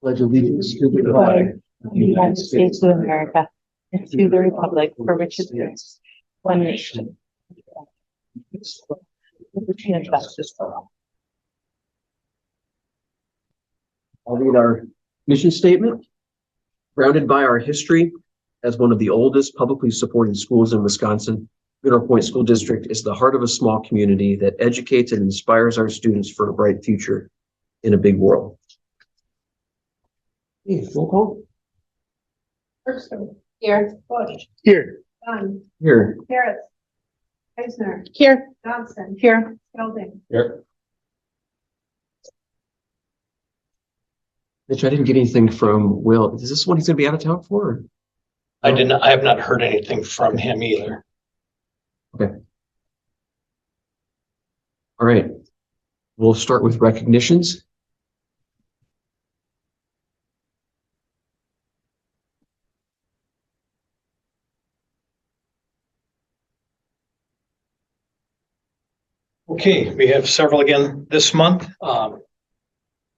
Pledge allegiance to the flag of the United States of America and to the republic for which it stands, one nation. Liberty and justice for all. I'll read our mission statement. Grounded by our history as one of the oldest publicly supported schools in Wisconsin, Mineral Point School District is the heart of a small community that educates and inspires our students for a bright future in a big world. Hey, roll call. Bergstrom. Here. Bush. Here. Dunn. Here. Harris. Eisner. Here. Johnson. Here. Gelding. Here. Mitch, I didn't get anything from Will. Is this one he's going to be out of town for? I have not heard anything from him either. Okay. All right. We'll start with recognitions. Okay, we have several again this month.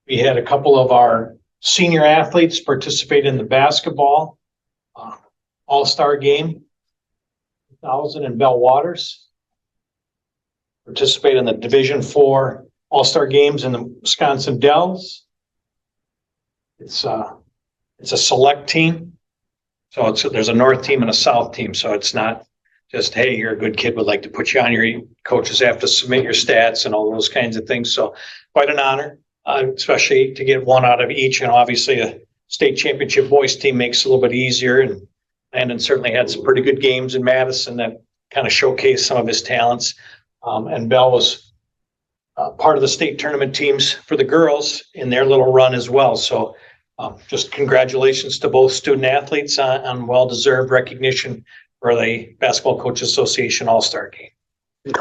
We had a couple of our senior athletes participate in the basketball all-star game, 2000 in Bell Waters. Participate in the Division IV all-star games in the Wisconsin Dells. It's a select team. So there's a North team and a South team. So it's not just, hey, you're a good kid, would like to put you on. Your coaches have to submit your stats and all those kinds of things. So quite an honor, especially to get one out of each. And obviously a state championship boys team makes it a little bit easier. And Landon certainly had some pretty good games in Madison that kind of showcased some of his talents. And Bell was part of the state tournament teams for the girls in their little run as well. So just congratulations to both student athletes on well-deserved recognition for the Basketball Coach Association All-Star Game.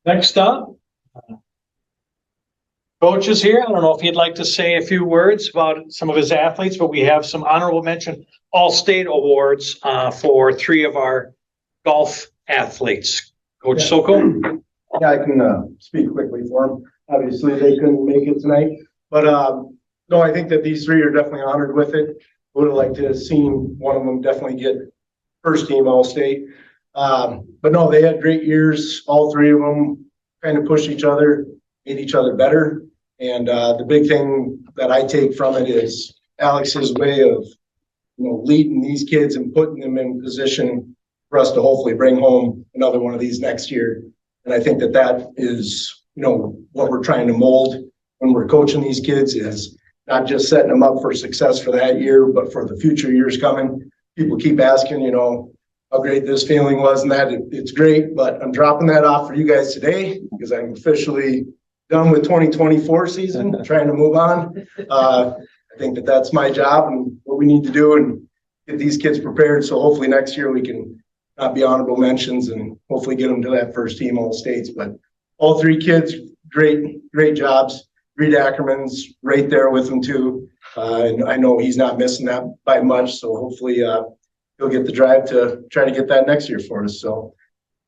Next up, Coach is here. I don't know if he'd like to say a few words about some of his athletes, but we have some honorable mention All-State awards for three of our golf athletes. Coach Soko? Yeah, I can speak quickly for them. Obviously, they couldn't make it tonight, but no, I think that these three are definitely honored with it. Would have liked to have seen one of them definitely get first team All-State. But no, they had great years. All three of them kind of pushed each other, made each other better. And the big thing that I take from it is Alex's way of, leading these kids and putting them in position for us to hopefully bring home another one of these next year. And I think that that is, what we're trying to mold when we're coaching these kids is not just setting them up for success for that year, but for the future years coming. People keep asking, how great this feeling was and that it's great, but I'm dropping that off for you guys today because I'm officially done with 2024 season, trying to move on. I think that that's my job and what we need to do and get these kids prepared. So hopefully next year we can not be honorable mentions and hopefully get them to that first team All-States. But all three kids, great jobs. Reed Ackerman's right there with them too. And I know he's not missing that by much. So hopefully he'll get the drive to try to get that next year for us. So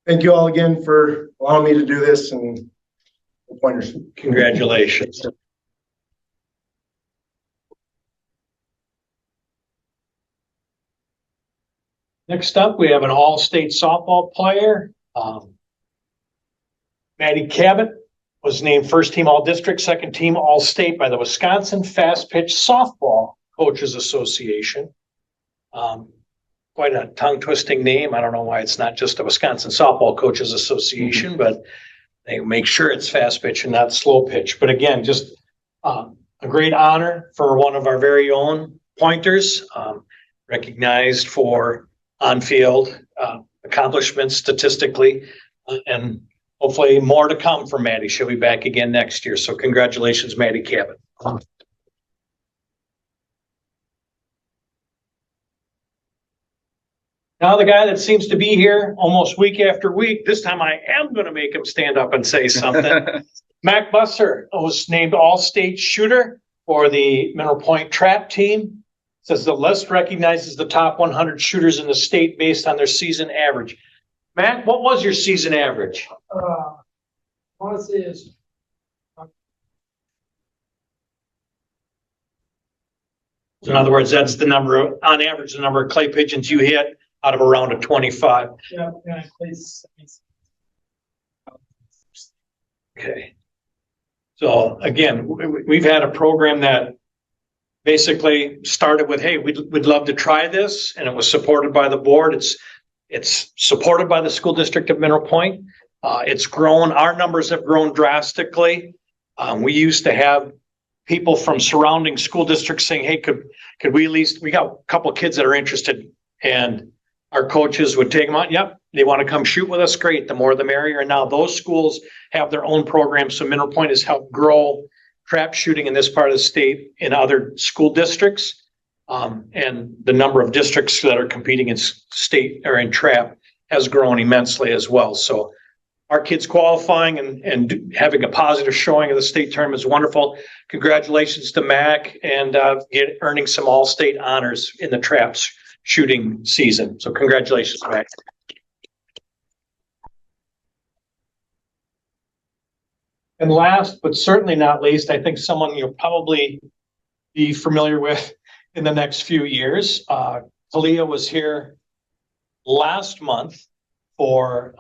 thank you all again for allowing me to do this and the pointers. Congratulations. Next up, we have an all-state softball player. Maddie Cabot was named first team all-district, second team all-state by the Wisconsin Fast Pitch Softball Coaches Association. Quite a tongue-twisting name. I don't know why it's not just the Wisconsin Softball Coaches Association, but they make sure it's fast pitch and not slow pitch. But again, just a great honor for one of our very own pointers, recognized for on-field accomplishments statistically, and hopefully more to come from Maddie. She'll be back again next year. So congratulations, Maddie Cabot. Now the guy that seems to be here almost week after week, this time I am going to make him stand up and say something. Mac Busser was named all-state shooter for the Mineral Point Trap team. Says the list recognizes the top 100 shooters in the state based on their season average. Matt, what was your season average? Honestly, is In other words, that's the number, on average, the number of clay pigeons you hit out of a round of 25. yeah, yeah, please. Okay. So again, we've had a program that basically started with, hey, we'd love to try this, and it was supported by the board. It's supported by the school district of Mineral Point. It's grown. Our numbers have grown drastically. We used to have people from surrounding school districts saying, hey, could we at least, we got a couple of kids that are interested, and our coaches would take them on. Yep. They want to come shoot with us. Great. The more the merrier. And now those schools have their own programs. So Mineral Point has helped grow trap shooting in this part of the state in other school districts. And the number of districts that are competing in state or in trap has grown immensely as well. So our kids qualifying and having a positive showing of the state tournament is wonderful. Congratulations to Mac and earning some all-state honors in the traps shooting season. So congratulations, Mac. And last, but certainly not least, I think someone you'll probably be familiar with in the next few years. Talia was here last month for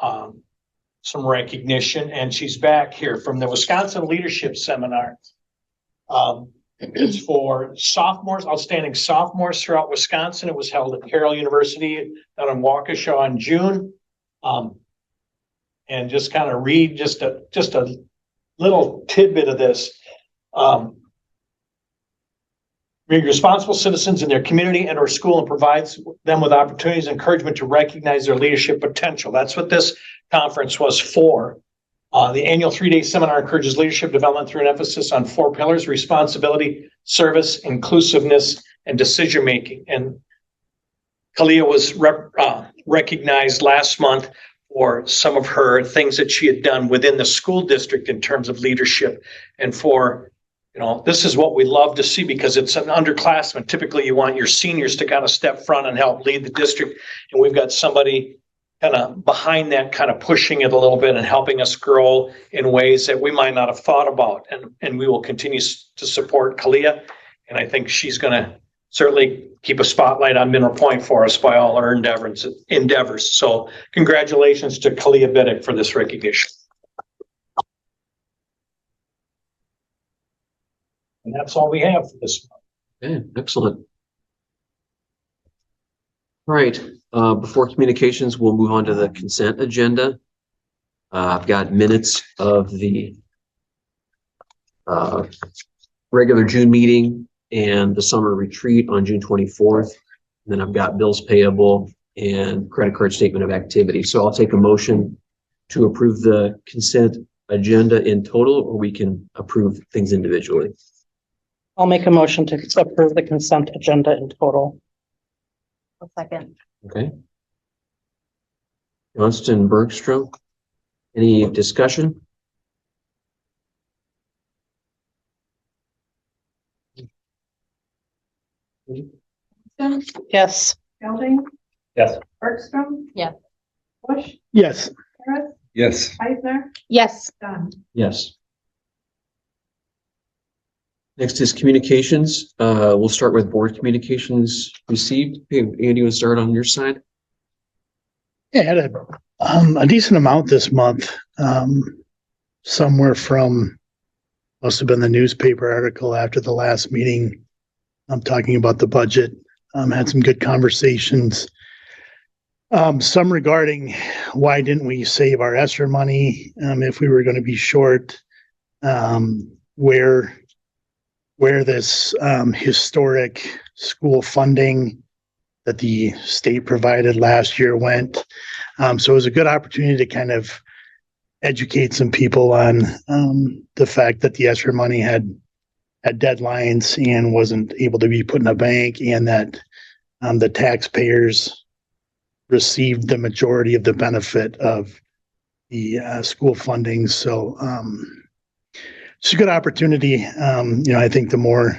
some recognition, and she's back here from the Wisconsin Leadership Seminar. It's for sophomores, outstanding sophomores throughout Wisconsin. It was held at Carroll University down in Waukesha in June. And just kind of read just a little tidbit of this. Being responsible citizens in their community and or school and provides them with opportunities and encouragement to recognize their leadership potential. That's what this conference was for. The annual 3-day seminar encourages leadership development through an emphasis on 4 pillars: responsibility, service, inclusiveness, and decision-making. And Kalia was recognized last month for some of her things that she had done within the school district in terms of leadership. And for, this is what we love to see, because it's an underclassman. Typically, you want your seniors to kind of step front and help lead the district. And we've got somebody kind of behind that, kind of pushing it a little bit and helping us grow in ways that we might not have thought about. And we will continue to support Kalia. And I think she's going to certainly keep a spotlight on Mineral Point for us by all our endeavors. So congratulations to Kalia Biddick for this recognition. And that's all we have for this month. Okay, excellent. All right, before communications, we'll move on to the consent agenda. I've got minutes of the regular June meeting and the summer retreat on June 24th. And then I've got bills payable and credit card statement of activity. So I'll take a motion to approve the consent agenda in total, or we can approve things individually. I'll make a motion to approve the consent agenda in total. A second. Okay. Johnston, Bergstrom, any discussion? Yes. Gelding? Yes. Bergstrom? Yes. Bush? Yes. Harris? Yes. Eisner? Yes. Dunn? Yes. Next is communications. We'll start with board communications received. Hey, Andy, you want to start on your side? Yeah, I had a decent amount this month. Somewhere from, must have been the newspaper article after the last meeting. I'm talking about the budget. Had some good conversations. Some regarding why didn't we save our ESSER money if we were going to be short, where this historic school funding that the state provided last year went. So it was a good opportunity to kind of educate some people on the fact that the ESSER money had deadlines and wasn't able to be put in a bank, and that the taxpayers received the majority of the benefit of the school funding. So it's a good opportunity. I think the more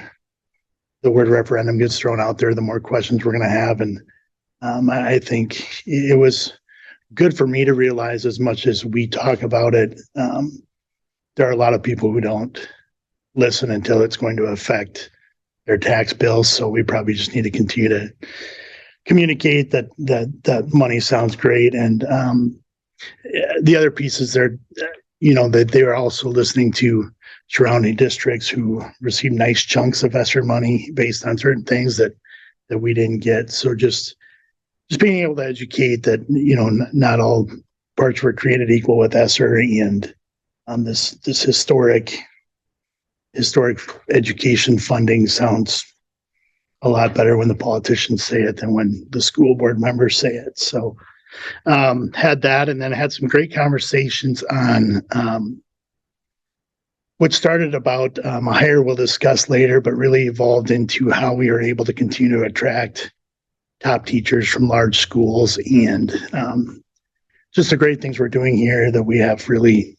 the word referendum gets thrown out there, the more questions we're going to have. And I think it was good for me to realize, as much as we talk about it, there are a lot of people who don't listen until it's going to affect their tax bills. So we probably just need to continue to communicate that money sounds great. And the other piece is that they are also listening to surrounding districts who receive nice chunks of ESSER money based on certain things that we didn't get. So just being able to educate that, not all parts were created equal with ESSER, and this historic education funding sounds a lot better when the politicians say it than when the school board members say it. So had that, and then had some great conversations on what started about a hire we'll discuss later, but really evolved into how we are able to continue to attract top teachers from large schools, and just the great things we're doing here that we have really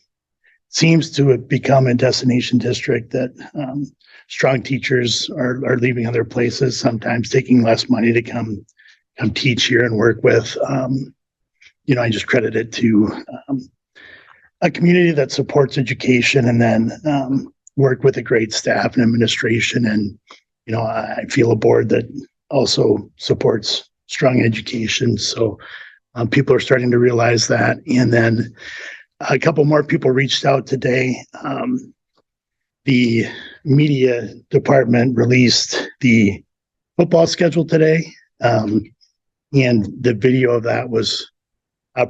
seems to have become a destination district that strong teachers are leaving other places, sometimes taking less money to come teach here and work with. I just credit it to a community that supports education, and then work with a great staff and administration. And, I feel a board that also supports strong education. So people are starting to realize that. And then a couple more people reached out today. The media department released the football schedule today. And the video of that was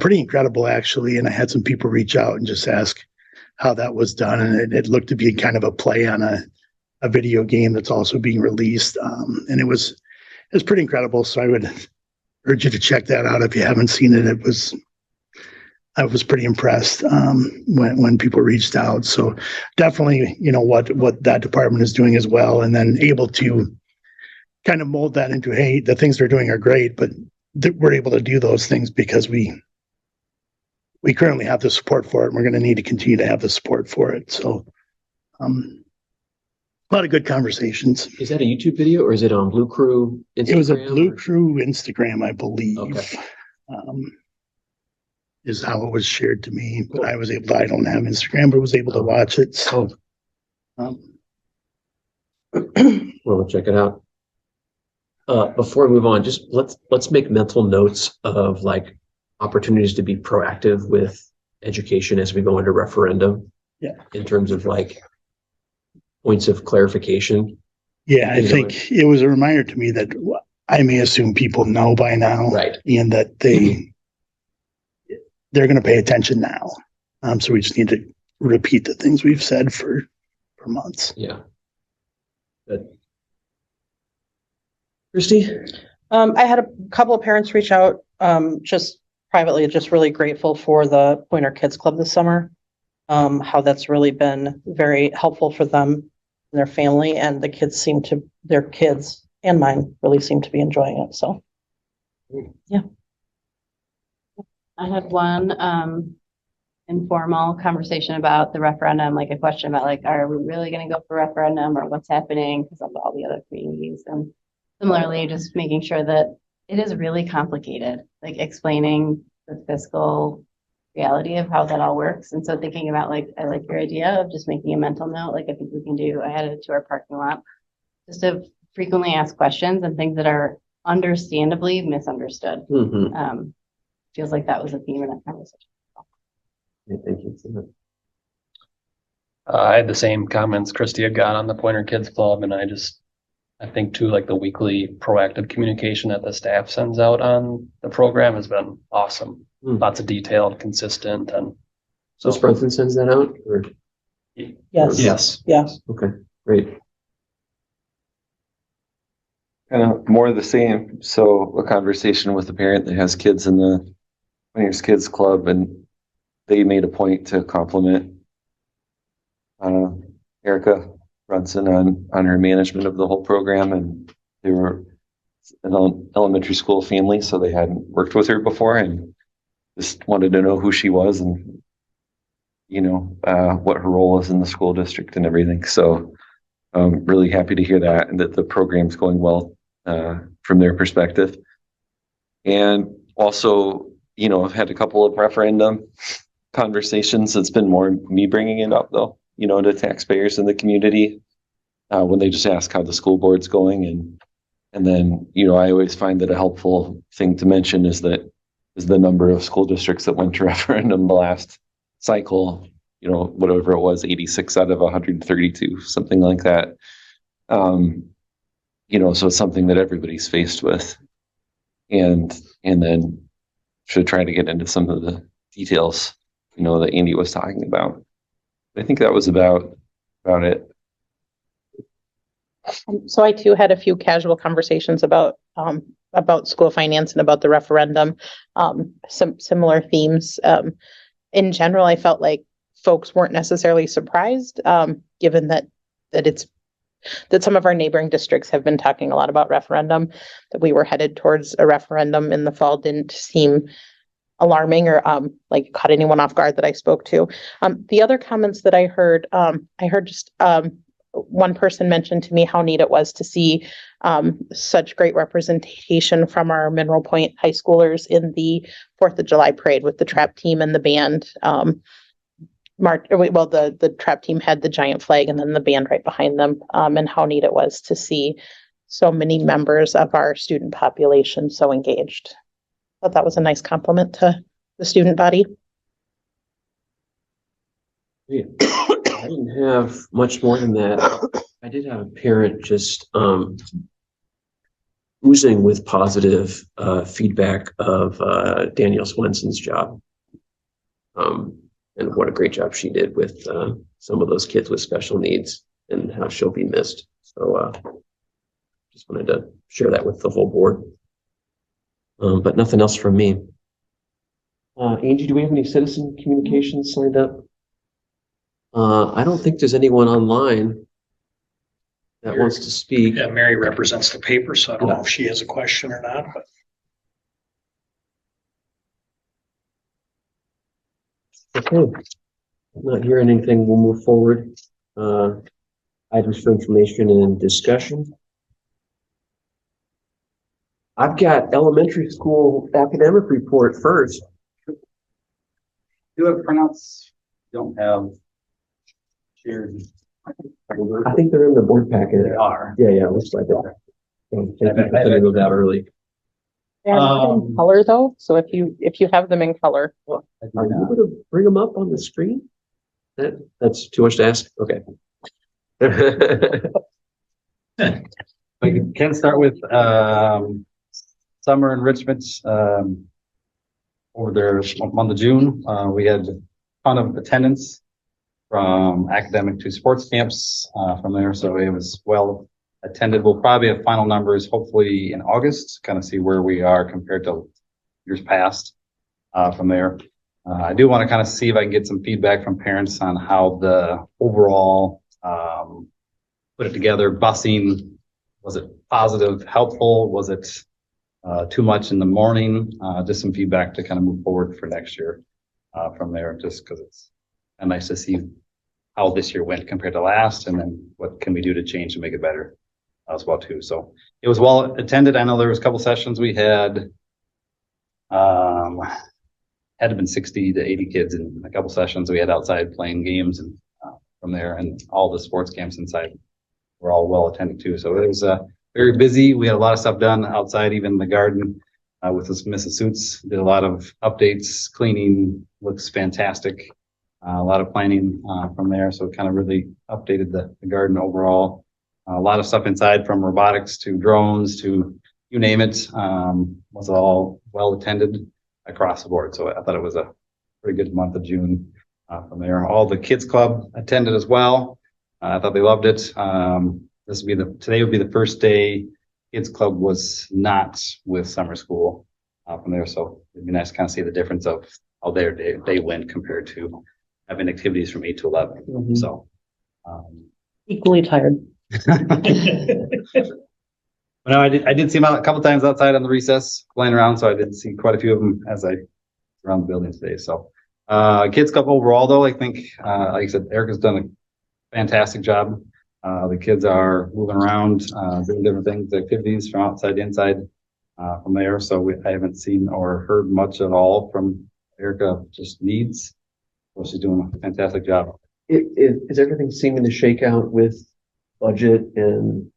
pretty incredible, actually. And I had some people reach out and just ask how that was done. And it looked to be kind of a play on a video game that's also being released. And it was pretty incredible. So I would urge you to check that out if you haven't seen it. I was pretty impressed when people reached out. So definitely, what that department is doing as well, and then able to kind of mold that into, hey, the things they're doing are great, but we're able to do those things because we currently have the support for it, and we're going to need to continue to have the support for it. So a lot of good conversations. Is that a YouTube video or is it on Blue Crew Instagram? It was a Blue Crew Instagram, I believe. Okay. Is how it was shared to me, but I don't have Instagram, but was able to watch it. So, We'll check it out. Before we move on, just let's make mental notes of like opportunities to be proactive with education as we go into referendum. Yeah. In terms of like points of clarification. Yeah, I think it was a reminder to me that I may assume people know by now, Right. And that they're going to pay attention now. So we just need to repeat the things we've said for months. Yeah. Good. Christy? I had a couple of parents reach out, just privately, just really grateful for the Pointer Kids Club this summer. How that's really been very helpful for them and their family, and their kids and mine really seem to be enjoying it. So, yeah. I had one informal conversation about the referendum, like a question about like, are we really going to go for referendum, or what's happening because of all the other communities? And similarly, just making sure that it is really complicated, like explaining the fiscal reality of how that all works. And so thinking about like, I like your idea of just making a mental note, like I think we can do, I had it to our parking lot, just to frequently ask questions and things that are understandably misunderstood. Mm-hmm. Feels like that was a theme in that conversation. Yeah, thank you. I had the same comments Christy had got on the Pointer Kids Club, and I think too, like the weekly proactive communication that the staff sends out on the program has been awesome. Lots of detailed, consistent, and So Sprunton sends that out, or? Yes. yes. Okay, great. Kind of more of the same. So a conversation with a parent that has kids in the Pointers Kids Club, and they made a point to compliment Erica Brunson on her management of the whole program, and they were an elementary school family, so they hadn't worked with her before, and just wanted to know who she was and what her role is in the school district and everything. So Really happy to hear that and that the program's going well from their perspective. And also, I've had a couple of referendum conversations. It's been more me bringing it up though, to taxpayers in the community when they just ask how the school board's going. And then, I always find that a helpful thing to mention is the number of school districts that went to referendum the last cycle, whatever it was, 86 out of 132, something like that. So it's something that everybody's faced with. And then should try to get into some of the details, that Andy was talking about. I think that was about it. So I too had a few casual conversations about school finance and about the referendum, some similar themes. In general, I felt like folks weren't necessarily surprised, given that some of our neighboring districts have been talking a lot about referendum, that we were headed towards a referendum in the fall didn't seem alarming or like caught anyone off guard that I spoke to. The other comments that I heard just one person mentioned to me how neat it was to see such great representation from our Mineral Point high schoolers in the 4th of July parade with the trap team and the band. The trap team had the giant flag and then the band right behind them, and how neat it was to see so many members of our student population so engaged. I thought that was a nice compliment to the student body. Yeah. I didn't have much more than that. I did have a parent just oozing with positive feedback of Danielle Swenson's job. And what a great job she did with some of those kids with special needs and how she'll be missed. So just wanted to share that with the whole board. But nothing else from me. Angie, do we have any citizen communications signed up? I don't think there's anyone online that wants to speak. Yeah, Mary represents the paper, so I don't know if she has a question or not, but. Okay. I'm not hearing anything. We'll move forward. Items for information and discussion. I've got elementary school academic report first. Do have printouts, don't have shared. I think they're in the board packet. They are. Yeah, it looks like that. Thank you for sending those out early. They're not in color though, so if you have them in color. Are you able to bring them up on the screen? That's too much to ask? Okay. We can start with summer enrichment over there month of June. We had a ton of attendance from academic to sports camps from there, so it was well attended. We'll probably have final numbers hopefully in August, kind of see where we are compared to years past from there. I do want to kind of see if I can get some feedback from parents on how the overall put it together. Busing, was it positive, helpful? Was it too much in the morning? Just some feedback to kind of move forward for next year from there, just because it's nice to see how this year went compared to last, and then what can we do to change to make it better as well too. So it was well attended. I know there was a couple sessions we had to have been 60 to 80 kids in a couple sessions we had outside playing games, and from there, and all the sports camps inside were all well attended too. So it was very busy. We had a lot of stuff done outside, even in the garden with this Mrs. Suits. Did a lot of updates, cleaning, looks fantastic. A lot of planning from there. So it kind of really updated the garden overall. A lot of stuff inside, from robotics to drones to you name it, was all well attended across the board. So I thought it was a pretty good month of June from there. All the kids club attended as well. I thought they loved it. Today would be the first day kids club was not with summer school from there. So it'd be nice to kind of see the difference of how their day went compared to having activities from 8 to 11. Mm-hmm. So Equally tired. No, I did see them out a couple times outside on the recess playing around, so I did see quite a few of them as I around the building today. So kids club overall though, I think like I said, Erica's done a fantastic job The kids are moving around, doing different things, activities from outside to inside, from there. So I haven't seen or heard much at all from Erica, just needs. Well, she's doing a fantastic job. Is everything seeming to shake out with budget and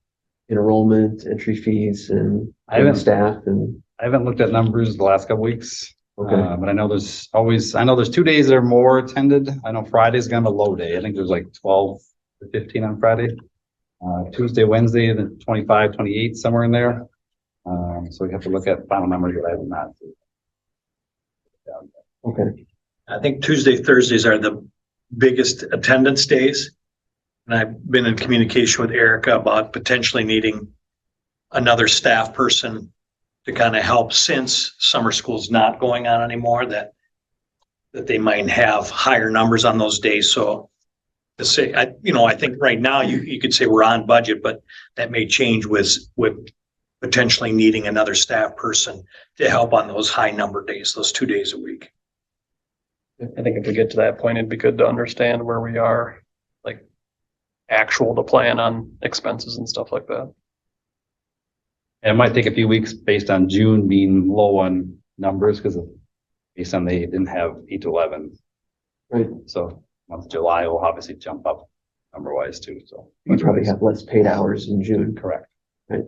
enrollment, entry fees and I haven't- staff and? I haven't looked at numbers the last couple weeks. Okay. But I know there's 2 days that are more attended. I know Friday's kind of a low day. I think there's like 12 to 15 on Friday. Tuesday, Wednesday, the 25, 28, somewhere in there. So we have to look at final numbers that I have not. Okay. I think Tuesday, Thursdays are the biggest attendance days. And I've been in communication with Erica about potentially needing another staff person to kind of help since summer school's not going on anymore, that they might have higher numbers on those days. So to say, I think right now you could say we're on budget, but that may change with potentially needing another staff person to help on those high number days, those 2 days a week. I think if we get to that point, it'd be good to understand where we are, like actual to plan on expenses and stuff like that. And it might take a few weeks based on June being low on numbers because based on they didn't have 8 to 11. Right. So month of July will obviously jump up number wise too. So You probably have less paid hours in June. correct. Right.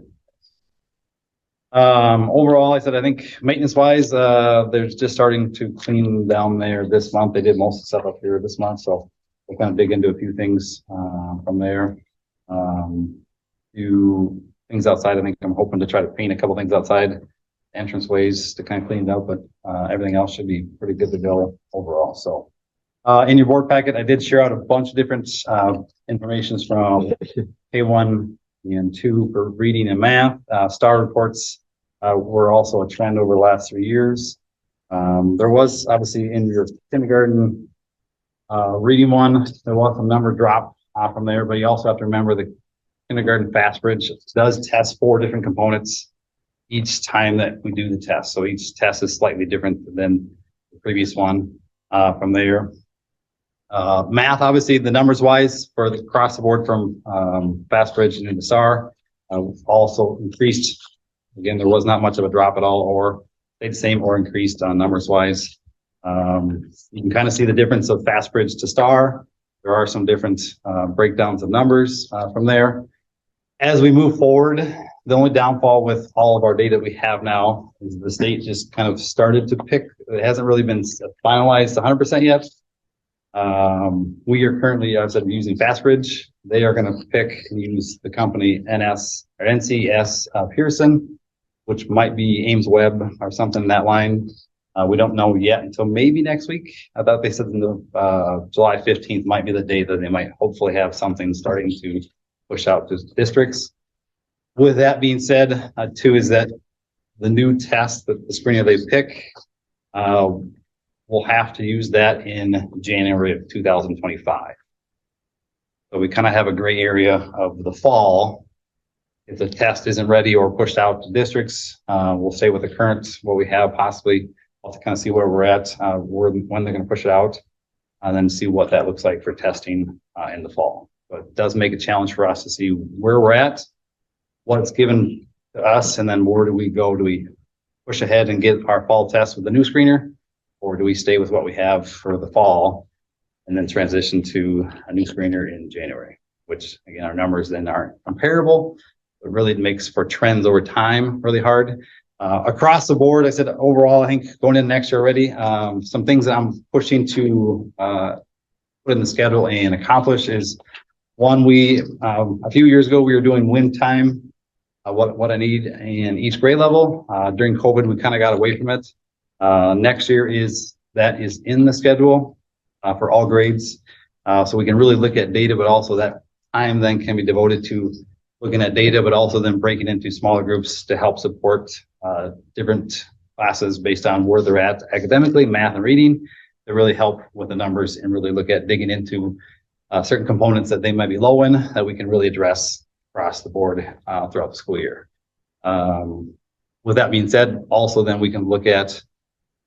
Overall, I think maintenance wise, they're just starting to clean down there this month. They did most of the stuff up here this month, so we'll kind of dig into a few things from there. Few things outside. I think I'm hoping to try to paint a couple things outside entrance ways to kind of clean it up, but everything else should be pretty good to go overall. So in your board packet, I did share out a bunch of different information from K1 and 2 for reading and math. STAR reports were also a trend over the last 3 years. There was obviously in your kindergarten reading one, there was some number drop from there, but you also have to remember the kindergarten FastBridge does test 4 different components each time that we do the test. So each test is slightly different than the previous one from there. Math, obviously, the numbers wise for the across the board from FastBridge and into STAR also increased. Again, there was not much of a drop at all, or stayed the same or increased on numbers wise. You can kind of see the difference of FastBridge to STAR. There are some different breakdowns of numbers from there. As we move forward, the only downfall with all of our data we have now is the state just kind of started to pick. It hasn't really been finalized 100% yet. We are currently, as I said, using FastBridge. They are going to pick and use the company NCS Pearson, which might be Ames Web or something in that line. We don't know yet until maybe next week. I thought they said July 15th might be the day that they might hopefully have something starting to push out to districts. With that being said, too, is that the new test that the screener they pick, we'll have to use that in January of 2025. So we kind of have a gray area of the fall. If the test isn't ready or pushed out to districts, we'll stay with the current, what we have possibly. I'll have to kind of see where we're at, when they're going to push it out, and then see what that looks like for testing in the fall. But it does make a challenge for us to see where we're at, what's given to us, and then where do we go? Do we push ahead and get our fall test with the new screener, or do we stay with what we have for the fall and then transition to a new screener in January? Which again, our numbers then aren't comparable. It really makes for trends over time really hard. Across the board, I said overall, I think going in next year already, some things that I'm pushing to put in the schedule and accomplish is one, a few years ago, we were doing win time, what I need in each grade level. During COVID, we kind of got away from it. Next year that is in the schedule for all grades. So we can really look at data, but also that time then can be devoted to looking at data, but also then breaking into smaller groups to help support different classes based on where they're at academically, math and reading, to really help with the numbers and really look at digging into certain components that they might be low in that we can really address across the board throughout the school year. With that being said, also then we can look at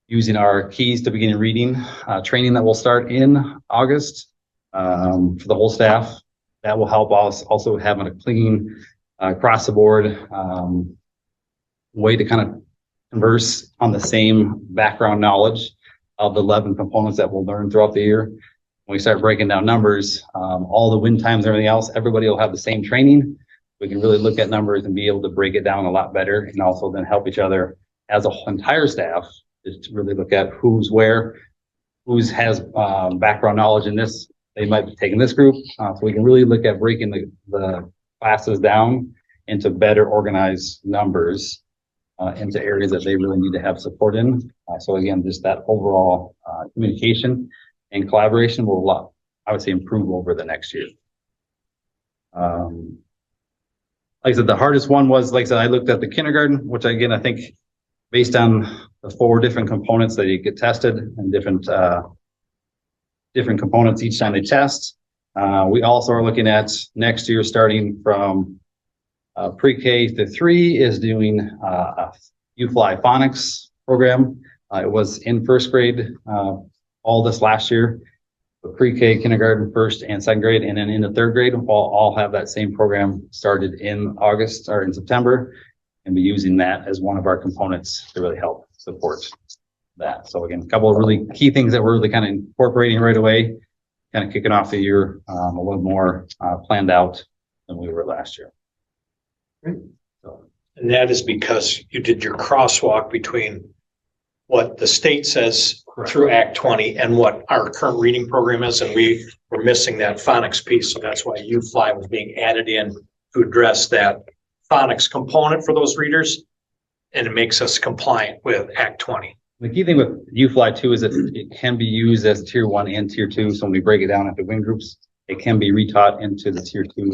using our keys to beginning reading training that will start in August for the whole staff. that will help us also having a clean, across the board, way to kind of converse on the same background knowledge of the 11 components that we'll learn throughout the year. When we start breaking down numbers, all the win times, everything else, everybody will have the same training. We can really look at numbers and be able to break it down a lot better, and also then help each other as a whole entire staff just to really look at who's where, who's has background knowledge in this. They might be taking this group, so we can really look at breaking the classes down into better organized numbers into areas that they really need to have support in. So again, just that overall communication and collaboration will, I would say, improve over the next year. Like I said, the hardest one was, like I said, I looked at the kindergarten, which again, I think based on the 4 different components that you get tested and different components each time they test. We also are looking at next year, starting from pre-K to 3 is doing a UFly phonics program. It was in first grade all this last year. The pre-K, kindergarten, first and second grade, and then in the third grade, we'll all have that same program started in August or in September, and be using that as one of our components to really help support that. So again, a couple of really key things that we're really kind of incorporating right away, kind of kicking off the year a little more planned out than we were last year. Great. And that is because you did your crosswalk between what the state says through Act 20 and what our current reading program is, and we were missing that phonics piece. So that's why UFly was being added in to address that phonics component for those readers, and it makes us compliant with Act 20. The key thing with UFly too is that it can be used as tier 1 and tier 2. So when we break it down into wing groups, it can be retaught into the tier 2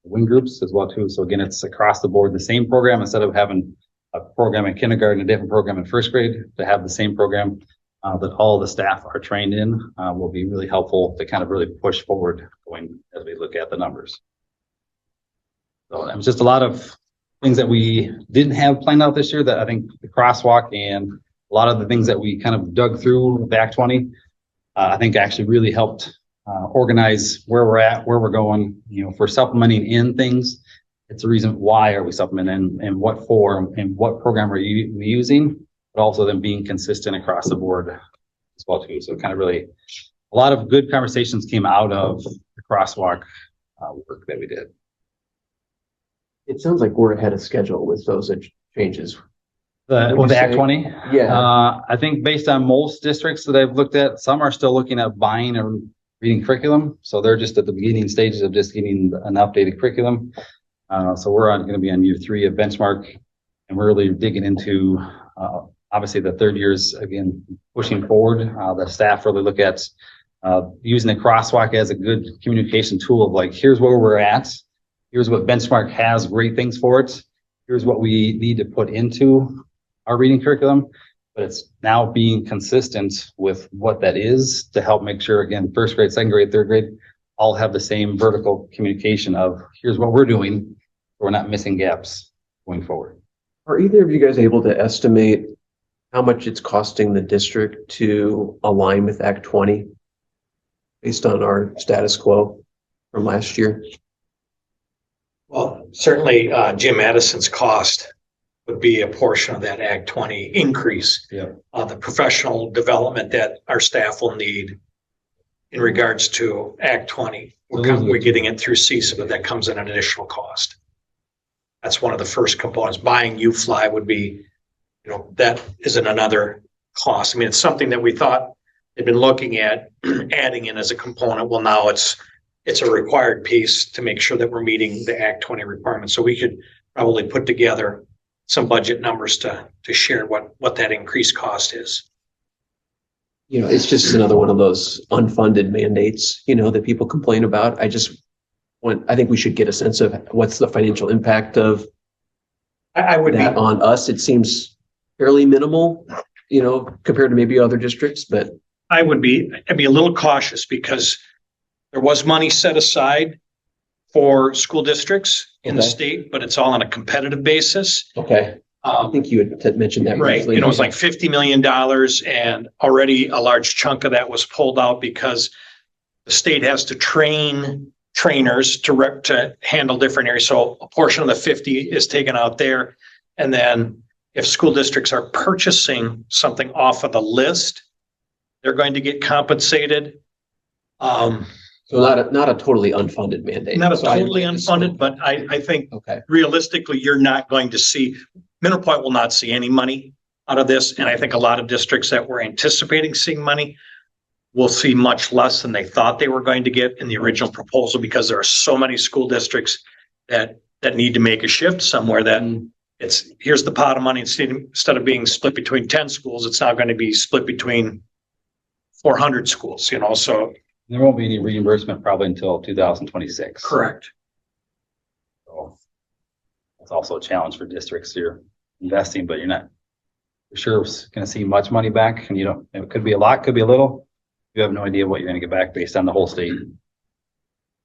wing groups as well too. So again, it's across the board, the same program, instead of having a program in kindergarten, a different program in first grade, to have the same program that all the staff are trained in will be really helpful to kind of really push forward going as we look at the numbers. So it was just a lot of things that we didn't have planned out this year that I think the crosswalk and a lot of the things that we kind of dug through with Act 20, I think actually really helped organize where we're at, where we're going. You know, if we're supplementing in things, it's the reason why are we supplementing and what for and what program are you using, but also then being consistent across the board as well too. So kind of really a lot of good conversations came out of the crosswalk work that we did. It sounds like we're ahead of schedule with those changes. With Act 20? Yeah. I think based on most districts that I've looked at, some are still looking at buying a reading curriculum. So they're just at the beginning stages of just getting an updated curriculum. So we're going to be on year 3 of benchmark, and we're really digging into obviously the third years, again, pushing forward. The staff really look at using the crosswalk as a good communication tool of like, here's where we're at. Here's what benchmark has great things for it. Here's what we need to put into our reading curriculum, but it's now being consistent with what that is to help make sure, again, first grade, second grade, third grade, all have the same vertical communication of here's what we're doing. So we're not missing gaps going forward. Are either of you guys able to estimate how much it's costing the district to align with Act 20 based on our status quo from last year? Well, certainly Jim Addison's cost would be a portion of that Act 20 increase. Yeah. The professional development that our staff will need in regards to Act 20. We're getting it through CESA, but that comes at an additional cost. That's one of the first components. Buying UFly would be, that isn't another cost. I mean, it's something that we thought they've been looking at adding in as a component. Well, now it's a required piece to make sure that we're meeting the Act 20 requirements. So we could probably put together some budget numbers to share what that increased cost is. It's just another one of those unfunded mandates, that people complain about. I think we should get a sense of what's the financial impact of I would that be on us. It seems fairly minimal, compared to maybe other districts, but I'd be a little cautious because there was money set aside for school districts in the state, but it's all on a competitive basis. okay. I think you had mentioned that. Right. briefly. It was like $50 million, and already a large chunk of that was pulled out because the state has to train trainers to handle different areas. So a portion of the 50 is taken out there. And then if school districts are purchasing something off of the list, they're going to get compensated. So not a totally unfunded mandate. Not a So I- totally unfunded, but I think Okay. realistically, you're not going to see, Mineral Point will not see any money out of this. And I think a lot of districts that were anticipating seeing money will see much less than they thought they were going to get in the original proposal, because there are so many school districts that need to make a shift somewhere, that here's the pot of money. Instead of being split between 10 schools, it's now going to be split between 400 schools, so. There won't be any reimbursement probably until 2026. Correct. So it's also a challenge for districts. You're investing, but you're not for sure going to see much money back, and it could be a lot, could be a little. You have no idea what you're going to get back based on the whole state.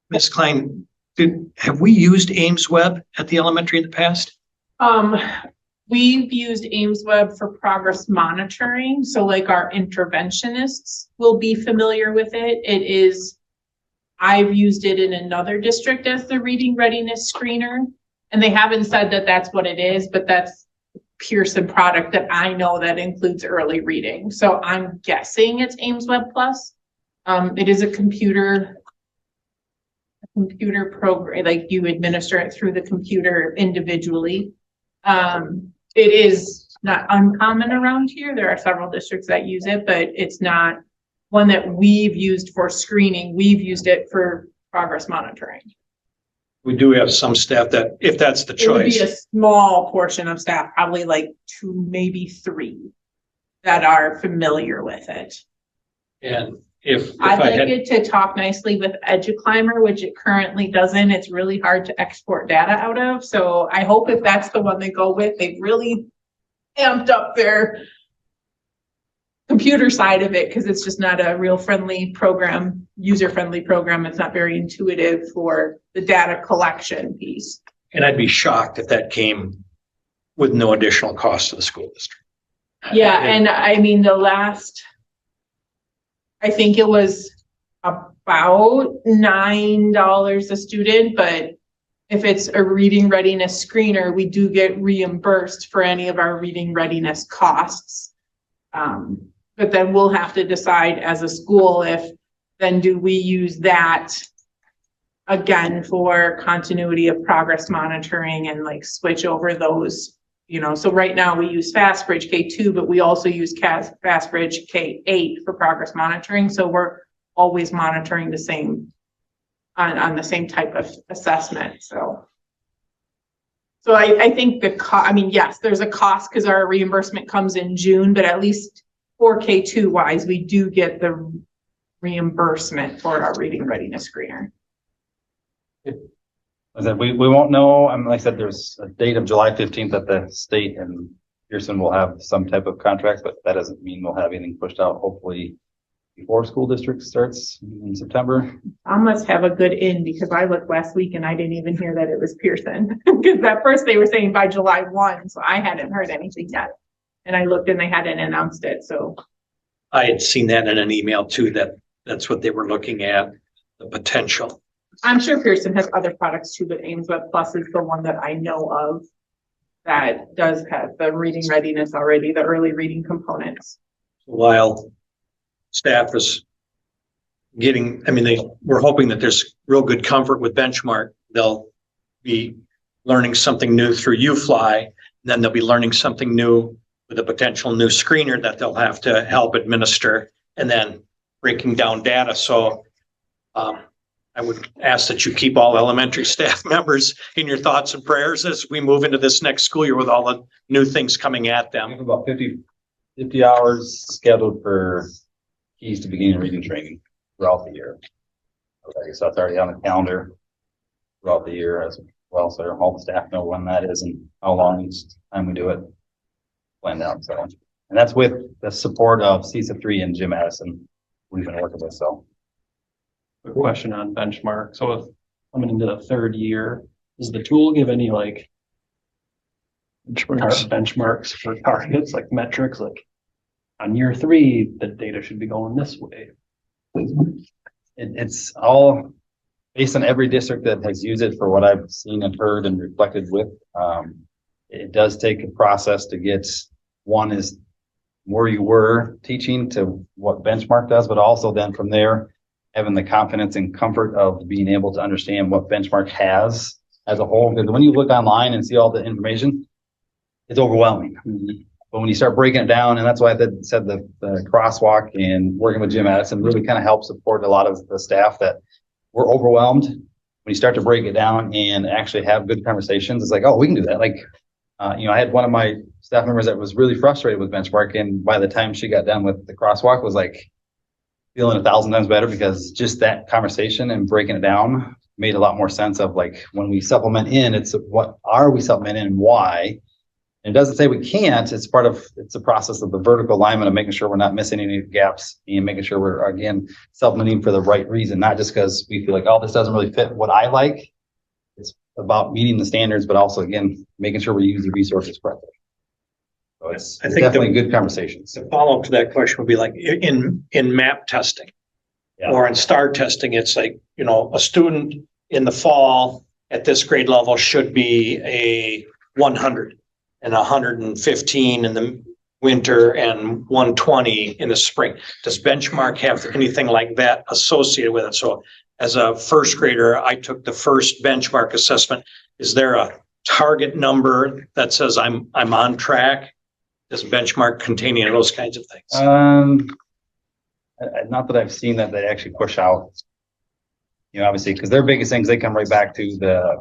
Ms. Klein, have we used Ames Web at the elementary in the past? We've used Ames Web for progress monitoring. So like our interventionists will be familiar with it. I've used it in another district as the reading readiness screener. And they haven't said that that's what it is, but that's Pearson product that I know that includes early reading. So I'm guessing it's Ames Web Plus. It is a computer program, like you administer it through the computer individually. It is not uncommon around here. There are several districts that use it, but it's not one that we've used for screening. We've used it for progress monitoring. We do have some staff that, if that's the It would be choice. a small portion of staff, probably like 2, maybe 3 that are familiar with it. And if I'd I like had, it to talk nicely with EduClimber, which it currently doesn't. It's really hard to export data out of. So I hope if that's the one they go with, they've really amped up their computer side of it, because it's just not a real friendly program, user-friendly program. It's not very intuitive for the data collection piece. and I'd be shocked if that came with no additional cost to the school district. Yeah, and I mean, I think it was about $9 a student, but if it's a reading readiness screener, we do get reimbursed for any of our reading readiness costs. But then we'll have to decide as a school then do we use that again for continuity of progress monitoring and like switch over those, so right now we use FastBridge K2, but we also use FastBridge K8 for progress monitoring. So we're always monitoring the same on the same type of assessment. So I think yes, there's a cost because our reimbursement comes in June, but at least for K2 wise, we do get the reimbursement for our reading readiness screener. I said, we won't know. Like I said, there's a date of July 15th that the state and Pearson will have some type of contract, but that doesn't mean we'll have anything pushed out, hopefully before school district starts in September. I must have a good in because I looked last week and I didn't even hear that it was Pearson. Because at first they were saying by July 1, so I hadn't heard anything yet. And I looked and they hadn't announced it, so. I had seen that in an email too, that's what they were looking at, the potential. I'm sure Pearson has other products too, but Ames Web Plus is the one that I know of that does have the reading readiness already, the early reading components. While staff is we're hoping that there's real good comfort with Benchmark. They'll be learning something new through UFly, and then they'll be learning something new with a potential new screener that they'll have to help administer, and then breaking down data. So I would ask that you keep all elementary staff members in your thoughts and prayers as we move into this next school year with all the new things coming at I have them. about 50 hours scheduled for keys to beginning reading training throughout the year. Okay, so that's already on the calendar throughout the year as well. So all the staff know when that is and how long each time we do it planned out. So, and that's with the support of CISA 3 and Jim Addison we've been working with. So Quick question on Benchmark. So if coming into the third year, does the tool give any like benchmarks for targets, like metrics, like on year 3, the data should be going this way? it's all based on every district that has used it for what I've seen and heard and reflected with, it does take a process to get, one is where you were teaching to what Benchmark does, but also then from there, having the confidence and comfort of being able to understand what Benchmark has as a whole. Because when you look online and see all the information, it's overwhelming. But when you start breaking it down, and that's why I said the crosswalk and working with Jim Addison really kind of helps support a lot of the staff that were overwhelmed. When you start to break it down and actually have good conversations, it's like, oh, we can do that. Like, I had one of my staff members that was really frustrated with Benchmark, and by the time she got done with the crosswalk, was like feeling 1,000 times better, because just that conversation and breaking it down made a lot more sense of like, when we supplement in, it's what are we supplementing and why. And it doesn't say we can't. It's a process of the vertical alignment of making sure we're not missing any gaps and making sure we're, again, supplementing for the right reason, not just because we feel like, oh, this doesn't really fit what I like. It's about meeting the standards, but also, again, making sure we use the resources correctly. So it's I think definitely good conversations. The follow-up to that question would be like in MAP testing or in STAR testing, it's like, a student in the fall at this grade level should be a 100 and 115 in the winter and 120 in the spring. Does Benchmark have anything like that associated with it? So as a first grader, I took the first Benchmark assessment. Is there a target number that says I'm on track? Does Benchmark contain any of those kinds of things? Not that I've seen that they actually push out, obviously, because their biggest things, they come right back to the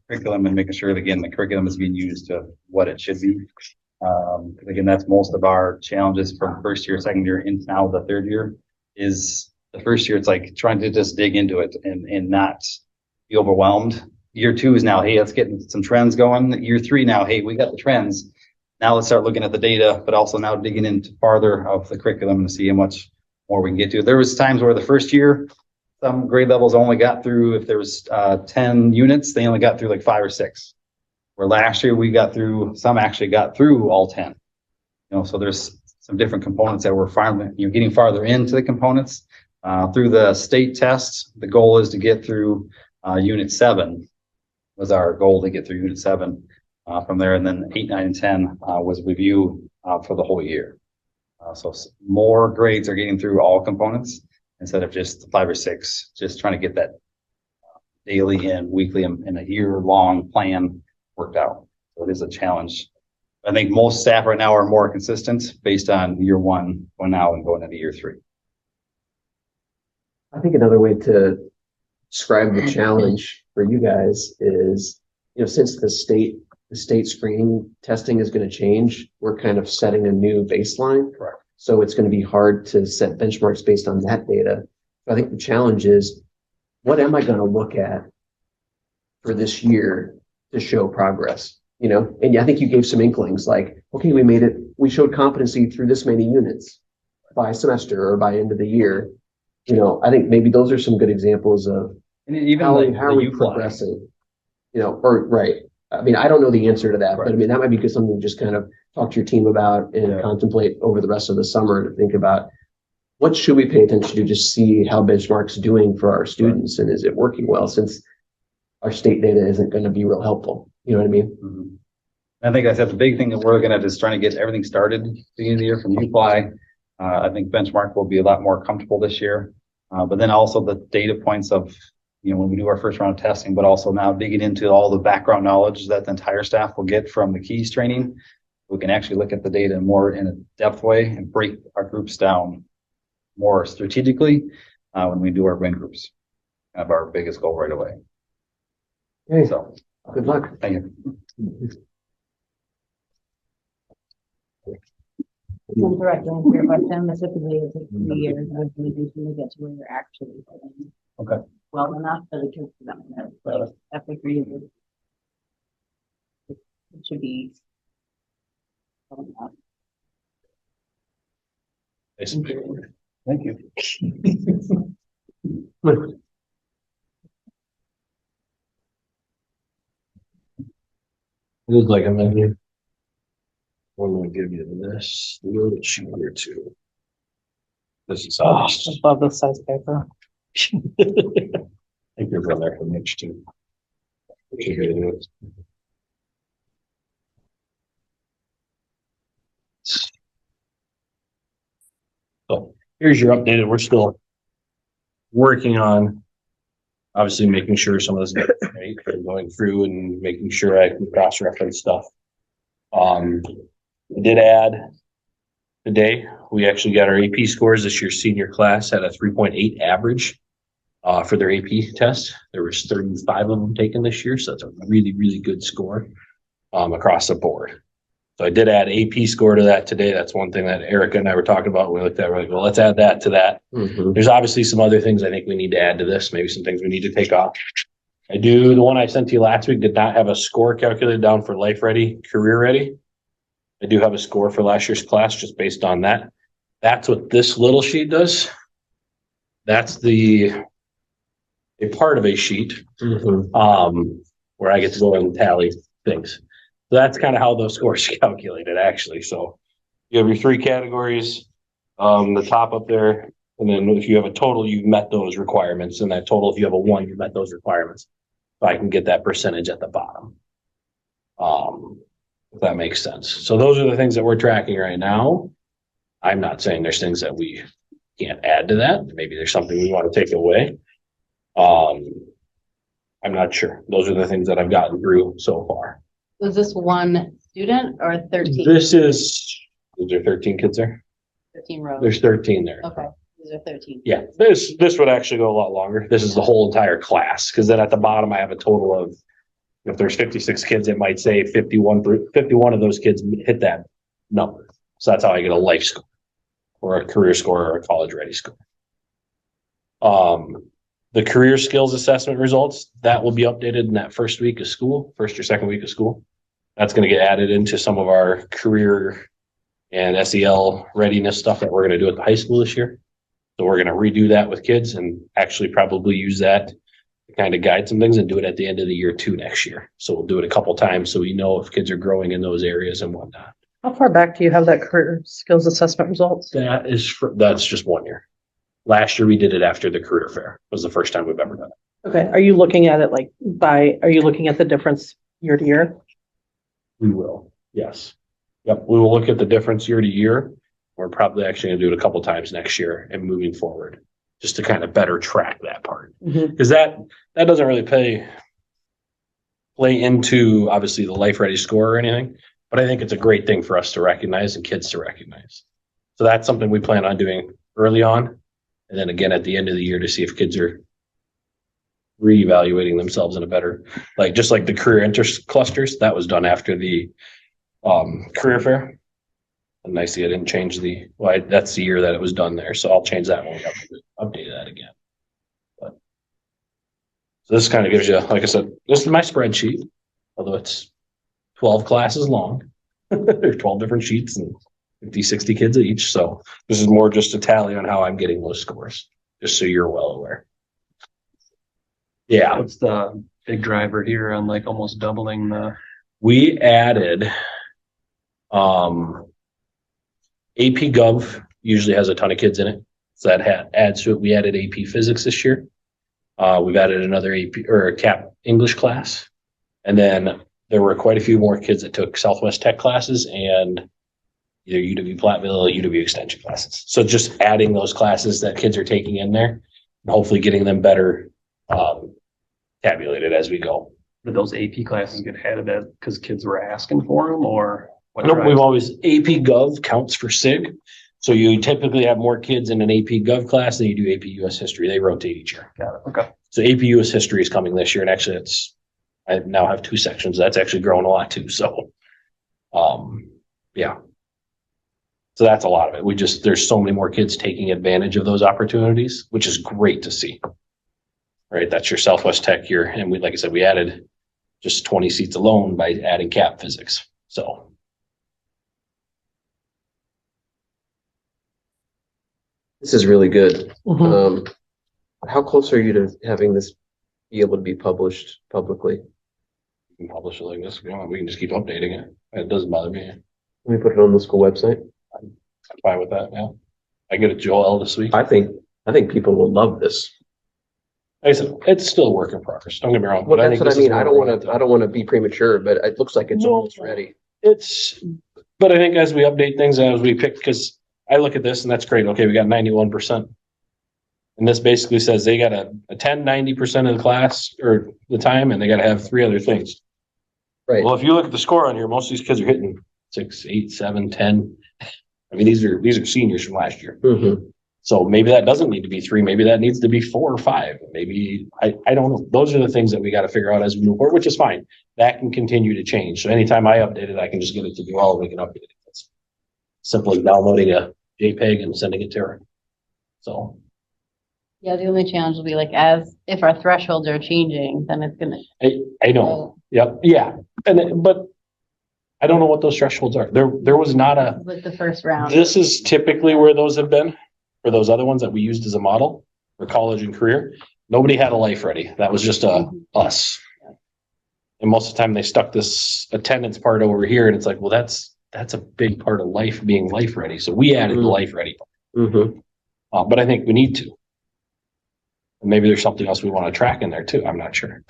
curriculum and making sure that, again, the curriculum is being used to what it should be. Because again, that's most of our challenges from first year, second year, into now the third year. Is the first year, it's like trying to just dig into it and not be overwhelmed. Year two is now, hey, let's get some trends going. Year three now, hey, we got the trends. Now let's start looking at the data, but also now digging into farther of the curriculum to see how much more we can get to. There was times where the first year, some grade levels only got through, if there was 10 units, they only got through like 5 or 6. Where last year some actually got through all 10. So there's some different components that we're finally, getting farther into the components. Through the state tests, the goal is to get through unit 7 was our goal, to get through unit 7 from there. And then 8, 9, and 10 was review for the whole year. So more grades are getting through all components instead of just 5 or 6, just trying to get that daily and weekly and a year-long plan worked out. So it is a challenge. I think most staff right now are more consistent based on year 1 going now and going into year 3. I think another way to describe the challenge for you guys is, since the state screening testing is going to change, we're kind of setting a new baseline. Correct. So it's going to be hard to set benchmarks based on that data. So I think the challenge is, what am I going to look at for this year to show progress? And I think you gave some inklings like, okay, we showed competency through this many units by semester or by end of the year. I think maybe those are some good examples of And even how like are we progressing, right. I mean, I don't know the answer to that, but I mean, that might be good, something to just kind of talk to your team about and contemplate over the rest of the summer, to think about what should we pay attention to, just see how Benchmark's doing for our students, and is it working well, since our state data isn't going to be real helpful. You know what I mean? Mm-hmm. I think I said the big thing that we're looking at is trying to get everything started at the beginning of the year from UFly. I think Benchmark will be a lot more comfortable this year. But then also the data points of, when we do our first round of testing, but also now digging into all the background knowledge that the entire staff will get from the KEYS training. We can actually look at the data more in a depth way and break our groups down more strategically when we do our win groups. Kind of our biggest goal right away. Okay. So Good luck. thank you. Directly answer your question, but typically it takes 3 years of implementation to get to where you're actually getting Okay. well enough for the kids to benefit. Like after 3 years, it should be well enough. Thank you. It was like a menu. I'm going to give you this little sheet here too. This is Love this size paper. think there's one there for Mitch too. So here's your updated. We're still working on obviously making sure some of this is right, and going through and making sure I can cross-reference stuff. I did add today, we actually got our AP scores this year. Senior class had a 3.8 average for their AP test. There was 35 of them taken this year, so that's a really, really good score across the board. So I did add AP score to that today. That's one thing that Erica and I were talking about. We looked at, we're like, well, let's add that to that. There's obviously some other things I think we need to add to this, maybe some things we need to take off. The one I sent to you last week did not have a score calculated down for life ready, career ready. I do have a score for last year's class just based on that. That's what this little sheet does. That's a part of a sheet where I get to go and tally things. So that's kind of how those scores are calculated, actually. So you have your 3 categories, the top up there, and then if you have a total, you've met those requirements. And that total, if you have a 1, you've met those requirements. So I can get that percentage at the bottom. If that makes sense. So those are the things that we're tracking right now. I'm not saying there's things that we can't add to that. Maybe there's something we want to take away. I'm not sure. Those are the things that I've gotten through so far. Was this one student or 13? Is there 13 kids there? 13 rows. There's 13 there. Okay, these are 13. Yeah, this would actually go a lot longer. This is the whole entire class, because then at the bottom I have a total of, if there's 56 kids, it might say 51 of those kids hit that number. So that's how I get a life score or a career score or a college ready score. The career skills assessment results, that will be updated in that first week of school, first or second week of school. That's going to get added into some of our career and SEL readiness stuff that we're going to do at the high school this year. So we're going to redo that with kids and actually probably use that to kind of guide some things and do it at the end of the year too next year. So we'll do it a couple times so we know if kids are growing in those areas and whatnot. How far back do you have that career skills assessment results? That's just 1 year. Last year we did it after the career fair. It was the first time we've ever done it. Okay, are you looking at it are you looking at the difference year to year? We will, yes. Yep, we will look at the difference year to year. We're probably actually gonna do it a couple times next year and moving forward, just to kind of better track that part. Because that doesn't really play into obviously the life ready score or anything, but I think it's a great thing for us to recognize and kids to recognize. So that's something we plan on doing early on. And then again, at the end of the year to see if kids are reevaluating themselves in a better, just like the career interest clusters, that was done after the career fair. And I see I didn't change that's the year that it was done there. So I'll change that when we update that again. So this kind of gives you, like I said, this is my spreadsheet, although it's 12 classes long. There's 12 different sheets and 50, 60 kids at each. So this is more just a tally on how I'm getting those scores, just so you're well aware. Yeah. What's the big driver here on almost doubling the? We added, AP Gov usually has a ton of kids in it. So that adds to it. We added AP Physics this year. We've added another AP or a CAP English class. And then there were quite a few more kids that took Southwest Tech classes and either UW Platteville or UW Extension classes. So just adding those classes that kids are taking in there and hopefully getting them better tabulated as we go. Did those AP classes get added because kids were asking for them or? Nope, we've always, AP Gov counts for SIG. So you typically have more kids in an AP Gov class than you do AP US History. They rotate each year. Got it, okay. So AP US History is coming this year, and actually I now have 2 sections. That's actually growing a lot too. So, yeah. So that's a lot of it. There's so many more kids taking advantage of those opportunities, which is great to see. Right? That's your Southwest Tech year. And like I said, we added just 20 seats alone by adding CAP Physics. So. This is really good. How close are you to having this be able to be published publicly? We can publish it like this. We can just keep updating it. It doesn't bother me. Can we put it on the school website? I'm fine with that. Yeah. I get it Joel this week. I think people will love this. I said, it's still a work in progress. Don't get me wrong. Well, but that's think what I this is mean. I where don't we're want at. to, I don't want to be premature, but it looks like it's No. almost ready. But I think as we update things, as we pick, because I look at this and that's great. Okay, we got 91%. And this basically says they got to attend 90% of the class or the time, and they got to have 3 other things. Right. Well, if you look at the score on here, most of these kids are hitting 6, 8, 7, 10. I mean, these are seniors from last year. Mhm. So maybe that doesn't need to be 3. Maybe that needs to be 4 or 5. Maybe I don't know. Those are the things that we got to figure out as we move forward, which is fine. That can continue to change. So anytime I update it, I can just get it to you all. We can update it. It's simple as downloading a JPEG and sending it to her. So Yeah, the only challenge will be like, if our thresholds are changing, then it's gonna. I know. Yep. Yeah. But I don't know what those thresholds are. There was not a. With the first round. This is typically where those have been, for those other ones that we used as a model for college and career. Nobody had a life ready. That was just us. And most of the time they stuck this attendance part over here, and it's like, well, that's a big part of life, being life ready. So we added the life ready. Mhm. But I think we need to. And maybe there's something else we want to track in there too. I'm not sure.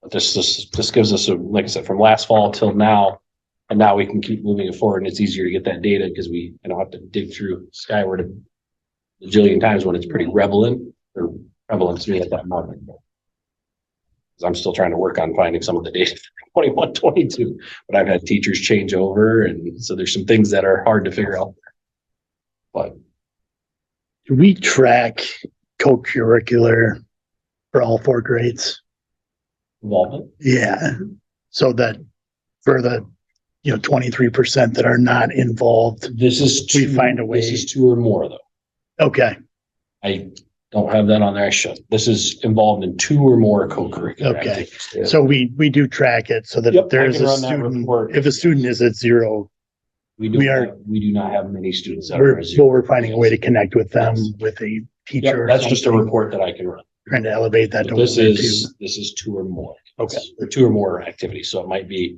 But this gives us like I said, from last fall till now. And now we can keep moving it forward, and it's easier to get that data because I don't have to dig through Skyward a jillion times when it's pretty prevalent to me at that moment. Because I'm still trying to work on finding some of the data for 21, 22, but I've had teachers change over, and so there's some things that are hard to figure out. But Do we track co-curricular for all 4 grades? involvement, Yeah. So that for the, 23% that are not involved. this is We two, find a way. This is 2 or more though. Okay. I don't have that on there. I should. This is involved in 2 or more co-curricular Okay. activities. Yeah. So we do track it so that Yep, if there I is can a run that student, report. if a student is at 0, We do not have many students that are. we're finding a way to connect with them with a Yep, teacher. or that's just a something, report that I can run. Trying to elevate that. But to this 1 or 2. is 2 or more. Okay. Or 2 or more activities. So it might be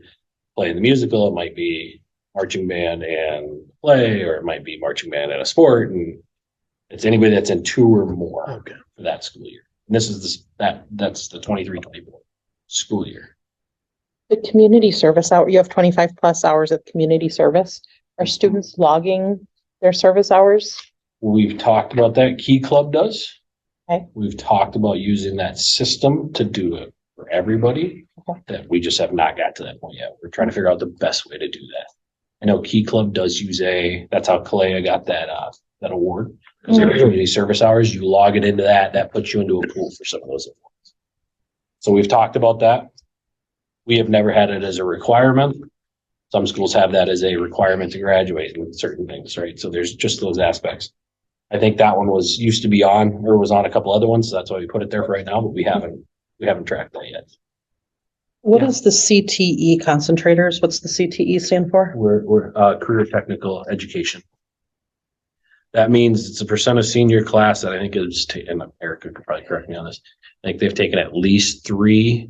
playing the musical, it might be marching band and play, or it might be marching band and a sport. And it's anybody that's in 2 or more Okay. for that school year. And this is that's the 23-24 school year. The community service hour, you have 25 plus hours of community service. Are students logging their service hours? We've talked about that. Key Club does. Okay. We've talked about using that system to do it for everybody. Okay. That we just have not got to that point yet. We're trying to figure out the best way to do that. I know Key Club does use that's how Kalea got that award. Because they were community service hours, you log it into that puts you into a pool for some of those awards. So we've talked about that. We have never had it as a requirement. Some schools have that as a requirement to graduate with certain things, right? So there's just those aspects. I think that one used to be on, or was on a couple other ones, so that's why we put it there for right now, but we haven't tracked that yet. What Yeah. is the CTE concentrators? What's the CTE stand for? We're career technical education. That means it's a percent of senior class that I think is, and Erica could probably correct me on this. I think they've taken at least 3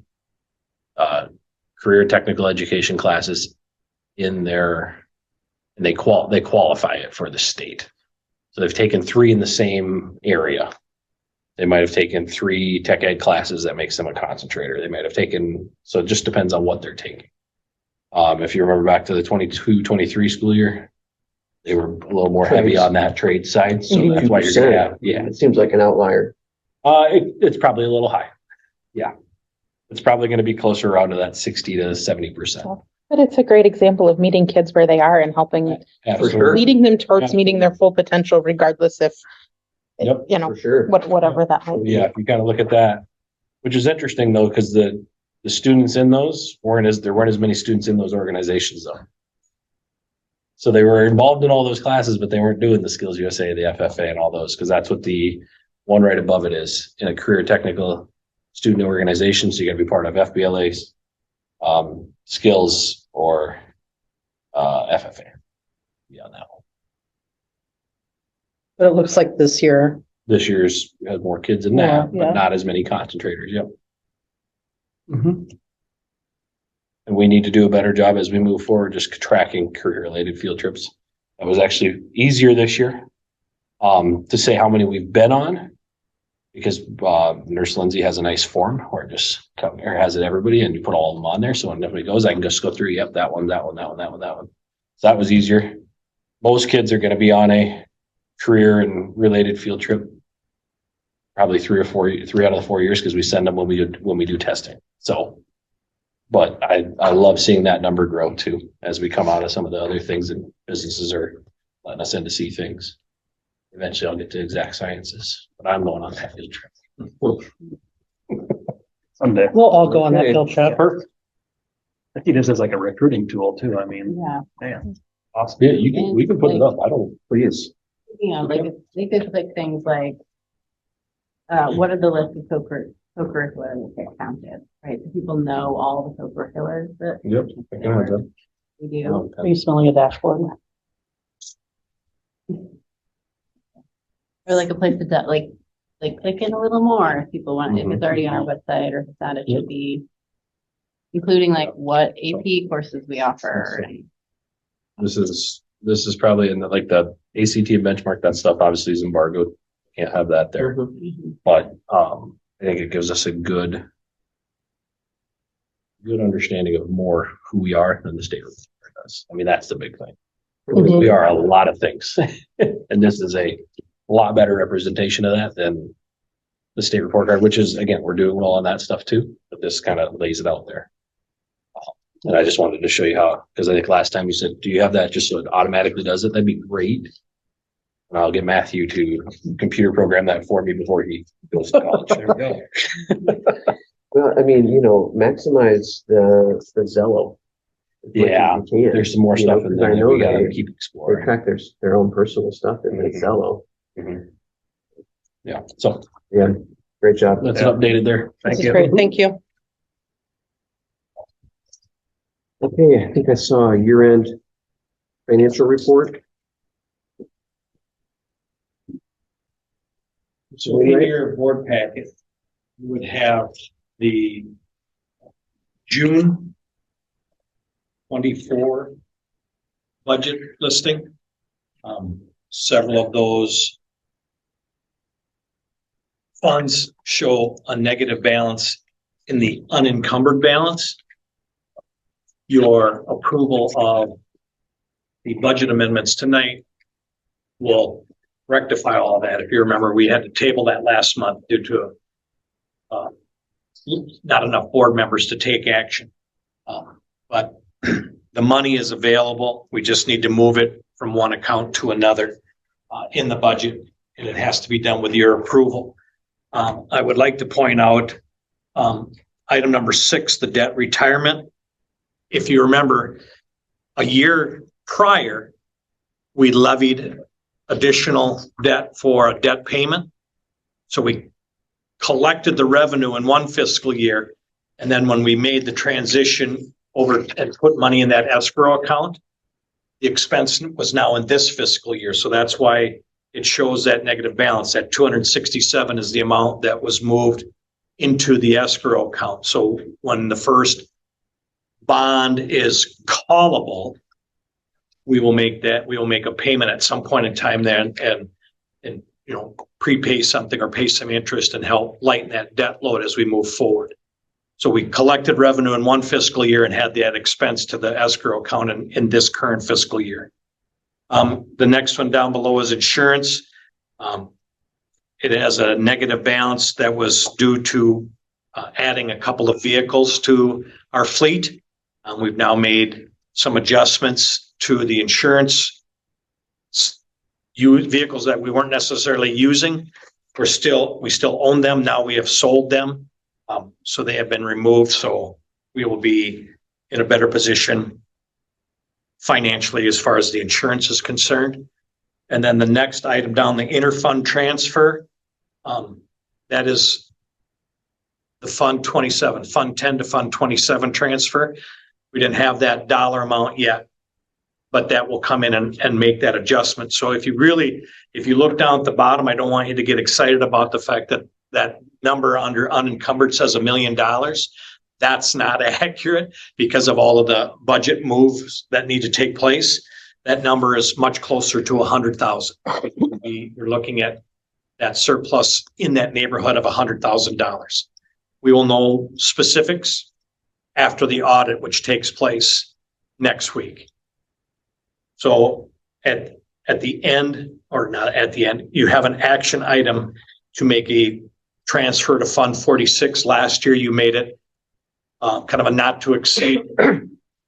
career technical education classes in their, and they qualify it for the state. So they've taken 3 in the same area. They might have taken 3 tech ed classes that makes them a concentrator. They might have taken, so it just depends on what they're taking. If you remember back to the 22-23 school year, they were a little more heavy on that trade side. So that's why you're gonna have, yeah. It seems like an outlier. It's probably a little high. Yeah. It's probably gonna be closer around to that 60 to 70%. But it's a great example of meeting kids where they are and helping, Absolutely. leading them towards Yeah. meeting their full potential regardless if, Yep. For sure. whatever that might be. Yeah, if you kind of look at that, which is interesting though, because the students in those there weren't as many students in those organizations though. So they were involved in all those classes, but they weren't doing the Skills USA, the FFA and all those, because that's what the one right above it is in a career technical student organization. So you gotta be part of FBLA's, skills or, FFA. Yeah, on that one. But it looks like this year, This year's had more kids in that, Yeah. but not as many concentrators. Yep. And we need to do a better job as we move forward, just tracking career-related field trips. That was actually easier this year. To say how many we've been on Because Nurse Lindsay has a nice form where it just or has it everybody and you put all of them on there. So when everybody goes, I can just go through, yep, that one, that one, that one, that one, that one. So that was easier. Most kids are going to be on a career and related field trip. Probably 3 out of the 4 years because we send them when we do testing. So, but I love seeing that number grow too as we come out of some of the other things that businesses are letting us in to see things. Eventually I'll get to Exact Sciences, but I'm going on that field trip. Someday. We'll all go on that Okay. field trip. Perfect. I think this is like a recruiting tool too. I mean, Yeah. man, awesome. Yeah, we can put it up. I don't, Please. You know, like, they could click things like, what are the list of co-curricular that get counted, right? So people know all the co-curriculars that yep. I can have that. we do. Are you smelling a dashboard? Or like a place to like click in a little more if people want, if it's already on our website or if it's not, it should be including like what AP courses we offer. And This is probably in like the ACT and benchmark, that stuff obviously is embargoed. Can't have that there, but I think it gives us a good understanding of more who we are than the state report does. I mean, that's the big thing. Mhm. We are a lot of things. And this is a lot better representation of that than the state report card, which is, again, we're doing well on that stuff too, but this kind of lays it out there. And I just wanted to show you how, because I think last time you said, do you have that just so it automatically does it? That'd be great. And I'll get Matthew to computer program that for me before he goes to college. There we go. Well, I mean, maximize the Zello. as much as Yeah, you can. there's some more You know, stuff in 'cause I there that know we gotta they- keep They exploring. track their own personal stuff in the Zello. Yeah, so Yeah, great job. that's updated there. This is great. Thank you. Okay, I think I saw a year-end financial report. So in your board packet, you would have the June 24 budget listing. Several of those funds show a negative balance in the unencumbered balance. Your approval of the budget amendments tonight will rectify all that. If you remember, we had to table that last month due to not enough board members to take action. But the money is available. We just need to move it from one account to another in the budget, and it has to be done with your approval. I would like to point out item number 6, the debt retirement. If you remember, a year prior, we levied additional debt for a debt payment. So we collected the revenue in one fiscal year. And then when we made the transition over and put money in that escrow account, the expense was now in this fiscal year. So that's why it shows that negative balance. That 267 is the amount that was moved into the escrow account. So when the first bond is callable, we will make a payment at some point in time then and prepay something or pay some interest and help lighten that debt load as we move forward. So we collected revenue in one fiscal year and had that expense to the escrow account in this current fiscal year. The next one down below is insurance. It has a negative balance that was due to adding a couple of vehicles to our fleet. We've now made some adjustments to the insurance vehicles that we weren't necessarily using. We still own them. Now we have sold them. So they have been removed. So we will be in a better position financially as far as the insurance is concerned. And then the next item down, the interfund transfer, that is the Fund 27, Fund 10 to Fund 27 transfer. We didn't have that dollar amount yet, but that will come in and make that adjustment. So if you look down at the bottom, I don't want you to get excited about the fact that that number under unencumbered says $1 million. That's not accurate because of all of the budget moves that need to take place. That number is much closer to 100,000. You're looking at that surplus in that neighborhood of $100,000. We will know specifics after the audit, which takes place next week. So at the end, or not at the end, you have an action item to make a transfer to Fund 46. Last year, you made it kind of a not to exceed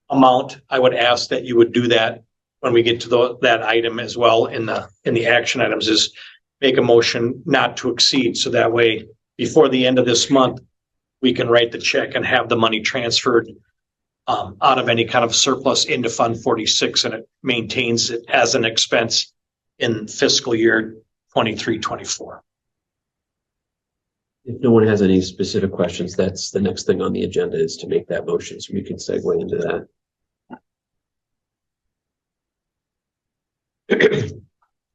amount. I would ask that you would do that when we get to that item as well in the action items, is make a motion not to exceed. So that way, before the end of this month, we can write the check and have the money transferred out of any kind of surplus into Fund 46, and it maintains it as an expense in fiscal year 23-24. If no one has any specific questions, that's the next thing on the agenda, is to make that motion, so we can segue into that.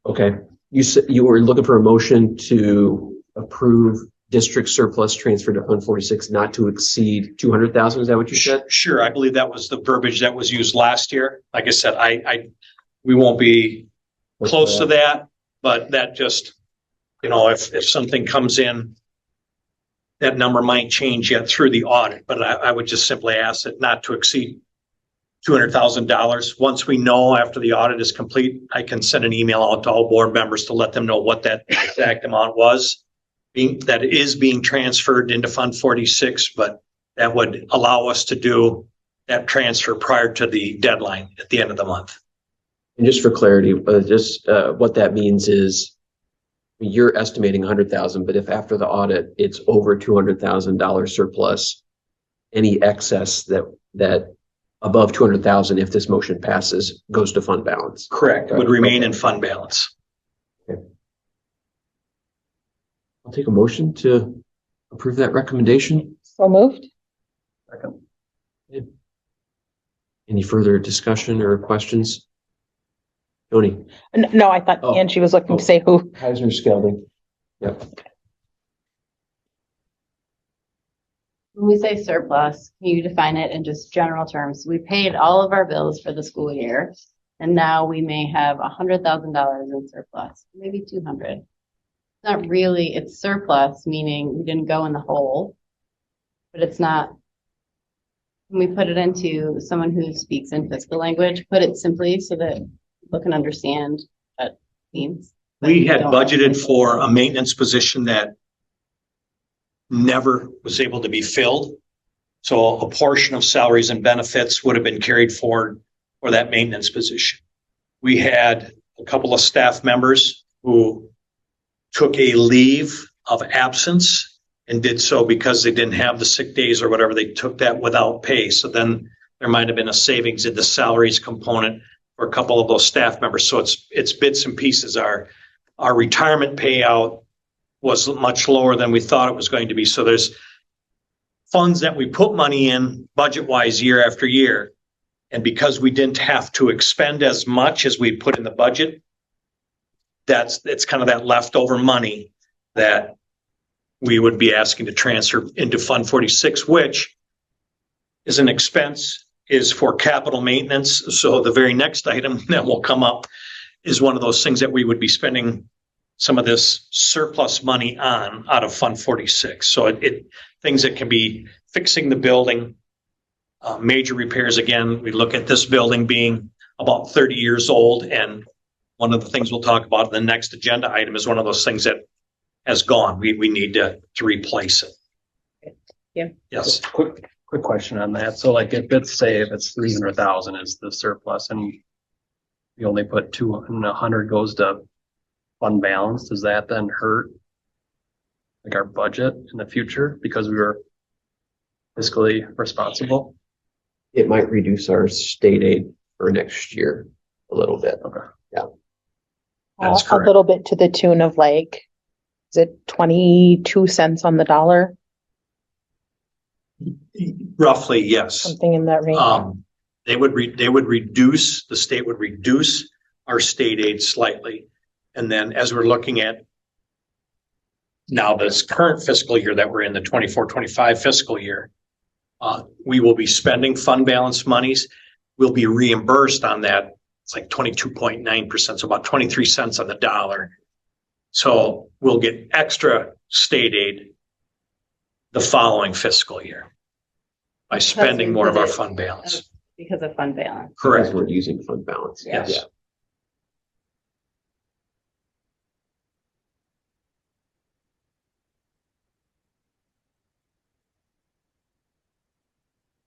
Okay, you said you were looking for a motion to approve district surplus transfer to Fund 46 not to exceed 200,000. Is that what you said? Sure, I believe that was the verbiage that was used last year. Like I said, we won't be close to that, but that just, if something comes in, that number might change yet through the audit, but I would just simply ask it not to exceed $200,000. Once we know after the audit is complete, I can send an email out to all board members to let them know what that exact amount was, that is being transferred into Fund 46, but that would allow us to do that transfer prior to the deadline at the end of the month. And just for clarity, what that means is you're estimating 100,000, but if after the audit it's over $200,000 surplus, any excess that above 200,000, if this motion passes, goes to fund balance. Correct. Would remain in fund balance. Okay. I'll take a motion to approve that recommendation. So moved. Second. Any further discussion or questions? Tony? No, I thought Oh. Angie was looking to say who. Kaiser Skelding. Yep. When we say surplus, can you define it in just general terms? We paid all of our bills for the school year, and now we may have $100,000 in surplus, maybe 200. It's not really, it's surplus, meaning we didn't go in the hole, but it's not. When we put it into someone who speaks in fiscal language, put it simply so that people can understand what it means. We had budgeted for a maintenance position that never was able to be filled. So a portion of salaries and benefits would have been carried forward for that maintenance position. We had a couple of staff members who took a leave of absence and did so because they didn't have the sick days or whatever. They took that without pay. So then there might have been a savings in the salaries component for a couple of those staff members. So it's bits and pieces. Our retirement payout was much lower than we thought it was going to be. So there's funds that we put money in budget-wise year after year. And because we didn't have to expend as much as we put in the budget, it's kind of that leftover money that we would be asking to transfer into Fund 46, which is an expense, is for capital maintenance. So the very next item that will come up is one of those things that we would be spending some of this surplus money on out of Fund 46. So things that can be fixing the building, major repairs. Again, we look at this building being about 30 years old, and one of the things we'll talk about in the next agenda item is one of those things that has gone. We need to replace it. Yeah. Yes. Quick question on that. So like if it's 300,000 is the surplus and you only put 200 goes to fund balance, does that then hurt like our budget in the future because we were fiscally responsible? It might reduce our state aid for next year a little bit. Okay. Yeah. That's A correct. little bit to the tune of like, is it 22 cents on the dollar? Roughly, yes. Something in that range. They would reduce, the state would reduce our state aid slightly. And then as we're looking at now this current fiscal year that we're in, the 24-25 fiscal year, we will be spending fund balance monies. We'll be reimbursed on that. It's like 22.9%, so about 23 cents on the dollar. So we'll get extra state aid the following fiscal year by spending more of our fund balance. Because of fund balance. Because Correct. we're using fund balance. Yes.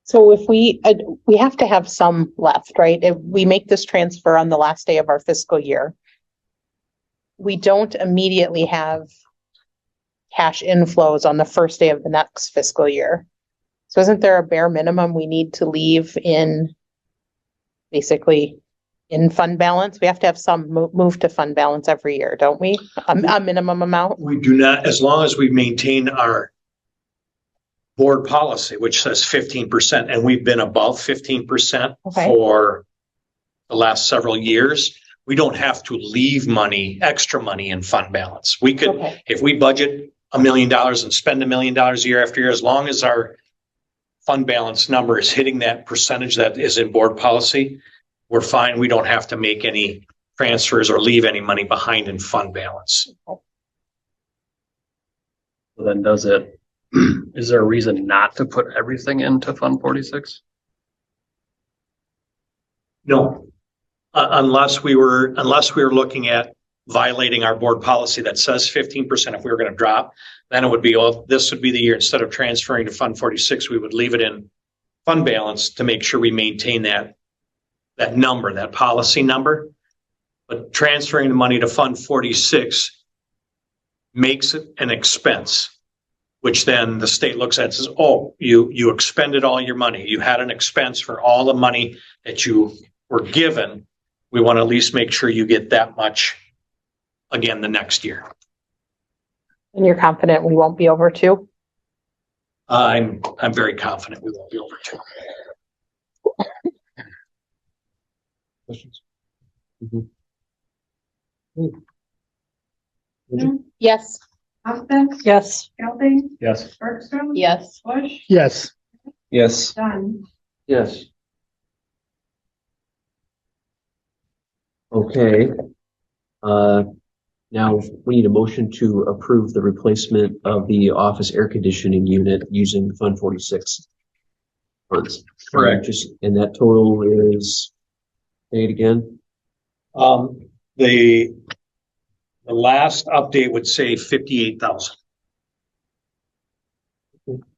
So if we have to have some left, right? If we make this transfer on the last day of our fiscal year, we don't immediately have cash inflows on the first day of the next fiscal year. So isn't there a bare minimum we need to leave in basically in fund balance? We have to have some move to fund balance every year, don't we? A minimum amount? We do not, as long as we maintain our board policy, which says 15%, and we've been above 15% Okay. for the last several years. We don't have to leave extra money in fund balance. We could, Okay. if we budget $1 million and spend $1 million year after year, as long as our fund balance number is hitting that percentage that is in board policy, we're fine. We don't have to make any transfers or leave any money behind in fund balance. So then is there a reason not to put everything into Fund 46? No, unless we were looking at violating our board policy that says 15%. If we were going to drop, then it would be, this would be the year, instead of transferring to Fund 46, we would leave it in fund balance to make sure we maintain that number, that policy number. But transferring the money to Fund 46 makes it an expense, which then the state looks at and says, oh, you expended all your money. You had an expense for all the money that you were given. We want to at least make sure you get that much again the next year. And you're confident we won't be over 2? I'm very confident we won't be over 2. Questions? Yes. Austin, Yes. Gelting, Yes. Bergstrom. Yes. Bush, Yes. Yes. Dunn. Yes. Okay. Now we need a motion to approve the replacement of the office air conditioning unit using Fund 46 funds. Correct. And that total is, say it again? The last update would say 58,000.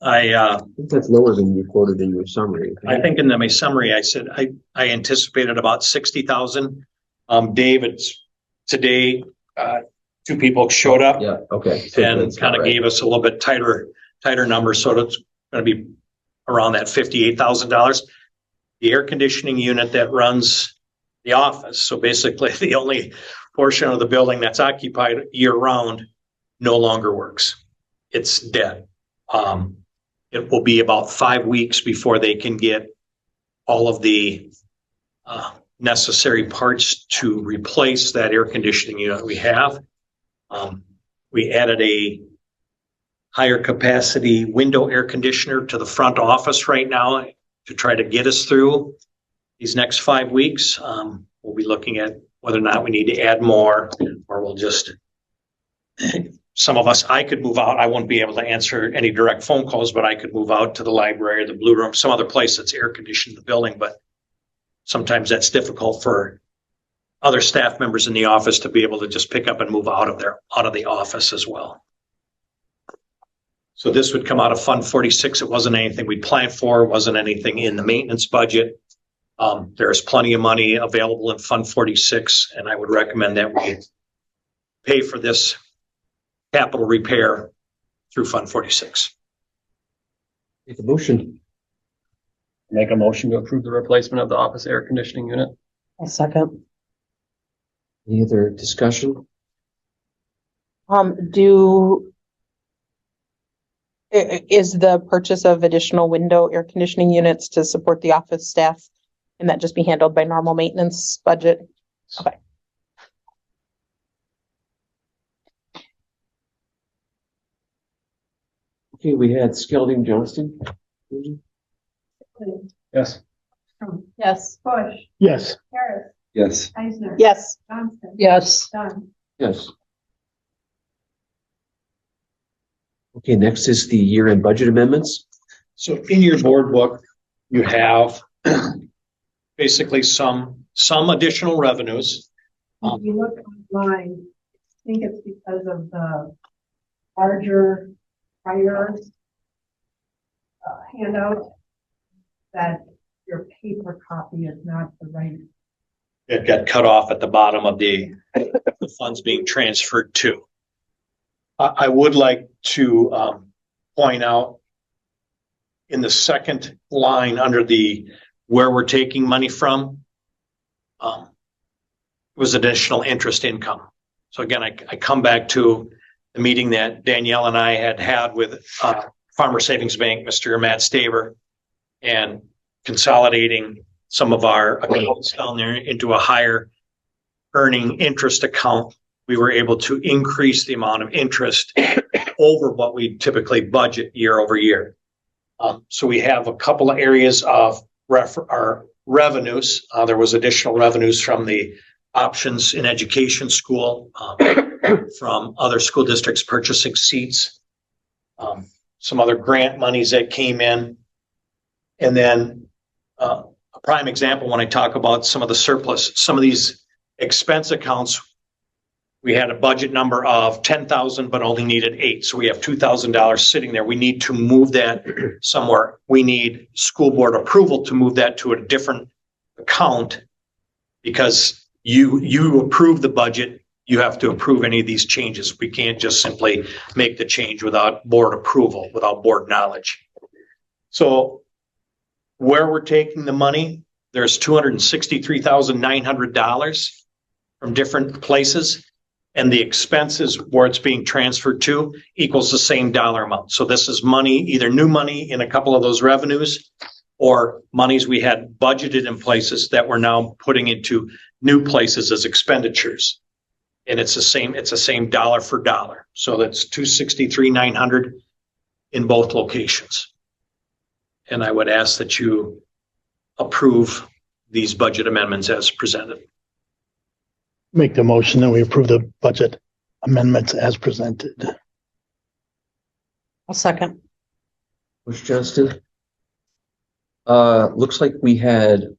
I think that's lower than you quoted in your summary. I think in my summary, I said I anticipated about 60,000. David, today, 2 people showed up Yeah, okay. So and that's kind of all right. gave us a little bit tighter numbers. So it's going to be around that $58,000. The air conditioning unit that runs the office, so basically the only portion of the building that's occupied year round, no longer works. It's dead. It will be about 5 weeks before they can get all of the necessary parts to replace that air conditioning unit we have. We added a higher capacity window air conditioner to the front office right now to try to get us through these next 5 weeks. We'll be looking at whether or not we need to add more, or we'll just, some of us, I could move out. I won't be able to answer any direct phone calls, but I could move out to the library or the Blue Room, some other place that's air conditioned the building, but sometimes that's difficult for other staff members in the office to be able to just pick up and move out of the office as well. So this would come out of Fund 46. It wasn't anything we planned for. It wasn't anything in the maintenance budget. There's plenty of money available in Fund 46, and I would recommend that we pay for this capital repair through Fund 46. Make a motion. Make a motion to approve the replacement of the office air conditioning unit. A second. Any other discussion? Is the purchase of additional window air conditioning units to support the office staff, and that just be handled by normal maintenance budget? Okay. Okay, we had Skelding Johnston. Yes. Yes. Bush, Yes. Harris, Yes. Eisner. Yes. Johnston. Yes. Dunn. Yes. Okay, next is the year-end budget amendments. So in your board book, you have basically some additional revenues. If you look online, I think it's because of the larger prior handout that your paper copy is not the right. It got cut off at the bottom of the funds being transferred to. I would like to point out in the second line under the where we're taking money from was additional interest income. So again, I come back to the meeting that Danielle and I had with Farmer Savings Bank, Mr. Matt Staver, and consolidating some of our accounts down there into a higher earning interest account. We were able to increase the amount of interest over what we typically budget year over year. So we have a couple of areas of our revenues. There was additional revenues from the options in education school, from other school districts purchasing seats, some other grant monies that came in. And then a prime example, when I talk about some of the surplus, some of these expense accounts, we had a budget number of 10,000, but only needed 8. So we have $2,000 sitting there. We need to move that somewhere. We need school board approval to move that to a different account, because you approve the budget. You have to approve any of these changes. We can't just simply make the change without board approval, without board knowledge. So where we're taking the money, there's $263,900 from different places. And the expenses where it's being transferred to equals the same dollar amount. So this is money, either new money in a couple of those revenues, or monies we had budgeted in places that we're now putting into new places as expenditures. And it's the same dollar for dollar. So that's $263,900 in both locations. And I would ask that you approve these budget amendments as presented. Make the motion that we approve the budget amendments as presented. I'll second. Bush Johnston. Looks like we had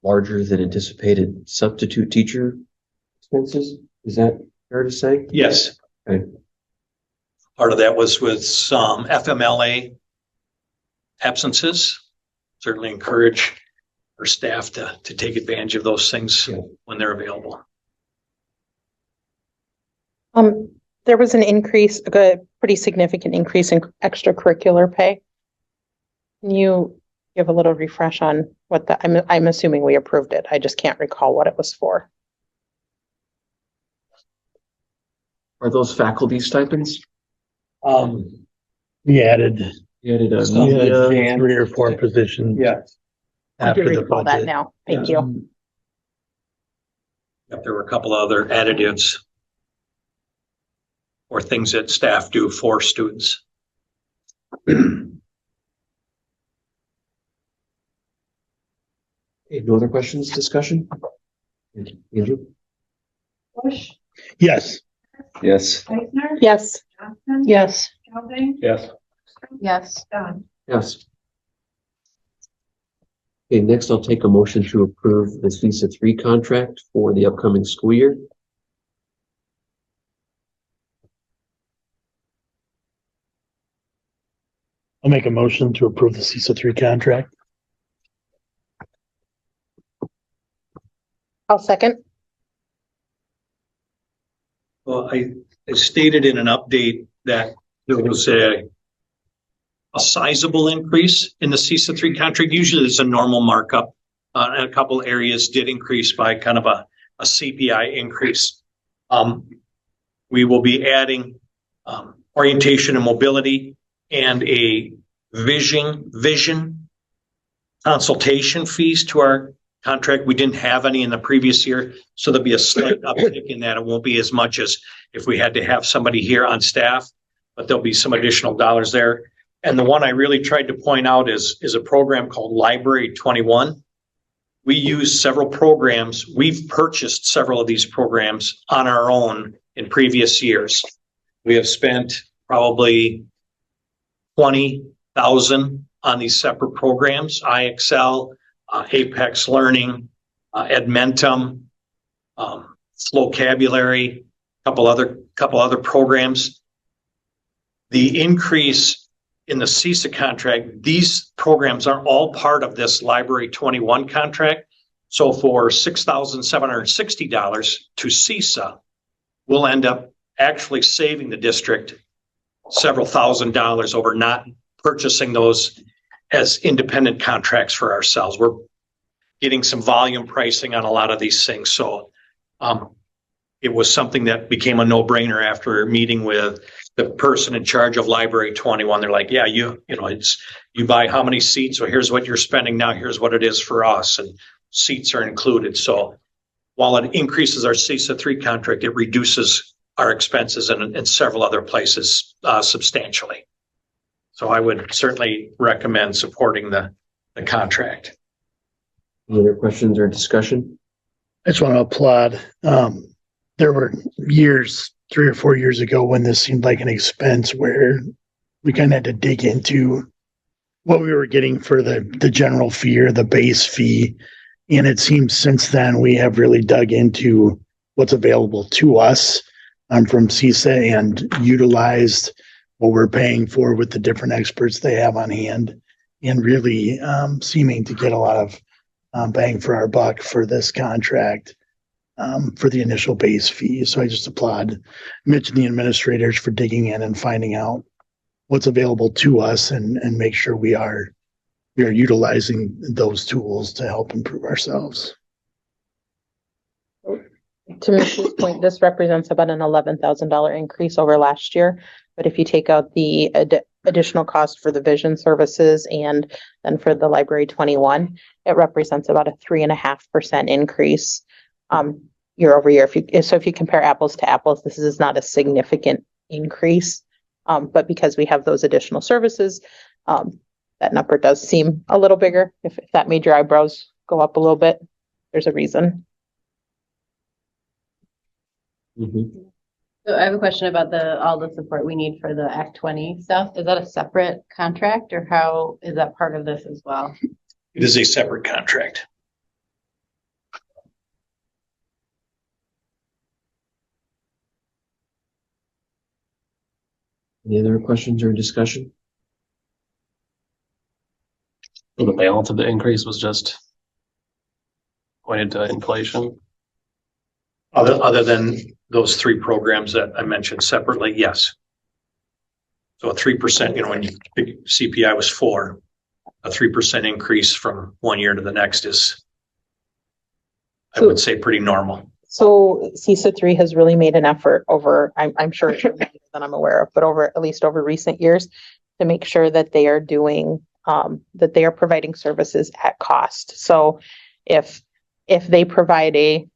larger than anticipated substitute teacher expenses. Is that fair to say? Yes. Okay. Part of that was with some FMLA absences. Certainly encourage our staff to take advantage of those things when they're available. There was an increase, a pretty significant increase in extracurricular pay. Can you give a little refresh on what I'm assuming we approved it. I just can't recall what it was for. Are those faculty stipends? We added a 3 or 4 positions. Yeah. I do After the recall that budget. now. Thank you. Yep, there were a couple of other additives or things that staff do for students. Okay, no other questions, discussion? Andrew? Bush, Yes. Yes. Eisner, Yes. Johnson, Yes. Gelding, Yes. Yes. Dunn. Yes. Okay, next I'll take a motion to approve the CISA 3 contract for the upcoming school year. I'll make a motion to approve the CISA 3 contract. I'll second. Well, I stated in an update that there was a sizable increase in the CISA 3 contract. Usually there's a normal markup. And a couple areas did increase by kind of a CPI increase. We will be adding orientation and mobility and a vision consultation fees to our contract. We didn't have any in the previous year, so there'll be a slight uptick in that. It won't be as much as if we had to have somebody here on staff, but there'll be some additional dollars there. And the one I really tried to point out is a program called Library 21. We use several programs. We've purchased several of these programs on our own in previous years. We have spent probably 20,000 on these separate programs, IXL, Apex Learning, Edmentum, Vocabulary, couple other programs. The increase in the CISA contract, these programs are all part of this Library 21 contract. So for $6,760 to CISA, we'll end up actually saving the district several $1,000s over not purchasing those as independent contracts for ourselves. We're getting some volume pricing on a lot of these things. So it was something that became a no-brainer after meeting with the person in charge of Library 21. They're like, yeah, you buy how many seats? So here's what you're spending now. Here's what it is for us. And seats are included. So while it increases our CISA 3 contract, it reduces our expenses in several other places substantially. So I would certainly recommend supporting the contract. Any other questions or discussion? I just want to applaud. There were years, 3 or 4 years ago, when this seemed like an expense where we kind of had to dig into what we were getting for the general fee or the base fee. And it seems since then we have really dug into what's available to us from CISA and utilized what we're paying for with the different experts they have on hand, and really seeming to get a lot of bang for our buck for this contract for the initial base fee. So I just applaud Mitch and the administrators for digging in and finding out what's available to us and make sure we are utilizing those tools to help improve ourselves. To Mitch's point, this represents about an $11,000 increase over last year. But if you take out the additional cost for the vision services and then for the Library 21, it represents about a 3.5% increase year over year. If you compare apples to apples, this is not a significant increase. But because we have those additional services, that number does seem a little bigger. If that made your eyebrows go up a little bit, there's a reason. Mm-hmm. So I have a question about all the support we need for the Act 20 stuff. Is that a separate contract, or how is that part of this as well? It is a separate contract. Any other questions or discussion? So the balance of the increase was just pointed to inflation. Other than those 3 programs that I mentioned separately, yes. So a 3%, when CPI was 4, a 3% increase from one year to the next is, I would say, pretty normal. So CISA 3 has really made an effort over, I'm sure it's more than I'm aware of, but at least over recent years, to make sure that they are doing, that they are providing services at cost. So if they provide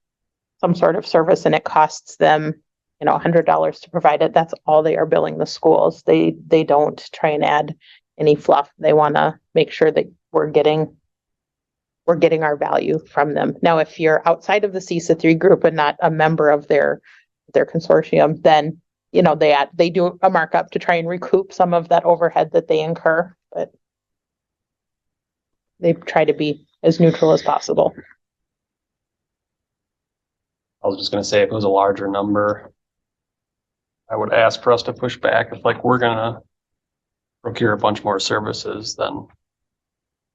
some sort of service and it costs them, $100 to provide it, that's all they are billing the schools. They don't try and add any fluff. They want to make sure that we're getting our value from them. Now, if you're outside of the CISA 3 group and not a member of their consortium, then they do a markup to try and recoup some of that overhead that they incur, but they try to be as neutral as possible. I was just gonna say, if it was a larger number, I would ask for us to push back. If we're gonna procure a bunch more services, then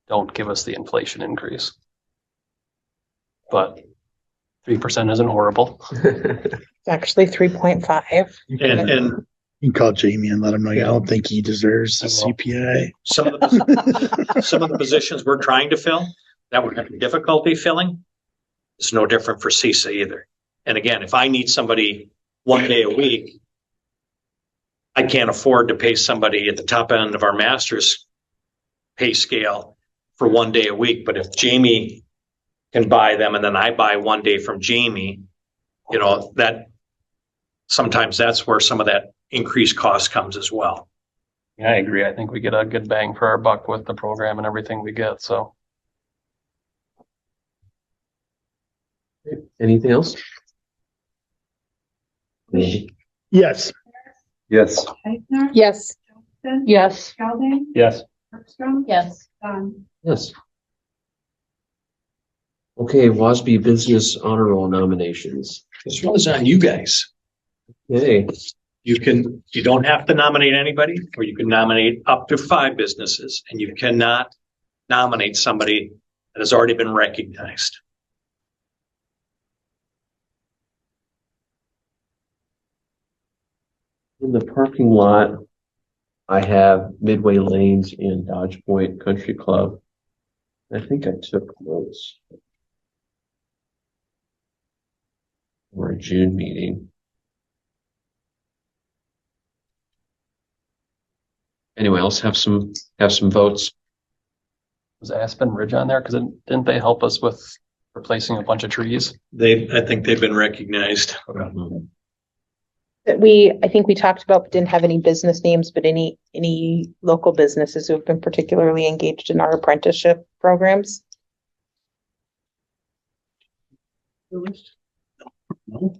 don't give us the inflation increase. But 3% isn't horrible. It's actually 3.5. And You can call Jamie and let him know I don't think he deserves the CPI. some of the positions we're trying to fill that we're having difficulty filling, it's no different for CISA either. And again, if I need somebody 1 day a week, I can't afford to pay somebody at the top end of our master's pay scale for 1 day a week. But if Jamie can buy them and then I buy 1 day from Jamie, that sometimes that's where some of that increased cost comes as well. Yeah, I agree. I think we get a good bang for our buck with the program and everything we get, so. Anything else? Yes. Yes. Eichner? Yes. Johnston. Yes. Sheldon. Yes. Bergstrom. Yes. Dunn. Yes. Okay, WASB Business Honor Roll nominations. This one's on you guys. Okay, You don't have to nominate anybody, or you can nominate up to 5 businesses, and you cannot nominate somebody that has already been recognized. in the parking lot, I have Midway Lanes and Dodge Point Country Club. I think I took notes for a June meeting. Anyway, let's have some votes. Was Aspen Ridge on there? Cause didn't they help us with replacing a bunch of trees? I think they've been recognized. That I think we talked about, but didn't have any business names, but any local businesses who have been particularly engaged in our apprenticeship programs. No.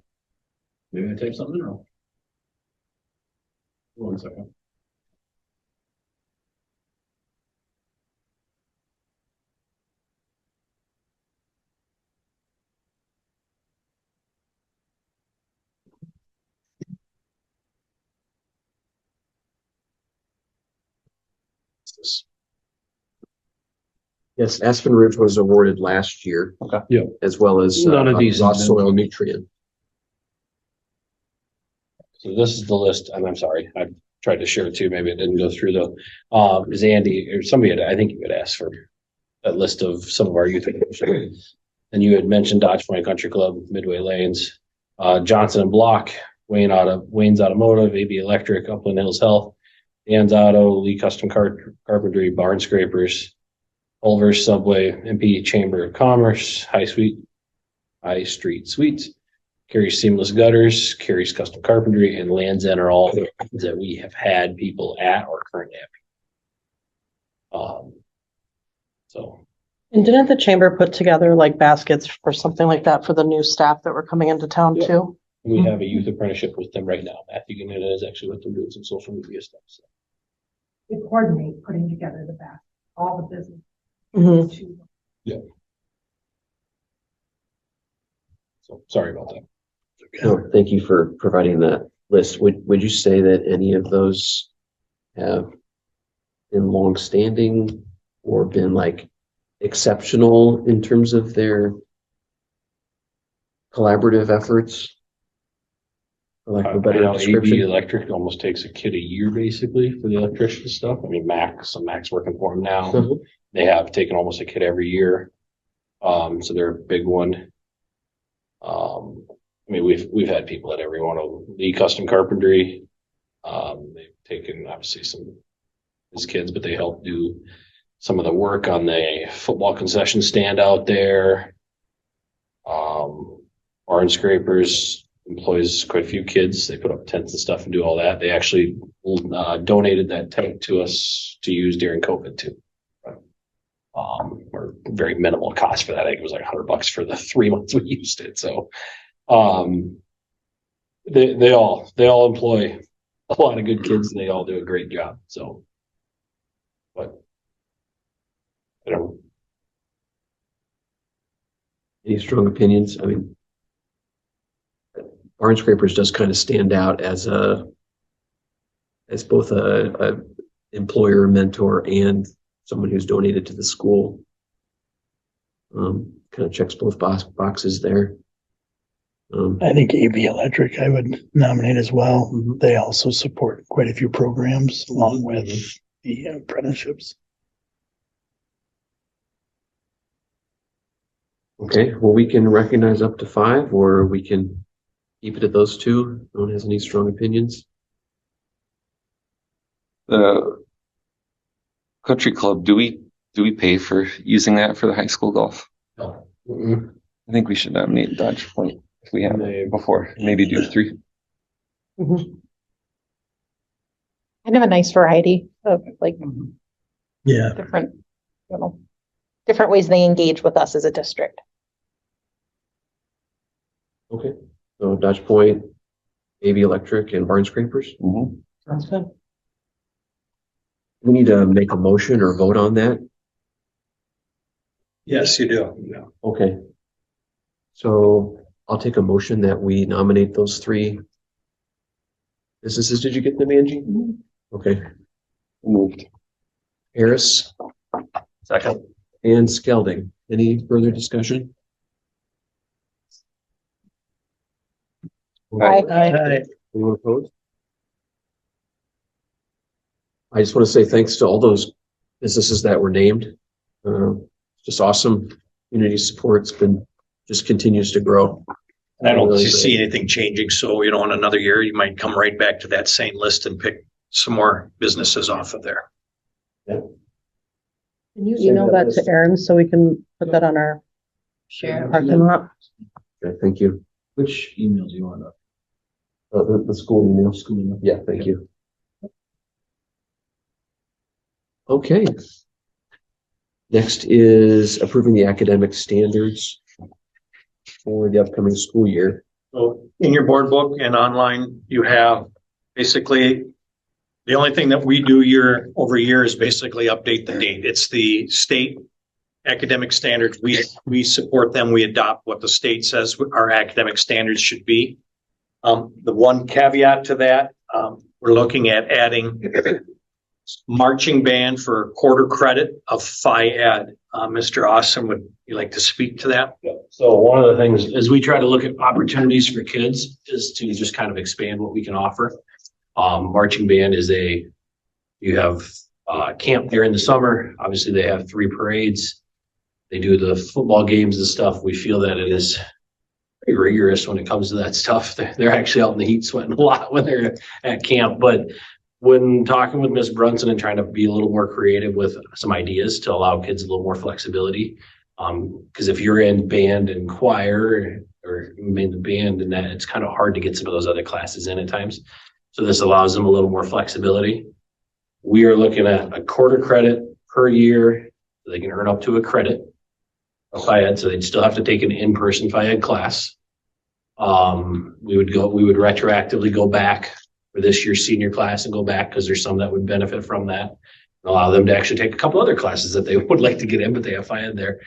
Maybe I typed something wrong. 1 second. Yes, Aspen Ridge was awarded last year. Okay. Yeah. As well as None of these have Ross been- Soil Nutrient. So this is the list, and I'm sorry, I tried to share it too, maybe it didn't go through though. Is Andy, or somebody had, I think you had asked for a list of some of our youth. And you had mentioned Dodge Point Country Club, Midway Lanes, Johnson and Block, Wayne's Automotive, AB Electric, Upland Hills Health, Dan's Auto, Lee Custom Carpentry, Barn Scrapers, Culver's Subway, MP Chamber of Commerce, High Street Suites, Carrie's Seamless Gutters, Carrie's Custom Carpentry, and Land's End are all the ones that we have had people at or currently have. So And didn't the chamber put together like baskets or something like that for the new staff that were coming into town Yeah. too? we have a youth apprenticeship with them right now. Matthew Ganetta is actually with them doing some social media stuff. So. They coordinate putting together the back, all the business. Mhm. So sorry about that. No, thank you for providing that list. Would you say that any of those have been longstanding or been like exceptional in terms of their collaborative efforts? For lack of a better AB description. Electric almost takes a kid a year basically for the electrician stuff. I mean, Mac's working for them now. Mhm. They have taken almost a kid every year. So they're a big one. I mean, we've had people at every one of them. Lee Custom Carpentry. They've taken obviously some of his kids, but they help do some of the work on the football concession stand out there. Barn Scrapers employs quite a few kids. They put up tents and stuff and do all that. They actually donated that tent to us to use during COVID too. Or very minimal cost for that. I think it was like $100 for the 3 months we used it. So, they all employ a lot of good kids and they all do a great job. So, but I don't. Any strong opinions? I mean, Barn Scrapers does kind of stand out as both a employer, mentor, and someone who's donated to the school. Kind of checks both boxes there. I think AB Electric I would nominate as well. They also support quite a few programs along with the apprenticeships. Okay, well, we can recognize up to 5, or we can keep it at those 2. No one has any strong opinions? The country club, do we pay for using that for the high school golf? No. I think we should nominate Dodge Point if we have it before, maybe do 3. Kind of a nice variety of like Yeah. different, different ways they engage with us as a district. Okay, so Dodge Point, AB Electric, and Barn Scrapers. Mhm. Sounds good. We need to make a motion or vote on that. Yes, you do. Okay. So I'll take a motion that we nominate those three businesses. Did you get them, Angie? Okay. Moved. Harris Second. and Skelding. Any further discussion? Aye. Anyone opposed? I just want to say thanks to all those businesses that were named. Just awesome community support's been, just continues to grow. I don't Really see great. anything changing. So, in another year, you might come right back to that same list and pick some more businesses off of there. Can you email that to Erin so we can put that on our Share. parking lot? Okay, thank you. Which email do you want up? The school email. School email. Yeah, thank you. Okay. Next is approving the academic standards for the upcoming school year. So in your board book and online, you have basically the only thing that we do year over year is basically update the date. It's the state academic standards. We support them. We adopt what the state says our academic standards should be. The one caveat to that, we're looking at adding marching band for a quarter credit of Phi Ed. Mr. Awesome, would you like to speak to that? So one of the things is we try to look at opportunities for kids is to just kind of expand what we can offer. Marching band is you have camp during the summer. Obviously they have 3 parades. They do the football games and stuff. We feel that it is pretty rigorous when it comes to that stuff. They're actually out in the heat sweating a lot when they're at camp. But when talking with Miss Brunson and trying to be a little more creative with some ideas to allow kids a little more flexibility, because if you're in band and choir or in the band and that, it's kind of hard to get some of those other classes in at times. So this allows them a little more flexibility. We are looking at a quarter credit per year. So they can earn up to a credit of Phi Ed, so they'd still have to take an in-person Phi Ed class. We would retroactively go back for this year's senior class and go back because there's some that would benefit from that. Allow them to actually take a couple other classes that they would like to get in, but they have Phi Ed there.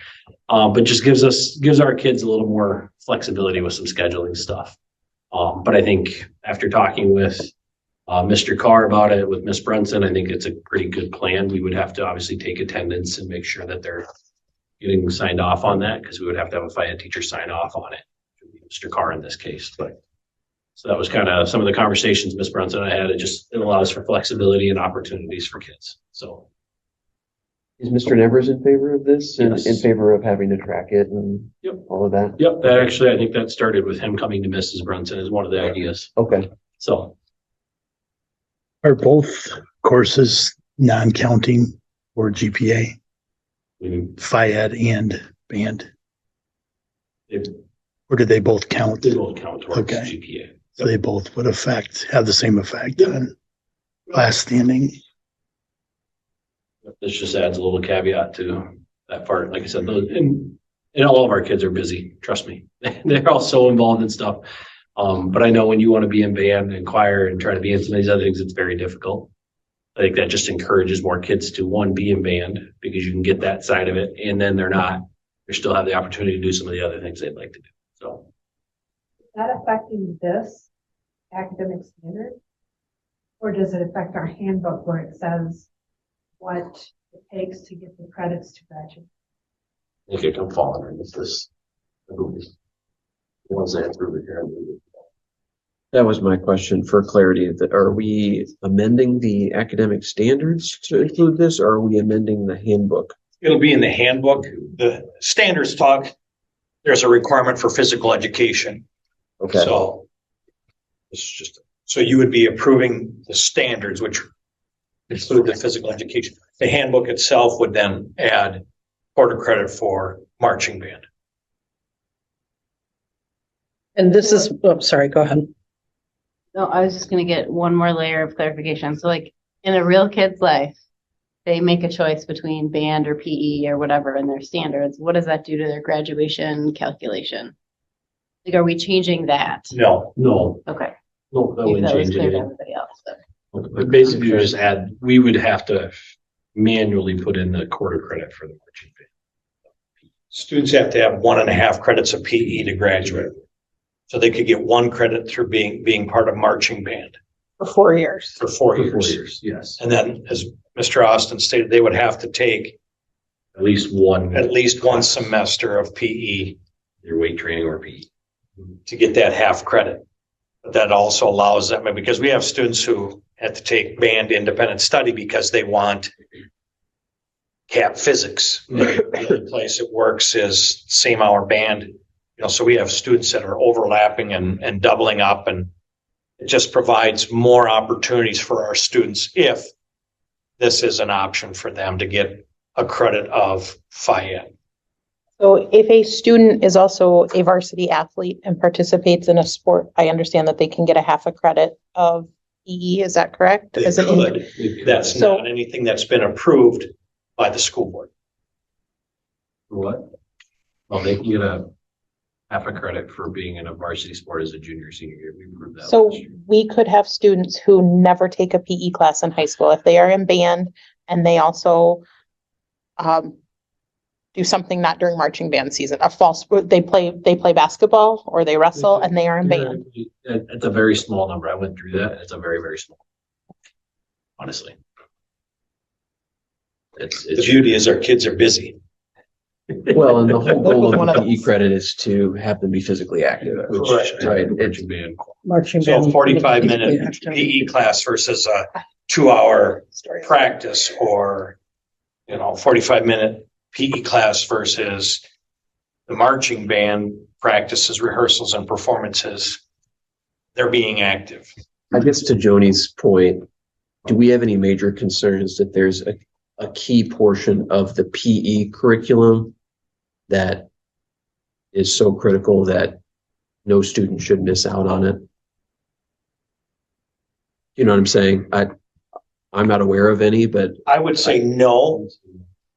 But just gives our kids a little more flexibility with some scheduling stuff. But I think after talking with Mr. Carr about it, with Miss Brunson, I think it's a pretty good plan. We would have to obviously take attendance and make sure that they're getting signed off on that because we would have to have a Phi Ed teacher sign off on it. Mr. Carr in this case, but so that was kind of some of the conversations Miss Brunson and I had. It allows for flexibility and opportunities for kids. So Is Mr. Nevers in favor of this and Yes. in favor of having to track it and Yep. all of that? Yep, that actually, I think that started with him coming to Mrs. Brunson as one of the ideas. Okay. So Are both courses non-counting for GPA, we, Phi Ed and band? they Or do they both count? both count towards Okay. GPA. So they both would have the same effect on class standing. This just adds a little caveat to that part. Like I said, and all of our kids are busy. Trust me, they're all so involved in stuff. But I know when you want to be in band and choir and try to be in some of these other things, it's very difficult. I think that just encourages more kids to be in band because you can get that side of it, and then they still have the opportunity to do some of the other things they'd like to do. So Is that affecting this academic standard? Or does it affect our handbook where it says what it takes to get the credits to graduate? I think it can fall under this. Once they approve it here. That was my question for clarity. Are we amending the academic standards to include this, or are we amending the handbook? It'll be in the handbook. The standards talk, there's a requirement for physical education. Okay. So it's just, so you would be approving the standards, which include the physical education. The handbook itself would then add quarter credit for marching band. And this is, sorry, go ahead. No, I was just gonna get one more layer of clarification. So like in a real kid's life, they make a choice between band or PE or whatever in their standards. What does that do to their graduation calculation? Like, are we changing that? No. No, Okay. that Maybe wouldn't that was change clear to anything. everybody else. But But basically, you just add, we would have to manually put in the quarter credit for the marching band. Students have to have 1.5 credits of PE to graduate. So they could get 1 credit through being part of marching band For 4 years. for 4 For 4 years. years, yes. And then, as Mr. Austin stated, they would have to take At least one. at least 1 semester of PE Your weight training or PE. to get that half credit. But that also allows them, because we have students who have to take band independent study because they want cap physics. The other place it works is same hour band, so we have students that are overlapping and doubling up, and it just provides more opportunities for our students if this is an option for them to get a credit of FIAD. So if a student is also a varsity athlete and participates in a sport, I understand that they can get a half a credit of PE, is that correct? They As an could. That's So- not anything that's been approved by the school board. For what? Well, they can get a half a credit for being in a varsity sport as a junior, senior year. We proved that. So last year. we could have students who never take a PE class in high school if they are in band and they also do something not during marching band season, a fall sport, they play basketball or they wrestle and they are in band. It's a very small number. I went through that. It's a very, very small. Honestly. The beauty is our kids are busy. Well, and the whole goal One of of the PE credit is to have them be physically active, which, Correct. right, it's, Marching band. Marching So band. 45-minute PE class versus a 2-hour practice, or 45-minute PE class versus the marching band practices, rehearsals, and performances. They're being active. I guess to Joni's point, do we have any major concerns that there's a key portion of the PE curriculum that is so critical that no student should miss out on it? You know what I'm saying? I'm not aware of any, but I would say no.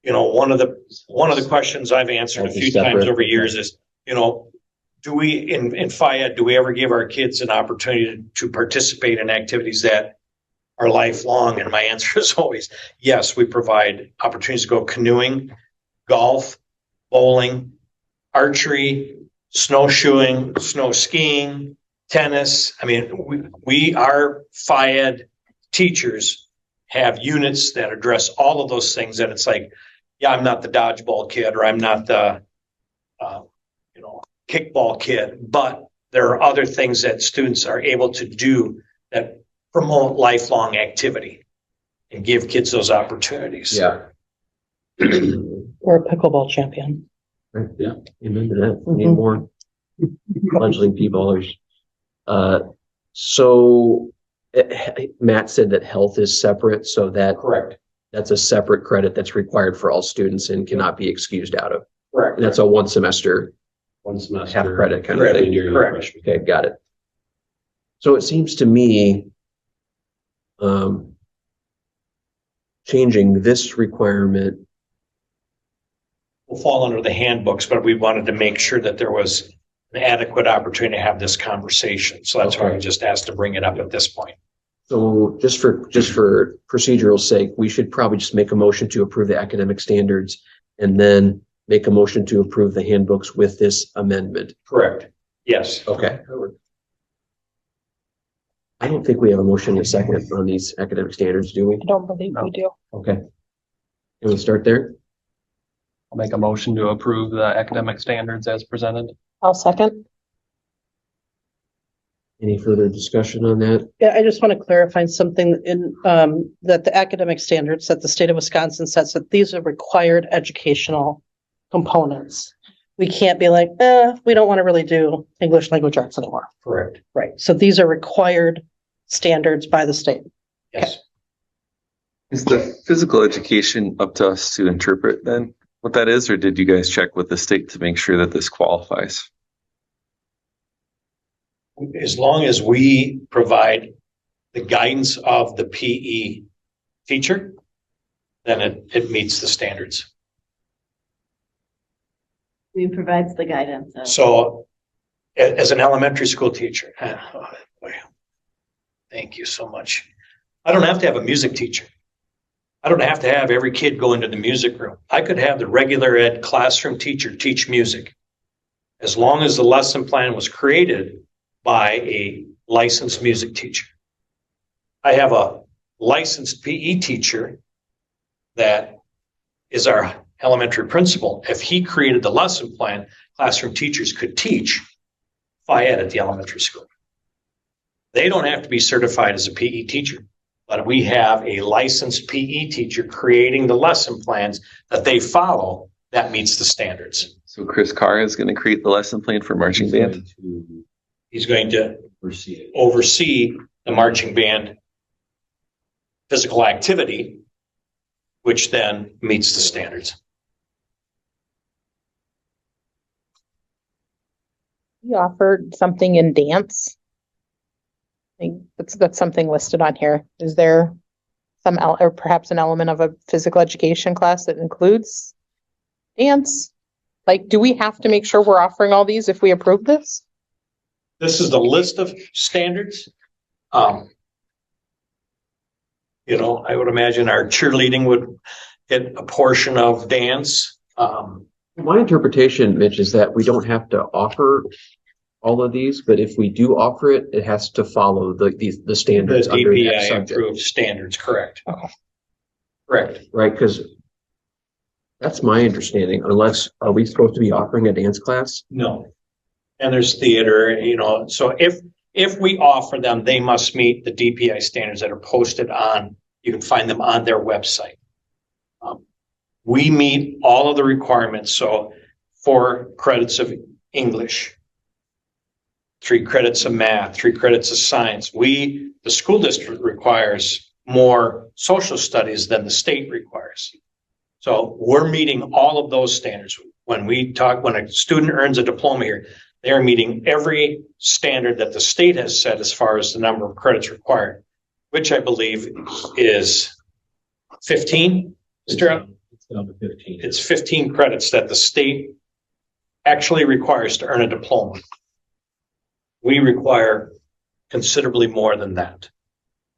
One of the questions I've answered a few times over years is, do we in FIAD, do we ever give our kids an opportunity to participate in activities that are lifelong? And my answer is always yes. We provide opportunities to go canoeing, golf, bowling, archery, snowshoeing, snow skiing, tennis. I mean, our FIAD teachers have units that address all of those things. And it's like, yeah, I'm not the dodgeball kid, or I'm not the, kickball kid, but there are other things that students are able to do that promote lifelong activity and give kids those opportunities. yeah. Or a pickleball champion. Yeah, amen to that. We need more fledgling P-ballers. So Matt said that health is separate, so Correct. that's a separate credit that's required for all students and cannot be excused out of. Correct. And that's a 1 semester, One semester. half credit kind of Correct. thing. During your Correct. freshman. Okay, got it. So it seems to me, changing this requirement, Will fall under the handbooks, but we wanted to make sure that there was an adequate opportunity to have this conversation. So that's why Okay. we just asked to bring it up at this point. so just for procedural sake, we should probably just make a motion to approve the academic standards and then make a motion to approve the handbooks with this amendment. Correct. Yes. Okay. I don't think we have a motion in a second on these academic standards, do we? I don't believe we do. Okay. Can we start there? I'll make a motion to approve the academic standards as presented. I'll second. Any further discussion on that? Yeah, I just want to clarify something in, that the academic standards that the state of Wisconsin sets, that these are required educational components. We can't be like, we don't want to really do English language arts anymore. Correct. Right. So these are required standards by the state. Yes. Is the physical education up to us to interpret then what that is, or did you guys check with the state to make sure that this qualifies? As long as we provide the guidance of the PE teacher, then it meets the standards. Who provides the guidance? So as an elementary school teacher, boy, thank you so much. I don't have to have a music teacher. I don't have to have every kid go into the music room. I could have the regular ed classroom teacher teach music. As long as the lesson plan was created by a licensed music teacher. I have a licensed PE teacher that is our elementary principal. If he created the lesson plan, classroom teachers could teach Phi Ed at the elementary school. They don't have to be certified as a PE teacher, but we have a licensed PE teacher creating the lesson plans that they follow that meets the standards. So Chris Carr is going to create the lesson plan for marching band. He's going to oversee the marching band physical activity, which then meets the standards. We offered something in dance. I think that's something listed on here. Is there some, or perhaps an element of a physical education class that includes dance? Like, do we have to make sure we're offering all these if we approve this? This is the list of standards. You know, I would imagine our cheerleading would get a portion of dance. My interpretation, Mitch, is that we don't have to offer all of these, but if we do offer it, it has to follow the standards The under that DPI subject. approved standards, correct. Okay. Correct. Right, because that's my understanding, unless, are we supposed to be offering a dance class? No. And there's theater, you know, so if we offer them, they must meet the DPI standards that are posted on, you can find them on their website. We meet all of the requirements. So 4 credits of English, 3 credits of math, 3 credits of science. The school district requires more social studies than the state requires. So we're meeting all of those standards. When a student earns a diploma here, they are meeting every standard that the state has set as far as the number of credits required, which I believe is 15. Mr. It's down to 15. It's 15 credits that the state actually requires to earn a diploma. We require considerably more than that.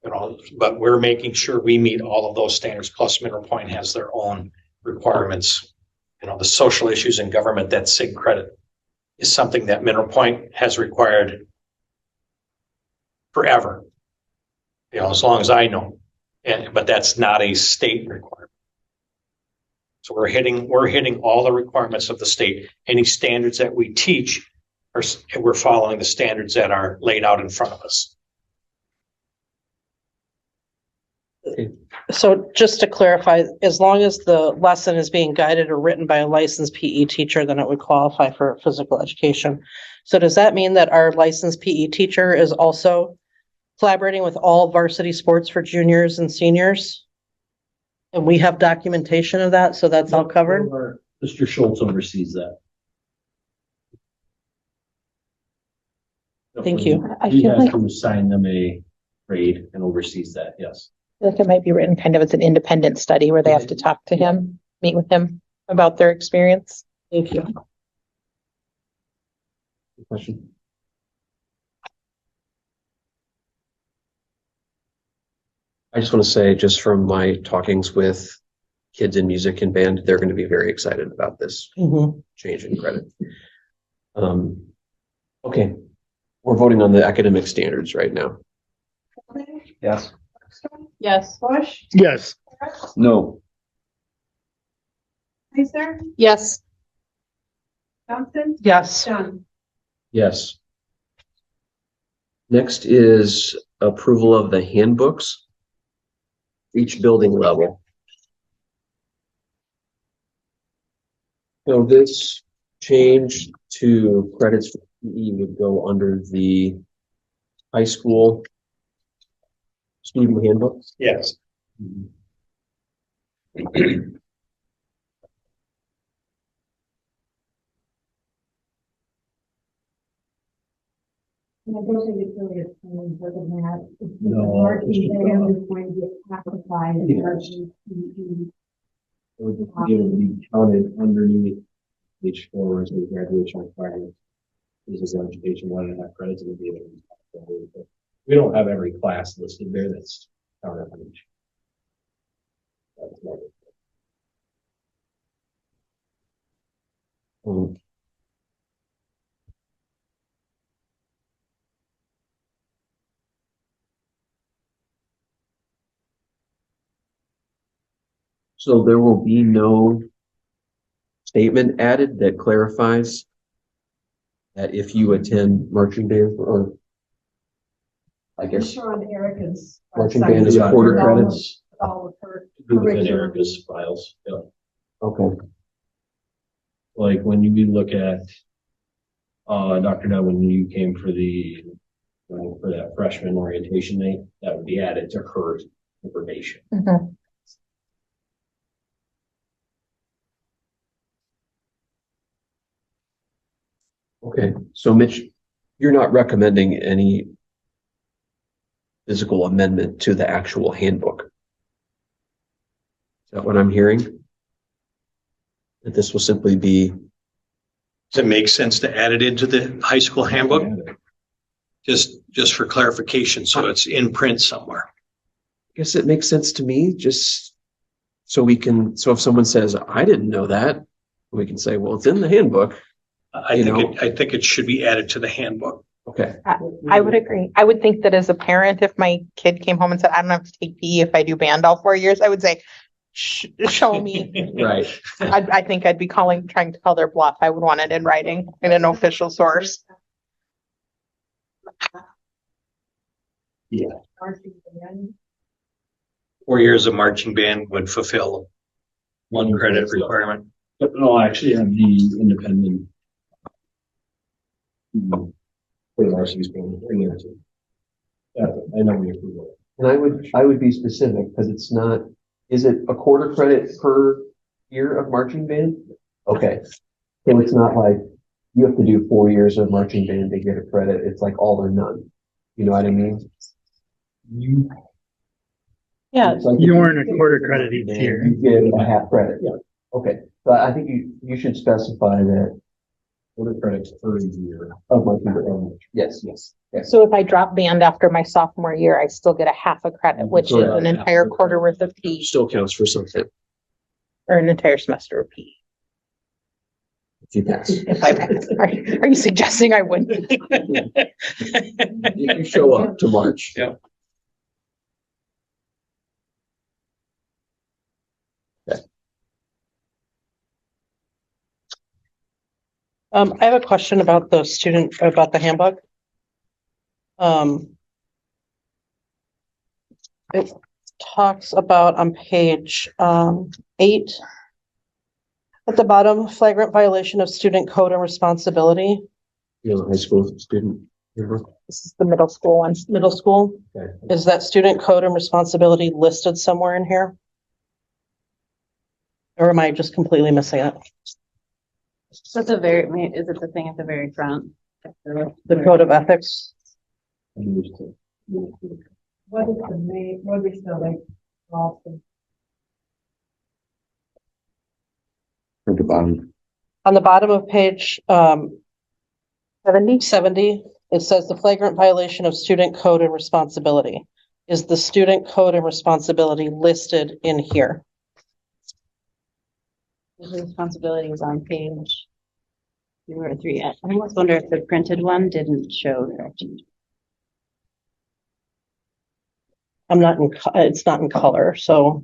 You know, but we're making sure we meet all of those standards. Plus Mineral Point has their own requirements. You know, the social issues in government, that SIG credit is something that Mineral Point has required forever. You know, as long as I know. But that's not a state requirement. So we're hitting all the requirements of the state. Any standards that we teach, we're following the standards that are laid out in front of us. So just to clarify, as long as the lesson is being guided or written by a licensed PE teacher, then it would qualify for physical education. So does that mean that our licensed PE teacher is also collaborating with all varsity sports for juniors and seniors? And we have documentation of that, so that's all covered? Mr. Schultz oversees that. Thank you. I He feel has like, to assign them a grade and oversees that, yes. it might be written kind of as an independent study where they have to talk to him, meet with him about their experience. Thank you. Question? I just want to say, just from my talkings with kids in music and band, they're going to be very excited about this change in credit. Okay, we're voting on the academic standards right now. Yes. Yes. Bush, Yes. No. Heiser, Yes. Johnson, Yes. Dunn. Yes. Next is approval of the handbooks, each building level. So this change to credits for PE would go under the high school student handbooks. Yes. And I don't think it's really a thing for the math. It's just No, the marching it's just- band is going to get classified as Yes. marching PE. It would be counted underneath each 4 as a graduation requirement. Physical education, 1.5 credits, and would be able to. We don't have every class listed there. That's Counter punch. That's negative. So there will be no statement added that clarifies that if you attend marching band or I I'm guess sure on Erica's. marching website, band is Yeah. quarter all of- credits. All of her. Within curriculum. Erica's files, yeah. Okay. Like when you look at, Dr. Dunn, when you came for for that freshman orientation night, that would be added to her information. Mhm. Okay, so Mitch, you're not recommending any physical amendment to the actual handbook? Is that what I'm hearing? That this will simply be, Does it make sense to add it into the high school handbook? Just for clarification, so it's in print somewhere. I guess it makes sense to me, just so we can, so if someone says, I didn't know that, we can say, well, it's in the handbook. I think it should be added to the handbook. Okay, I would agree. I would think that as a parent, if my kid came home and said, I don't have to take PE if I do band all 4 years, I would say, show me. right. I think I'd be trying to call their bluff. I would want it in writing in an official source. Marching band. 4 years of marching band would fulfill one credit requirement. But no, actually have the independent. For the RC's being in there too. Yeah, I know we approve it. And I would be specific, because it's not, is it a quarter credit per year of marching band? Okay, so it's not like you have to do 4 years of marching band to get a credit, it's like all or none. You know what I mean? Yeah, It's like You if earn a quarter credit each year. You get a half credit. Yeah. Okay, but I think you should specify that Quarter credits per year. of marching band. Yes, yes. Yes. So if I drop band after my sophomore year, I still get a half a credit, which is Correct. an entire quarter worth of PE Still counts for something or an entire semester of PE. if you pass. If I pass. Are you suggesting I wouldn't? If you show up to March. Yeah. I have a question about about the handbook. It talks about on page 8. At the bottom, flagrant violation of student code and responsibility, You're a high school student. Remember? This is the middle school one. middle school. Okay. Is that student code and responsibility listed somewhere in here? Or am I just completely missing it? So is it the thing at the very front? The code of ethics? What is the main, what is the like, often? At the bottom. On the bottom of page 70, it says the flagrant violation of student code and responsibility. Is the student code and responsibility listed in here? The responsibility is on page 2 or 3. I almost wonder if the printed one didn't show correction. It's not in color, so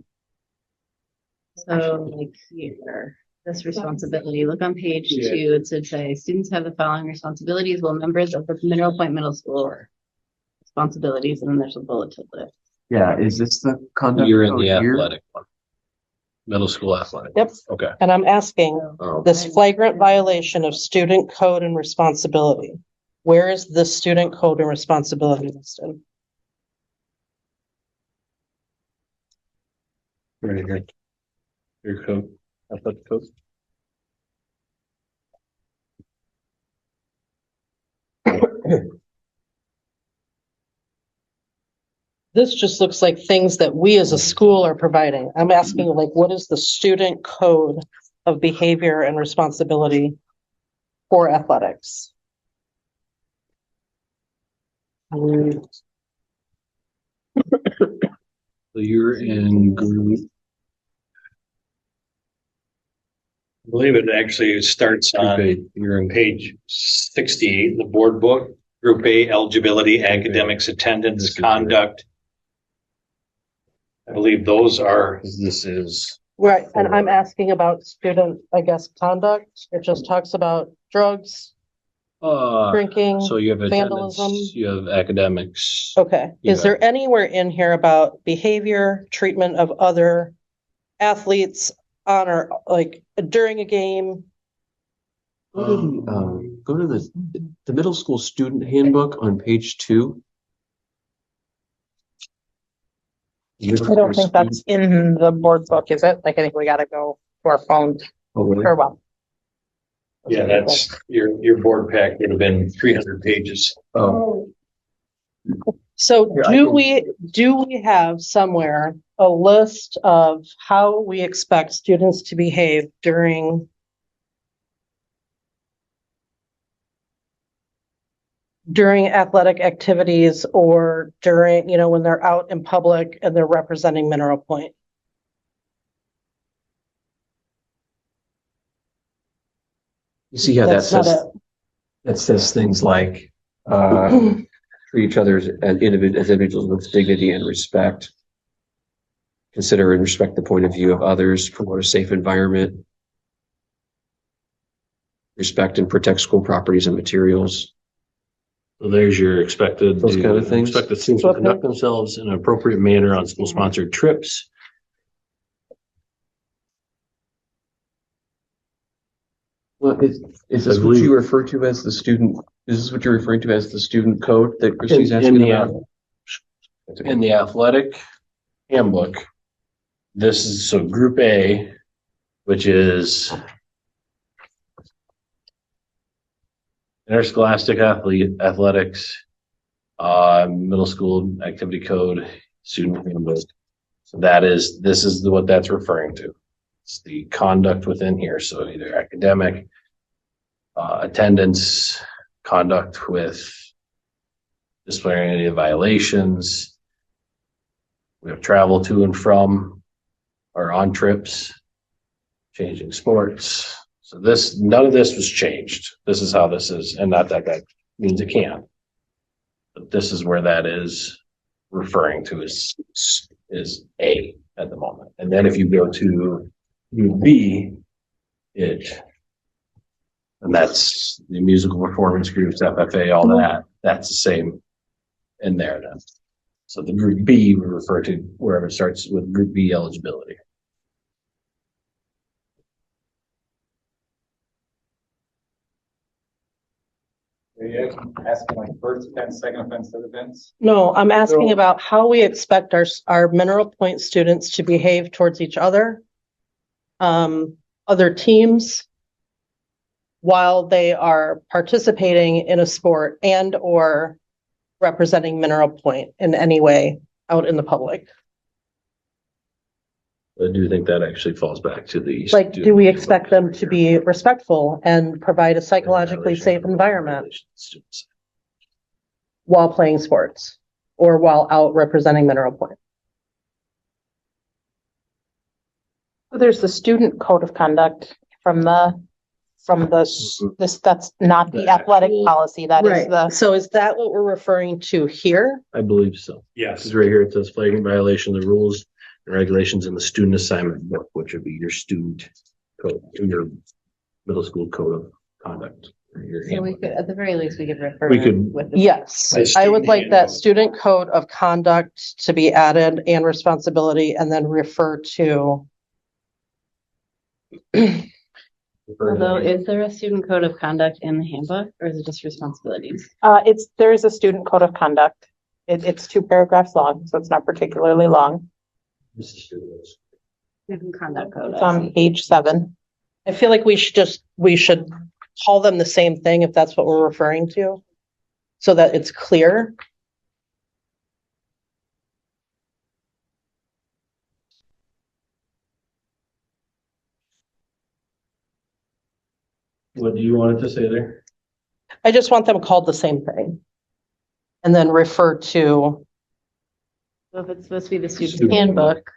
So like here, this responsibility, look on page 2, it should say, students have the following responsibilities while members of the Mineral Point Middle School. Responsibilities, and then there's a bulleted list. Yeah, is this the conduct? You're in code the here? athletic one. Middle school athletic. Yep. Okay. and I'm asking Oh, this flagrant violation of student code and responsibility. Where is the student code and responsibility listed? Right here. Your code, athletic code. This just looks like things that we as a school are providing. I'm asking like, what is the student code of behavior and responsibility for athletics? So you're in group. I believe it actually starts on You're in page 68, the board book, Group A, eligibility, academics, attendance, conduct. I believe those are, This is. Right, and I'm asking about student, I guess, conduct. It just talks about drugs, drinking. So you have vandalism. attendance, you have academics. Okay, is there anywhere in here about behavior, treatment of other athletes on or like during a game? Go to the middle school student handbook on page 2. I don't think that's in the board book, is it? Like, I think we gotta go to our phones or well. yeah, that's your board pack would have been 300 pages. Oh, So Here, I do we have somewhere a list of how we expect students to behave during athletic activities or during, when they're out in public and they're representing Mineral Point? you see how that That's not says, it. that says things like, treat each other as individuals with dignity and respect. Consider and respect the point of view of others, promote a safe environment. Respect and protect school properties and materials. So there's your expected. Those kind of things. Expect the students to conduct themselves in an appropriate manner on school sponsored trips. Well, is this what you refer to as the student, is this what you're referring to as the student code that Christie's asking about? In the athletic handbook, this is, so group A, which is interscholastic athletics, middle school activity code, student handbook. So this is what that's referring to. It's the conduct within here. So either academic, attendance, conduct with disciplinary violations. We have travel to and from or on trips, changing sports. So none of this was changed. This is how this is, and not that means it can. But this is where that is referring to is A at the moment. And then if you go to group B, and that's the musical performance groups, FFA, all that's the same in there then. So the group B would refer to wherever it starts with group B eligibility. Are you asking like first offense, second offense, third offense? No, I'm asking about how we expect our Mineral Point students to behave towards each other, other teams, while they are participating in a sport and or representing Mineral Point in any way out in the public. I do think that actually falls back to the. Like, do we expect them to be respectful and provide a psychologically safe environment while playing sports or while out representing Mineral Point? There's the student code of conduct from this, that's not the athletic policy, that is the. So is that what we're referring to here? I believe so. Yes. Because right here it says flagrant violation of the rules and regulations in the student assignment book, which would be your student code, your middle school code of conduct. So we could, at the very least, we could refer. We could- with the- Yes, I would like that student code of conduct to be added and responsibility and then refer to. Although, is there a student code of conduct in the handbook or is it just responsibilities? There is a student code of conduct. It's 2 paragraphs long, so it's not particularly long. Conduct code. It's on page 7. I feel like we should call them the same thing if that's what we're referring to, so that it's clear. What do you want it to say there? I just want them called the same thing. And then refer to So if it's supposed to be the student handbook,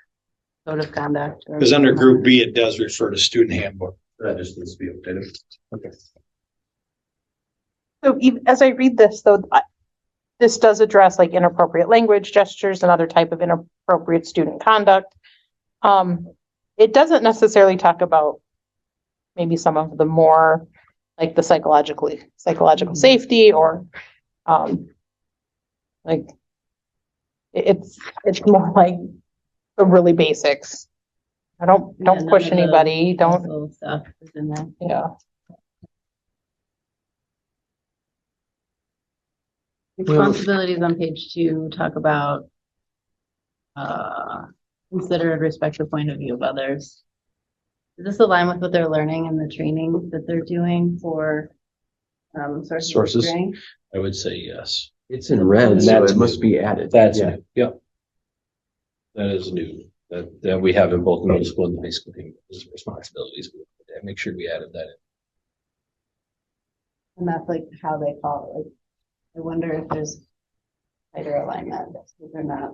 code of conduct. or- Because under group B, it does refer to student handbook. That just needs to be updated. Okay. So as I read this, though, this does address like inappropriate language, gestures, and other type of inappropriate student conduct. It doesn't necessarily talk about maybe some of the more like the psychological safety or like it's more like the really basics. Don't none push of the anybody, don't, Little stuff is in there. yeah. Responsibilities on page 2 talk about consider and respect the point of view of others. Does this align with what they're learning and the training that they're doing for sources of Sources. strength? I would say yes. It's in red, so That's it must be added. That's, Yeah. yep. That is new, that we have in both middle school and high school responsibilities. Make sure we added that in. And that's like how they call it. Like, I wonder if there's tighter alignment, if they're not.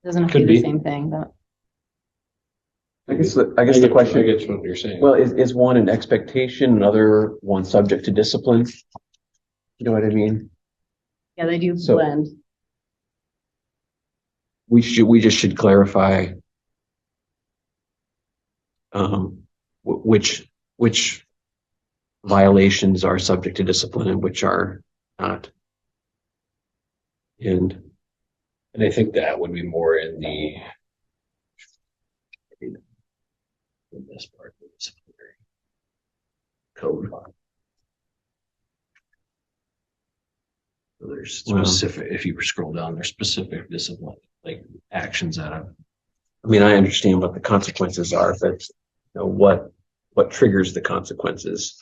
Doesn't have to Could be be. the same thing, but. I guess the I question, get what you're saying. well, is one an expectation, another one subject to discipline? You know what I mean? Yeah, they do So- blend. We just should clarify which violations are subject to discipline and which are not. And I think that would be more in this part of the disciplinary code. So there's specific, if you scroll down, there's specific discipline, like actions that have. I mean, I understand what the consequences are, but you know, what triggers the consequences?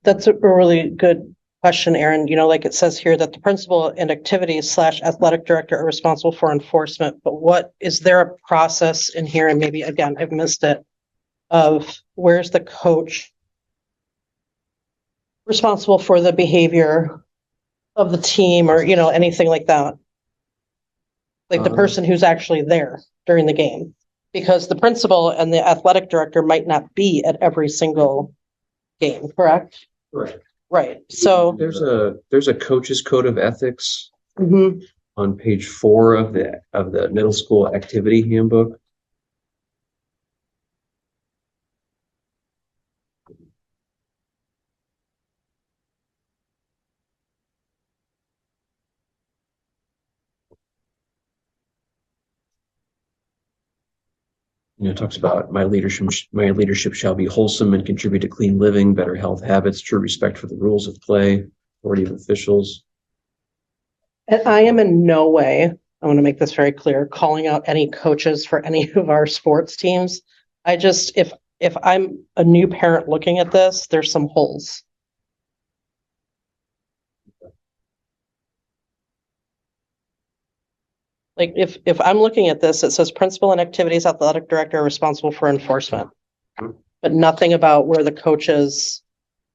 That's a really good question, Aaron. You know, like it says here that the principal and activities / athletic director are responsible for enforcement, but what, is there a process in here? And maybe again, I've missed it, of where's the coach responsible for the behavior of the team or, you know, anything like that? Like the person who's actually there during the game, because the principal and the athletic director might not be at every single game, correct? Right. Right, so. There's a coach's code of ethics Mhm. on page 4 of the middle school activity handbook. You know, it talks about my leadership shall be wholesome and contribute to clean living, better health habits, true respect for the rules of play, authority of officials. And I am in no way, I want to make this very clear, calling out any coaches for any of our sports teams. I just, if I'm a new parent looking at this, there's some holes. Like if I'm looking at this, it says principal and activities athletic director are responsible for enforcement. But nothing about where the coaches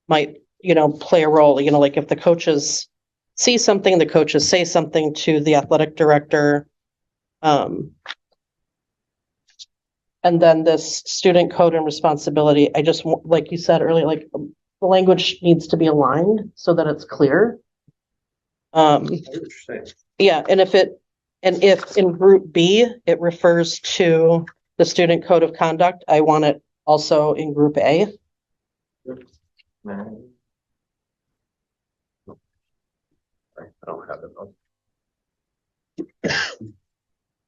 might, you know, play a role, you know, like if the coaches see something, the coaches say something to the athletic director. And then this student code and responsibility, I just, like you said earlier, like the language needs to be aligned so that it's clear. Yeah, and if in group B, it refers to the student code of conduct, I want it also in group A. I don't have it.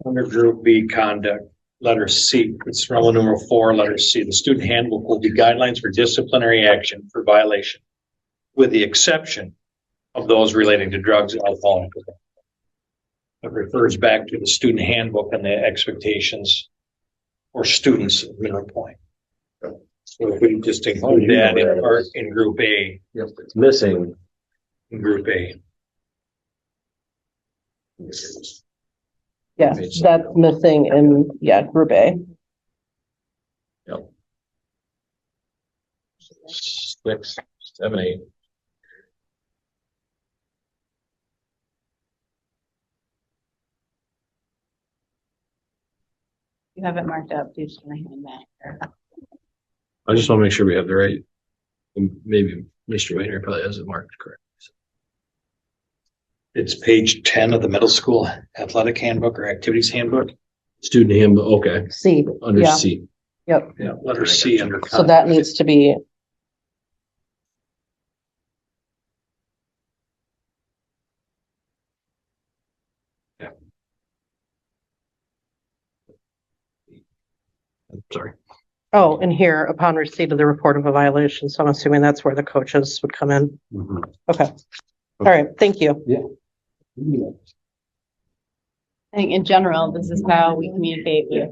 Under group B conduct, letter C, it's Roman numeral 4, letter C. The student handbook will be guidelines for disciplinary action for violation, with the exception of those relating to drugs, alcohol, and tobacco. It refers back to the student handbook and the expectations for students at Mineral Point. So if we just include that in group A, Yep, it's missing. in group A. Yes, that's missing in, yeah, group A. Yep. 6, 7, 8. You have it marked up, you just want to hand that. I just want to make sure we have the right, and maybe Mr. Wayner probably has it marked correct. It's page 10 of the middle school athletic handbook or activities handbook. Student handbook, okay, C, under yeah, C. yep. Yeah, letter C under. So that needs to be, I'm sorry. oh, and here, upon receipt of the report of a violation, so I'm assuming that's where the coaches would come in. Okay. All right, thank you. I think in general, this is how we communicate with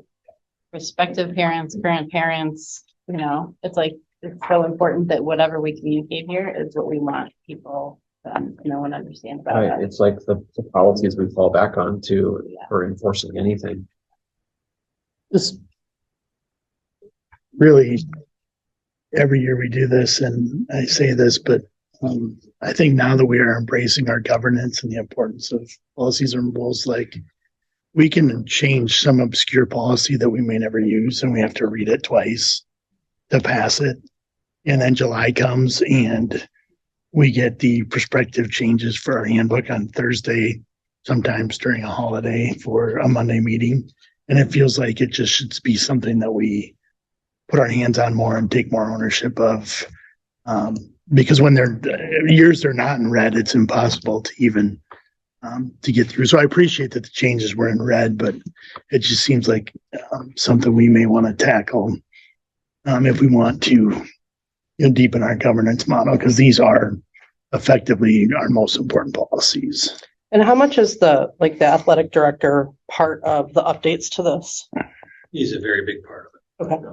prospective parents, current parents, you know, it's like, it's so important that whatever we communicate here is what we want people to know and understand about Right, us. it's like the policies we fall back on to Yeah. for enforcing anything. This really, every year we do this, and I say this, but I think now that we are embracing our governance and the importance of policies and rules, like we can change some obscure policy that we may never use, and we have to read it twice to pass it. And then July comes and we get the prospective changes for our handbook on Thursday, sometimes during a holiday for a Monday meeting. And it feels like it just should be something that we put our hands on more and take more ownership of. Because when years they're not in red, it's impossible to even to get through. So I appreciate that the changes were in red, but it just seems like something we may want to tackle if we want to deepen our governance model, because these are effectively our most important policies. And how much is the athletic director part of the updates to this? He's a very big part of it. Okay.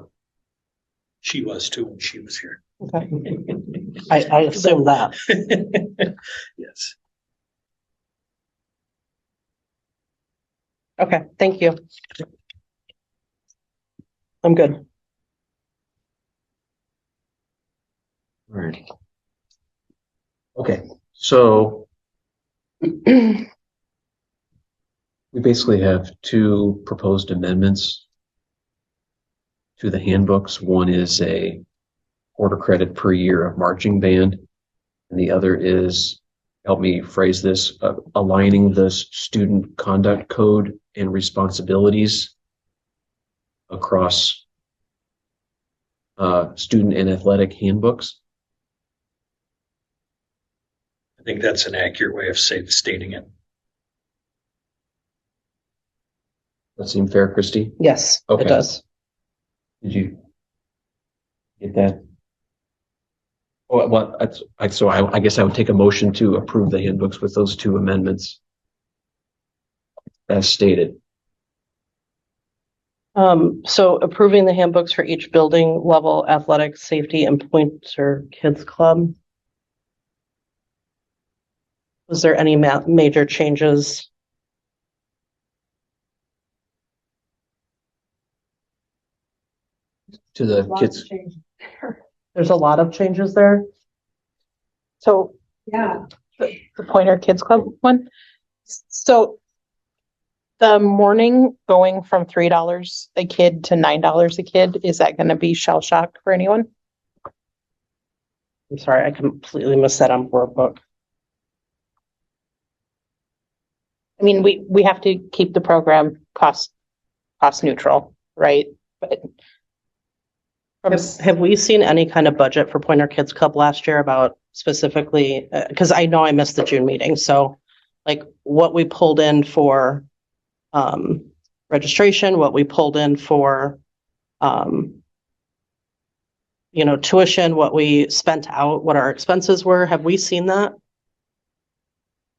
She was too when she was here. Okay. I assume that. Yes. Okay, thank you. I'm good. All right. Okay, so we basically have two proposed amendments to the handbooks. One is a quarter credit per year of marching band, and the other is, help me phrase this, aligning the student conduct code and responsibilities across student and athletic handbooks. I think that's an accurate way of stating it. That seem fair, Christy? Yes, Okay. it does. Did you get that? Oh, well, I guess I would take a motion to approve the handbooks with those two amendments as stated. So approving the handbooks for each building level, athletic, safety, and Pointer Kids Club. Was there any major changes? To the kids. There's a lot of changes there. So Yeah, the Pointer Kids Club one. So the morning going from $3 a kid to $9 a kid, is that going to be shell shock for anyone? I'm sorry, I completely missed that on board book. I mean, we have to keep the program cost neutral, right? But Have we seen any kind of budget for Pointer Kids Club last year about specifically, because I know I missed the June meeting, so like what we pulled in for registration, what we pulled in for tuition, what we spent out, what our expenses were, have we seen that?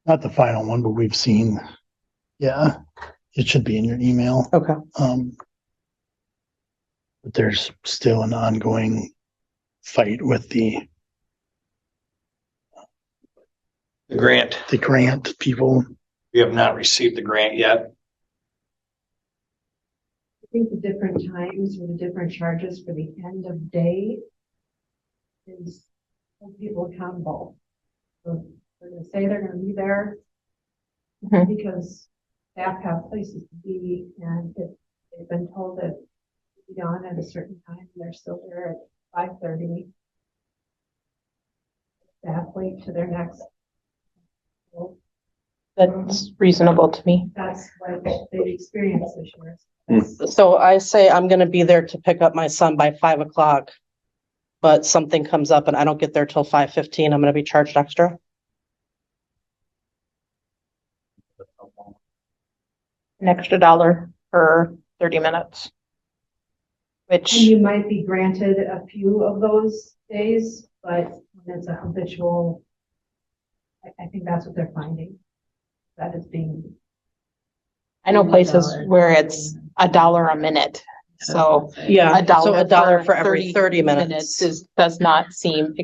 Not the final one, but we've seen, yeah, it should be in your email. Okay. But there's still an ongoing fight with the grant. The grant people. We have not received the grant yet. I think the different times with the different charges for the end of day is hold people accountable. So they're gonna say they're gonna be there Mhm. because staff have places to be, and if they've been told that to be done at a certain time, they're still there at 5:30. Staff wait to their next. Well, That's reasonable to me. that's what they've experienced this year. So I say I'm gonna be there to pick up my son by 5 o'clock. But something comes up and I don't get there till 5:15, I'm gonna be charged extra. An extra $1 per 30 minutes. And Which, you might be granted a few of those days, but when it's a habitual, I think that's what they're finding. That is being. I know places where it's $1 a minute. So Yeah, a dollar so $1 for every 30 minutes. does not seem,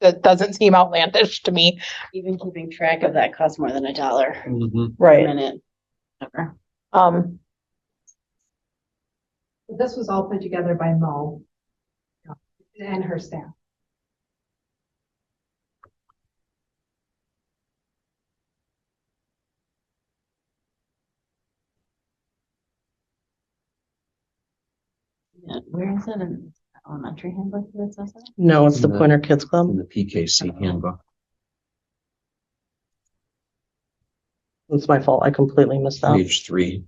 that doesn't seem outlandish to me. Even keeping track of that costs more than $1 Mhm. a Right. minute. Ever. This was all put together by Mo and her staff. Yeah, where is it in elementary handbook that it says that? No, it's the No. Pointer Kids Club. In the PKC handbook. It's my fault. I completely missed out. Page 3.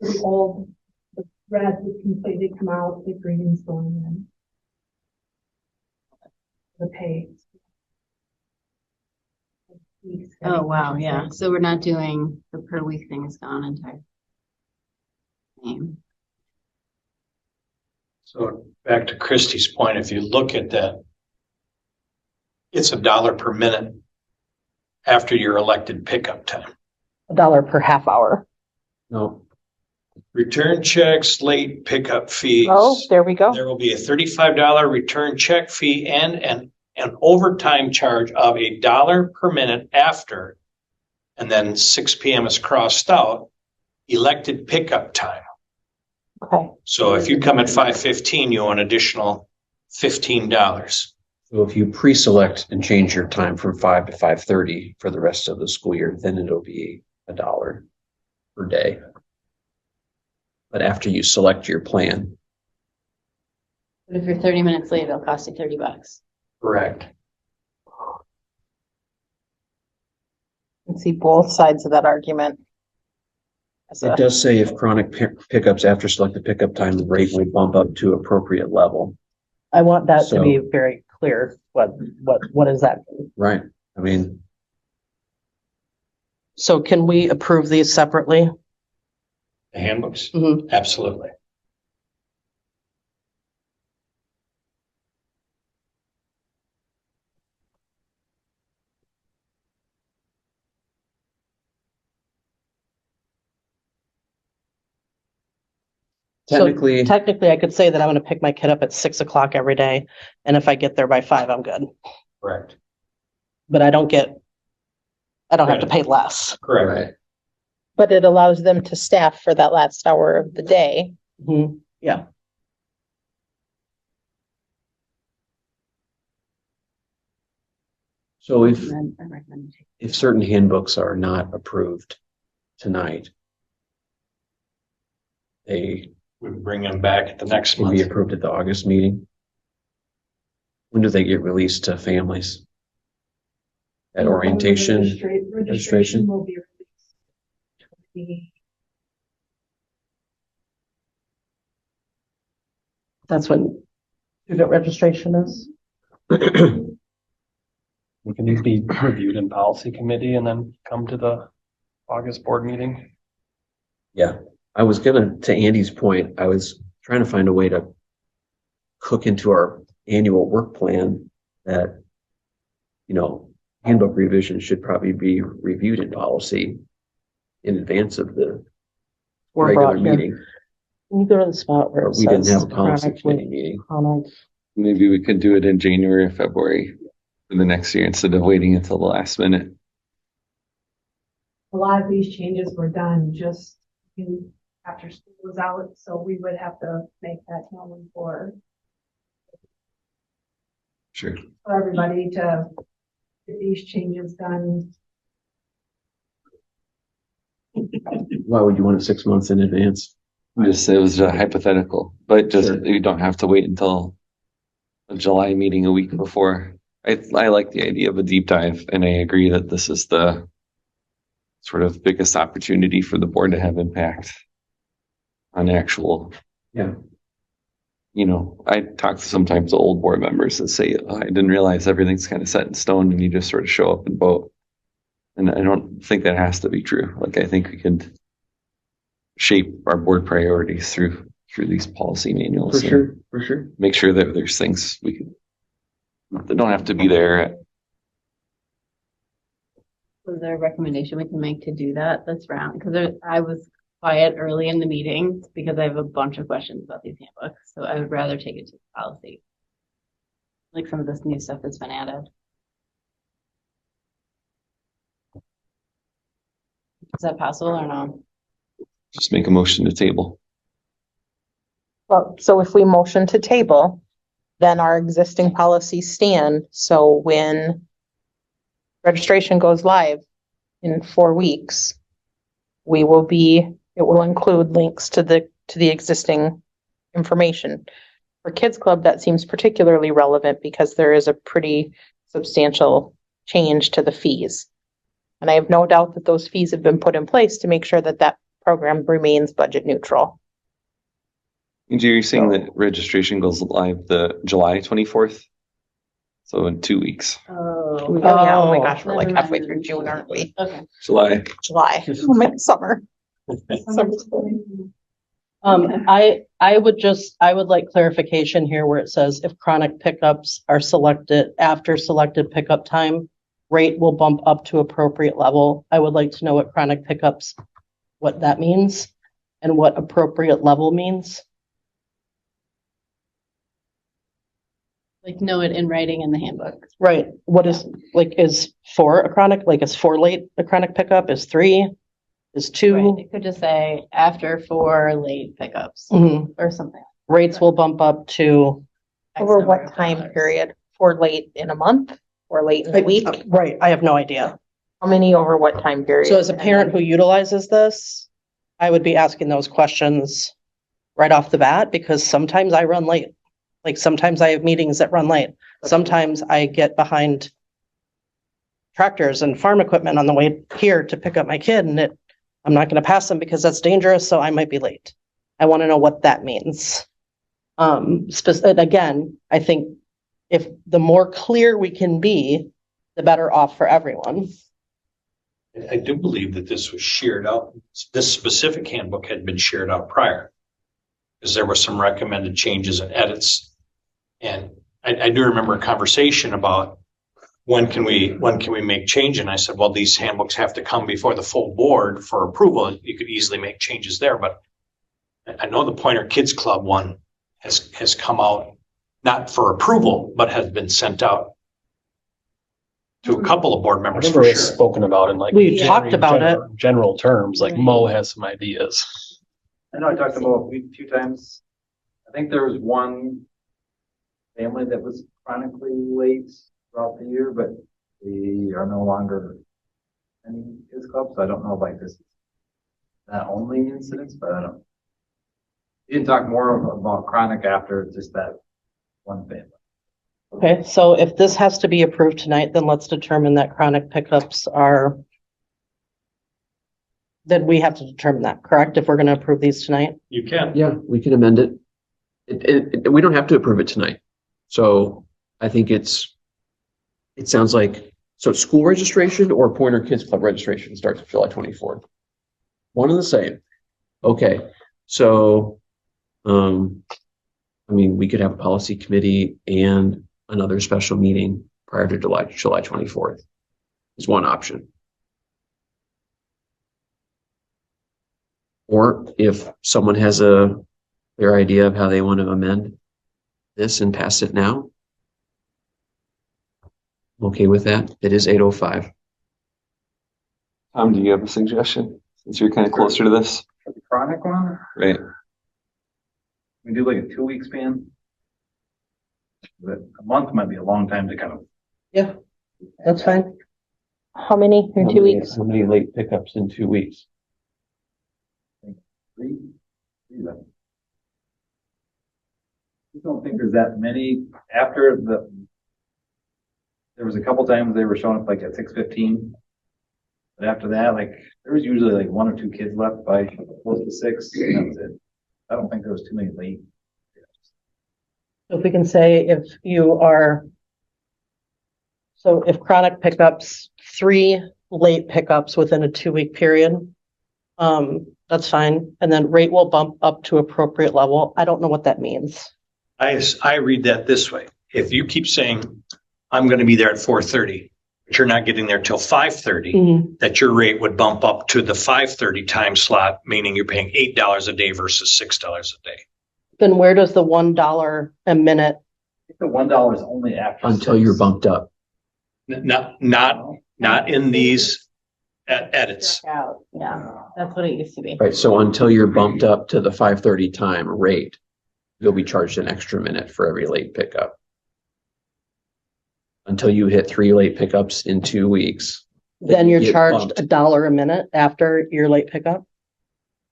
The old, the red was completely come out, the green's going in. The pay. Oh, wow, yeah. So we're not doing the per week thing, is gone entirely. So back to Christie's point, if you look at that, it's $1 per minute after your elected pickup time. $1 per half hour. No, Return checks, late pickup fees. Oh, there we go. There will be a $35 return check fee and an overtime charge of $1 per minute after. And then 6 p.m. is crossed out, elected pickup time. Okay. So if you come at 5:15, you owe an additional $15. so if you pre-select and change your time from 5 to 5:30 for the rest of the school year, then it'll be $1 per day. But after you select your plan, But if you're 30 minutes late, it'll cost you $30. Correct. And see both sides of that argument. As it a- does say if chronic pickups after selected pickup time, the rate will bump up to appropriate level. I want that to So- be very clear. What is that? Right. I mean, So can we approve these separately? The handbooks? Mhm. Absolutely. So technically, technically, I could say that I'm gonna pick my kid up at 6 o'clock every day, and if I get there by 5, I'm good. Correct. But I don't have to pay less. Correct. right. But it allows them to staff for that last hour of the day. Mhm. Yeah. So I if recommend you if certain handbooks are not approved tonight, they We bring them back at the next can be month. approved at the August meeting. When do they get released to families? At orientation, Registration will be released. That's when student registration is. Can these be reviewed in policy committee and then come to the August board meeting? yeah, I was to Andy's point, I was trying to find a way to cook into our annual work plan that, handbook revision should probably be reviewed in policy in advance of the We're regular brought here. meeting. Can you go to the spot where But it we didn't says have a policy chronic committee weight- meeting. chronic? Maybe we could do it in January or February for the next year instead of waiting until the last minute. A lot of these changes were done just after school was out, so we would have to make that known for Sure. everybody to get these changes done. Why would you want it 6 months in advance? Just, it was a hypothetical, but just, Sure. you don't have to wait until a July meeting a week before. I like the idea of a deep dive, and I agree that this is the sort of biggest opportunity for the board to have impact on actual. Yeah. You know, I talk to sometimes the old board members that say, oh, I didn't realize everything's kind of set in stone and you just sort of show up and vote. And I don't think that has to be true. Like, I think we could shape our board priorities through these policy manuals. For sure. Make sure that there's things we can, they don't have to be there. Was there a recommendation we can make to do that this round? Because I was quiet early in the meeting because I have a bunch of questions about these handbooks. So I would rather take it to policy. Like some of this new stuff that's been added. Is that possible or no? Just make a motion to table. Well, so if we motion to table, then our existing policies stand. So when registration goes live in 4 weeks, it will include links to the existing information. For Kids Club, that seems particularly relevant because there is a pretty substantial change to the fees. And I have no doubt that those fees have been put in place to make sure that that program remains budget neutral. And you're saying that registration goes live the July 24th? So in 2 weeks. Oh yeah, oh my gosh, we're like halfway through June, aren't we? Okay. July. Oh, midsummer. I would like clarification here where it says if chronic pickups are selected after selected pickup time, rate will bump up to appropriate level. I would like to know what chronic pickups, what that means and what appropriate level means. Like know it in writing in the handbook. Right. What is is 4 a chronic, is 4 late a chronic pickup, is 3, is 2? Right. It could just say after 4 late pickups Mhm. or something. Rates will bump up to. X Over number what of time dollars. period? For late in a month or late in a week? Right, I have no idea. How many over what time period? So as a parent who utilizes this, I would be asking those questions right off the bat because sometimes I run late. Like sometimes I have meetings that run late. Sometimes I get behind tractors and farm equipment on the way here to pick up my kid and I'm not going to pass them because that's dangerous. So I might be late. I want to know what that means. Again, I think if the more clear we can be, the better off for everyone. I do believe that this was shared out. This specific handbook had been shared out prior. Because there were some recommended changes and edits. And I do remember a conversation about when can we make change? And I said, well, these handbooks have to come before the full board for approval. You could easily make changes there, but I know the Pointer Kids Club one has come out not for approval, but has been sent out to a couple of board I members remember for it's sure. spoken about in like. We've talked about it. General terms, like Mo has some ideas. I know I talked to Mo a few times. I think there was one family that was chronically late throughout the year, but they are no longer in Kids Club, so I don't know if this is not only incidents, but I don't. You didn't talk more about chronic after just that one family. Okay, so if this has to be approved tonight, then let's determine that chronic pickups are. Then we have to determine that, correct? If we're going to approve these tonight? You can. Yeah, we can amend it. We don't have to approve it tonight. So I think it sounds like, so school registration or Pointer Kids Club registration starts July 24th. One and the same. Okay, so, we could have a policy committee and another special meeting prior to July 24th is one option. Or if someone has a clear idea of how they want to amend this and pass it now, I'm okay with that. It is 8:05. Tom, do you have a suggestion since you're kind of closer to this? chronic one, Right. we do like a 2 week span. But a month might be a long time to kind of. Yeah, that's fine. How many in 2 weeks? How many late pickups in 2 weeks? Three then. I don't think there's that many after the. There was a couple times they were showing up like at 6:15. But after that, like there was usually like 1 or 2 kids left by close to 6. And that was it. I don't think there was too many late. If we can say if you are. So if chronic pickups, 3 late pickups within a 2 week period. That's fine. And then rate will bump up to appropriate level. I don't know what that means. I read that this way. If you keep saying, I'm going to be there at 4:30, but you're not getting there till 5:30, Mhm. that your rate would bump up to the 5:30 time slot, meaning you're paying $8 a day versus $6 a day. Then where does the $1 a minute? The $1 is only after. Until 6. you're bumped up. Not in these edits. Out, yeah, that's what it used to be. Right, so until you're bumped up to the 5:30 time rate, you'll be charged an extra minute for every late pickup. Until you hit 3 late pickups in 2 weeks. Then you're you get charged bumped. $1 a minute after your late pickup?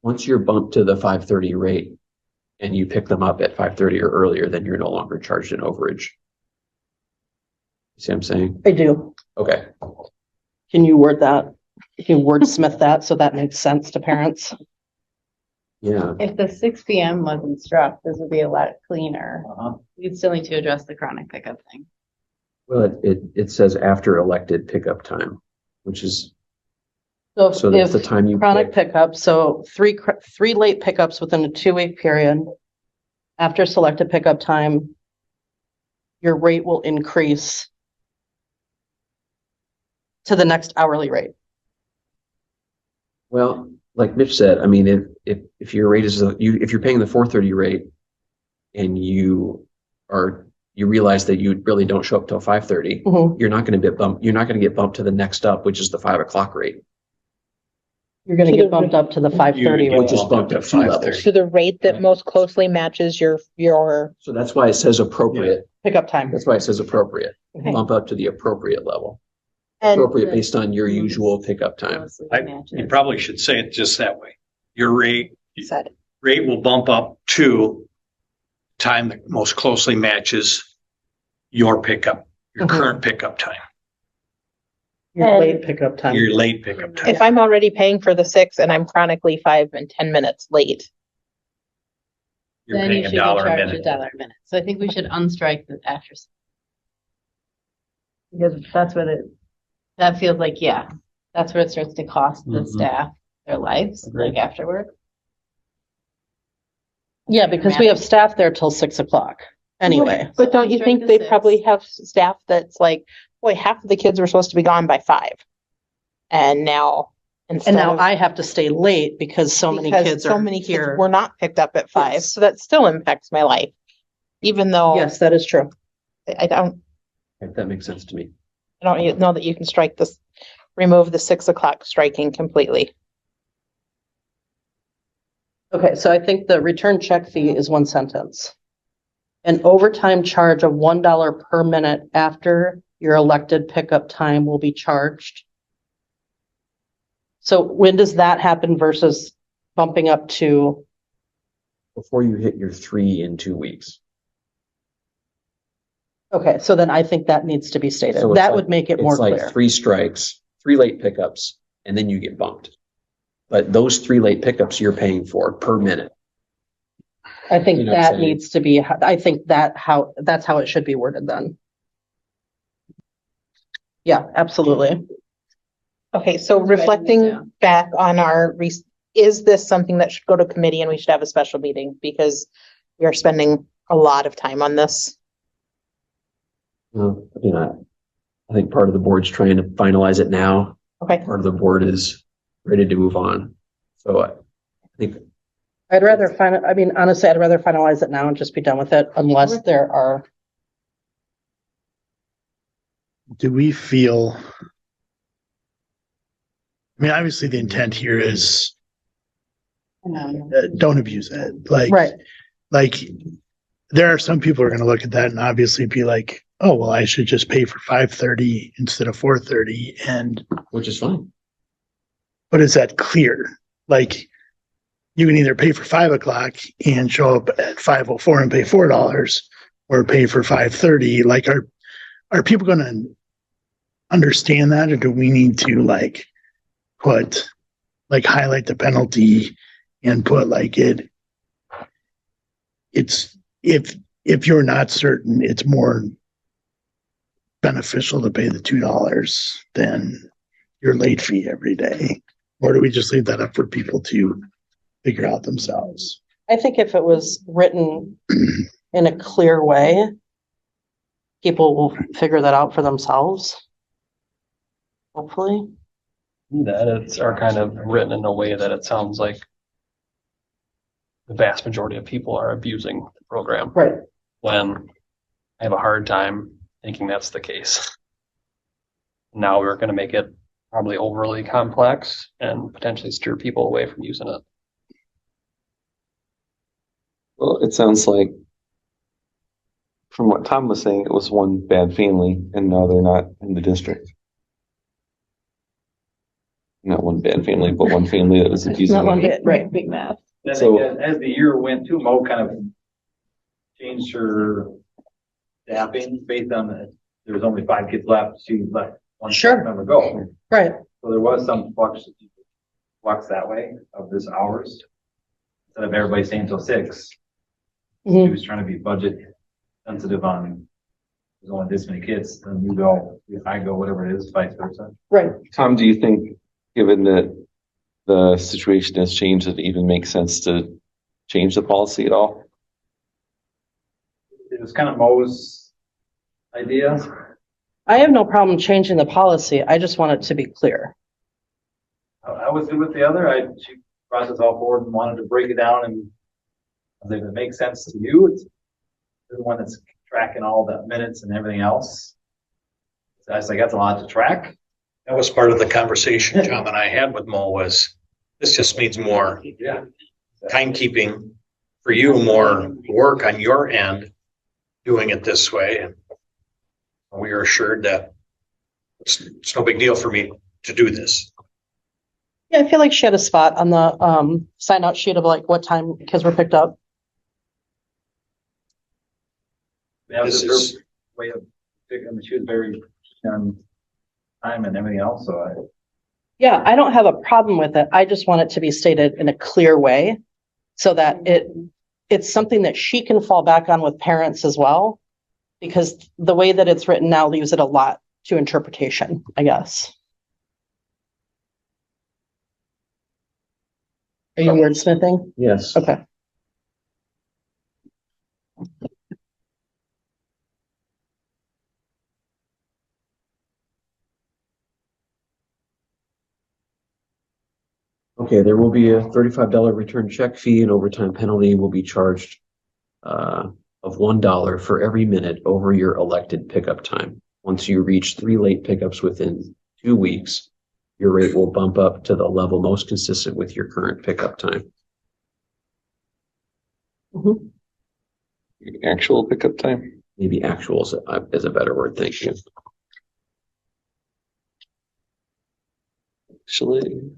Once you're bumped to the 5:30 rate and you pick them up at 5:30 or earlier, then you're no longer charged an overage. See what I'm saying? I do. Okay. Can you word that? Can you wordsmith that so that makes sense to parents? Yeah. If the 6 p.m. wasn't struck, this would be a lot cleaner. Uh-huh. We'd still need to address the chronic pickup thing. Well, it says after elected pickup time, which is, So so that's the if time you chronic pick. pickup, so three late pickups within a 2 week period. After selected pickup time, your rate will increase to the next hourly rate. Well, like Mitch said, I mean, if your rate is, if you're paying the 4:30 rate and you realize that you really don't show up till 5:30, Mhm. you're not going to get bumped to the next up, which is the 5 o'clock rate. You're gonna To get the- bumped up to the 5:30 You rate. Which is bumped up 2 levels. To the rate that most closely matches your So that's why it says appropriate. Pickup time. That's why it says appropriate. Okay. Bump up to the appropriate level. and Appropriate based on your usual pickup time. Closely You matches. probably should say it just that way. Your rate said, will bump up to time that most closely matches your pickup, your Mhm. current pickup time, Your And- late pickup time. your late pickup time. if I'm already paying for the 6 and I'm chronically 5 and 10 minutes late, You're Then paying you a should be dollar a charged minute. $1 a minute. So I think we should unstrike the after. Because that's what that feels like, yeah, that's where it starts to cost the Mhm. staff their lives, Agreed. like afterward. Yeah, because we have staff there till 6 o'clock anyway. but don't you Strike think the they 6. probably have staff that's like, boy, half of the kids were supposed to be gone by 5. And now instead And now of- I have to stay late because so many because kids so are many kids here. were not picked up at 5, Yes. so that still impacts my life. Even though Yes, that is true. I don't That makes sense to me. know that you can strike this, remove the 6 o'clock striking completely. Okay, so I think the return check fee is 1 sentence. An overtime charge of $1 per minute after your elected pickup time will be charged. So when does that happen versus bumping up to, Before you hit your 3 in 2 weeks. okay, so then I think that needs to be stated. So it's That like- would make it more It's like clear. 3 strikes, 3 late pickups, and then you get bumped. But those 3 late pickups you're paying for per minute. I think you know what I'm that saying? needs to be, I think that's how it should be worded then. Yeah, absolutely. Okay, so Who's writing this reflecting down? back on is this something that should go to committee and we should have a special meeting? Because we are spending a lot of time on this. Well, you know, I think part of the board's trying to finalize it now. Okay, Part of the board is ready to move on. So I think I'd rather honestly, I'd rather finalize it now and just be done with it unless there are, Do we feel? I mean, obviously the intent here is don't abuse it. Like, Right. like there are some people who are going to look at that and obviously be like, oh, well, I should just pay for 5:30 instead of 4:30. And, Which is fine. but is that clear? Like, you can either pay for 5 o'clock and show up at 5:04 and pay $4, or pay for 5:30. Like, are people going to understand that, or do we need to like put, like, highlight the penalty and put like it's if you're not certain, it's more beneficial to pay the $2 than your late fee every day? Or do we just leave that up for people to figure out themselves? I think if it was written in a clear way, people will figure that out for themselves. Hopefully. That it's are kind of written in a way that it sounds like the vast majority of people are abusing the program. Right. When I have a hard time thinking that's the case. Now we're going to make it probably overly complex and potentially steer people away from using it. Well, it sounds like from what Tom was saying, it was one bad family and now they're not in the district. Not one bad family, but one family that was abusing. Not one them. bit, right, big math. I So- think as the year went too, Mo kind of changed her staffing based on there was only 5 kids left. She let one Sure. staff member go. Right. So there was some flux that way of this hours. Instead of everybody staying till 6, she Mhm. was trying to be budget sensitive on there's only this many kids, then you go, if I go, whatever it is, vice versa. Right. Tom, do you think, given that the situation has changed, it even makes sense to change the policy at all? It was kind of Mo's idea. I have no problem changing the policy. I just want it to be clear. I was good with the other. She brought this all forward and wanted to break it down, and I was like, if it makes sense to you, it's the one that's tracking all the minutes and everything else. So I was like, that's a lot to track. That was part of the conversation John and I had with Mo was, this just needs more Yeah. timekeeping for you, more work on your end, doing it this way. And we are assured that it's no big deal for me to do this. Yeah, I feel like she had a spot on the sign out sheet of like what time kids were picked up. That was This her is- way of picking. I mean, she was very on time and everything else. So Yeah, I don't have a problem with it. I just want it to be stated in a clear way so that it's something that she can fall back on with parents as well. Because the way that it's written now leaves it a lot to interpretation, I guess. Are you wordsmithing? Yes. Okay. Okay, there will be a $35 return check fee, and overtime penalty will be charged of $1 for every minute over your elected pickup time. Once you reach 3 late pickups within 2 weeks, your rate will bump up to the level most consistent with your current pickup time. Mhm. Actual pickup time? Maybe actual is a better word, thank you. Actually,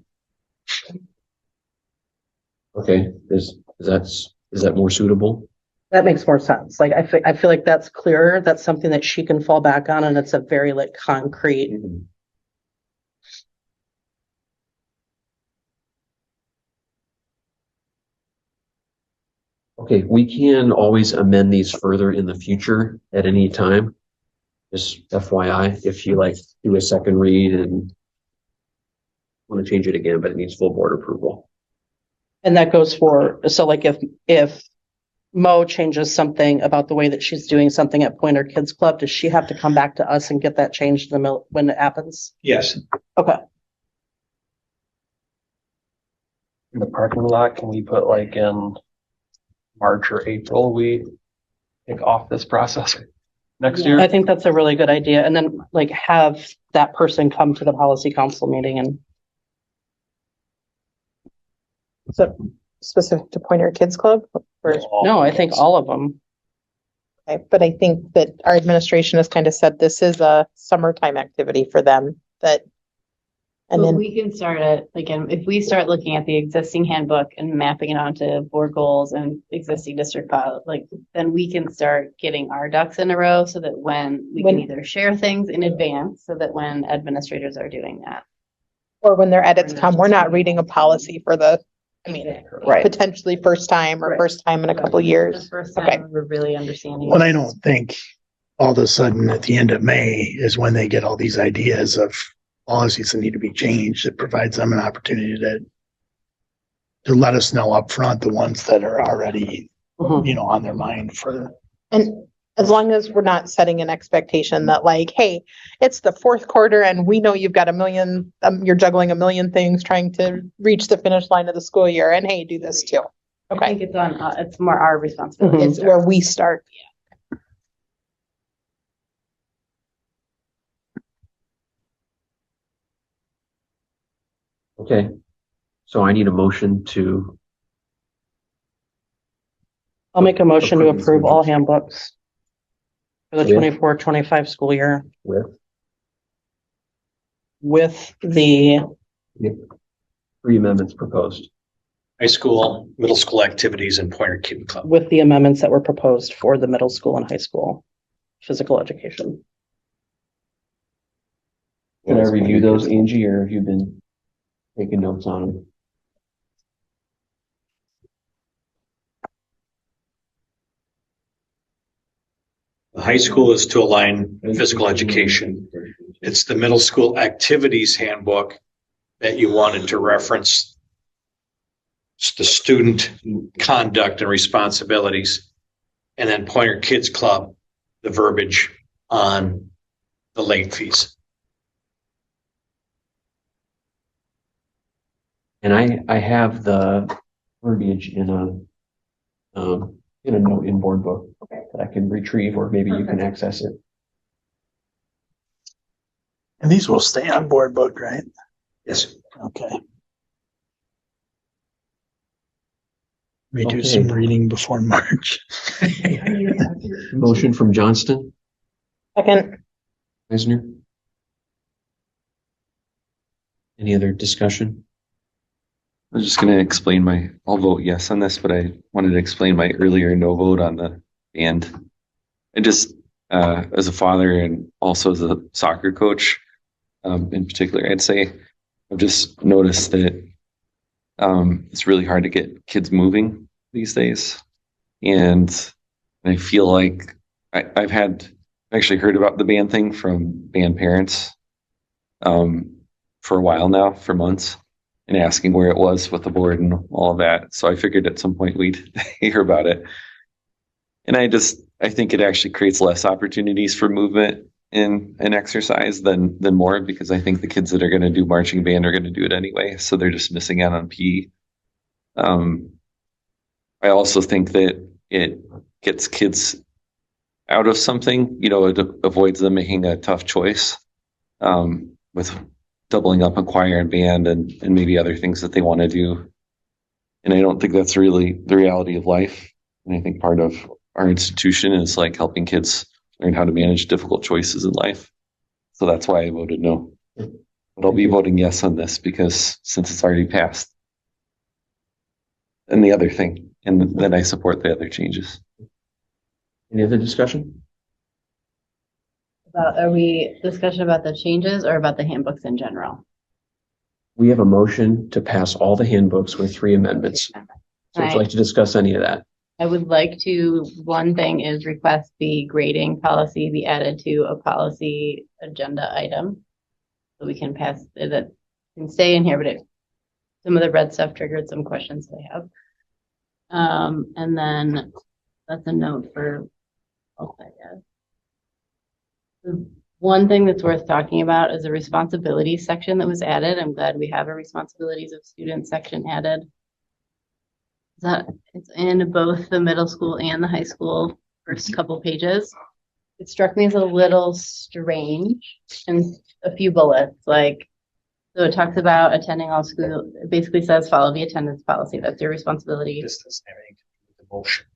Okay, is that more suitable? That makes more sense. Like, I feel like that's clearer. That's something that she can fall back on, and it's a very like concrete. Okay, we can always amend these further in the future at any time. Just FYI, if you like do a second read and want to change it again, but it needs full board approval. And that goes for, so like if Mo changes something about the way that she's doing something at Pointer Kids Club, does she have to come back to us and get that changed in the middle when it happens? Yes. Okay. In the parking lot, can we put like in March or April, we kick off this process next year? I think that's a really good idea. And then like have that person come to the policy council meeting and. So, specific to Pointer Kids Club? Or, No, I think all of them. okay, but I think that our administration has kind of said this is a summertime activity for them that. And But then, we can start at, again, if we start looking at the existing handbook and mapping it onto board goals and existing district file, like, then we can start getting our ducks in a row so that when we can either share things in advance, so that when administrators are doing that. or when their edits come, we're not reading a policy for the, I mean, Right. potentially first time or Right. first time in a couple The years. first Okay. time we're really understanding. Well, I don't think all of a sudden at the end of May is when they get all these ideas of policies that need to be changed. It provides them an opportunity to let us know up front the ones that are already, Mhm. on their mind for. And as long as we're not setting an expectation that like, hey, it's the fourth quarter and we know you've got a million, you're juggling a million things trying to reach the finish line of the school year and hey, do this too. I Okay, think it's on, it's more our responsibility. it's where we start. Okay, so I need a motion to, I'll make a motion to Approve these approve all changes. handbooks for the With? 24-25 school year with with the, three amendments proposed. High school, middle school activities and Pointer Kid Club. with the amendments that were proposed for the middle school and high school physical education. Did I review those, Angie, or have you been taking notes on them? The high school is to align physical education. It's the middle school activities handbook that you wanted to reference the student conduct and responsibilities. And then Pointer Kids Club, the verbiage on the late fees. And I have the verbiage in a note in board book that I can retrieve, or maybe you can access it. And these will stay on board book, right? Yes. Okay. We do some Okay. reading before March. Motion from Johnston, Second, Eisner. Any other discussion? I was just gonna explain I'll vote yes on this, but I wanted to explain my earlier no vote on the band. I just, as a father and also as a soccer coach, in particular, I'd say, I've just noticed that, it's really hard to get kids moving these days. And I feel like I've actually heard about the band thing from band parents, for a while now, for months, and asking where it was with the board and all of that. So I figured at some point we'd hear about it. And I think it actually creates less opportunities for movement in an exercise than more, because I think the kids that are going to do marching band are going to do it anyway. So they're just missing out on PE. I also think that it gets kids out of something, it avoids them making a tough choice, with doubling up on choir and band and maybe other things that they want to do. And I don't think that's really the reality of life. And I think part of our institution is like helping kids learn how to manage difficult choices in life. So that's why I voted no. But I'll be voting yes on this because since it's already passed. And the other thing, and then I support the other changes. Any other discussion? Are we discussion about the changes or about the handbooks in general? We have a motion to pass all the handbooks with three amendments. So would you like to discuss any of that? I would like to, one thing is request the grading policy be added to a policy agenda item. So we can pass it, that can stay in here, but some of the red stuff triggered some questions I have. And then that's a note for, I guess. The one thing that's worth talking about is the responsibilities section that was added. I'm glad we have a responsibilities of students section added. That it's in both the middle school and the high school first couple pages. It struck me as a little strange in a few bullets, like So it talks about attending all school, it basically says follow the attendance policy. That's your responsibility. This doesn't have anything to do with the motion.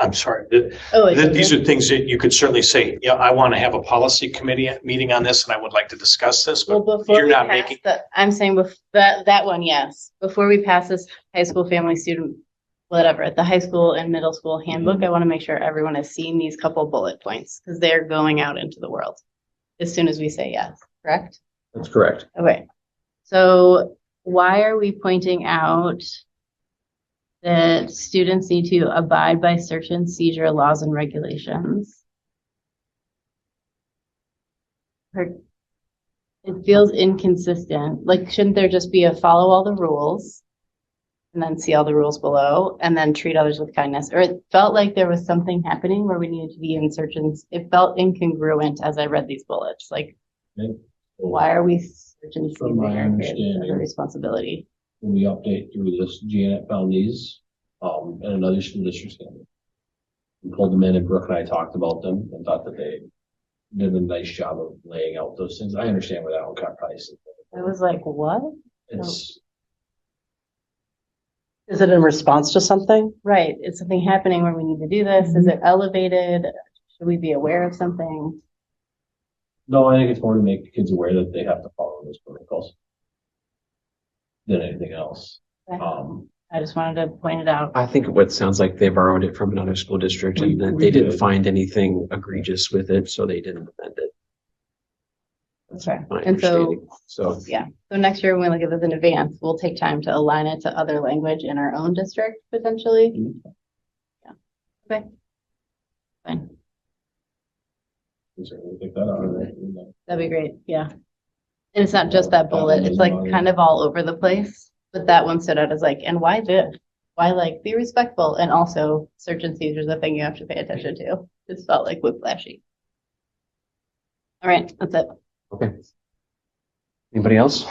I'm sorry. Oh, it These doesn't? are things that you could certainly say, yeah, I want to have a policy committee meeting on this and I would like to discuss this, Well, but before you're we not pass making. I'm saying that one, yes. Before we pass this high school family student, whatever, the high school and middle school handbook, I want to make sure everyone has seen these couple bullet points because they're going out into the world as soon as we say yes, correct? That's correct. Okay. So why are we pointing out that students need to abide by search and seizure laws and regulations? It feels inconsistent. Like, shouldn't there just be a follow all the rules and then see all the rules below and then treat others with kindness? Or it felt like there was something happening where we needed to be in search and it felt incongruent as I read these bullets. Like, why are we search and From my seizing our kids as a understanding, responsibility? when we update through this, Janet found these, and another school district standard. We pulled them in and Brooke and I talked about them and thought that they did a nice job of laying out those things. I understand where that one got priced. I was like, what? It's, Is it in response to something? Right. Is something happening where we need to do this? Is it elevated? Should we be aware of something? no, I think it's more to make the kids aware that they have to follow those protocols than anything else. Okay. Um, I just wanted to point it out. I think what sounds like they borrowed it from another school district and that We they didn't did. find anything egregious with it, so they didn't amend it. Okay. My And so, understanding. So, yeah. So next year, when we look at this in advance, we'll take time to align it to other language in our own district potentially. Yeah. Okay. Fine. we certainly take that out of there. That'd be great. Yeah. And it's not just that bullet. It's like kind of all over the place, but that one stood out as like, and why this? Why like be respectful and also search and seizure is a thing you have to pay attention to. It felt like whiplashy. All right, that's it. okay. Anybody else?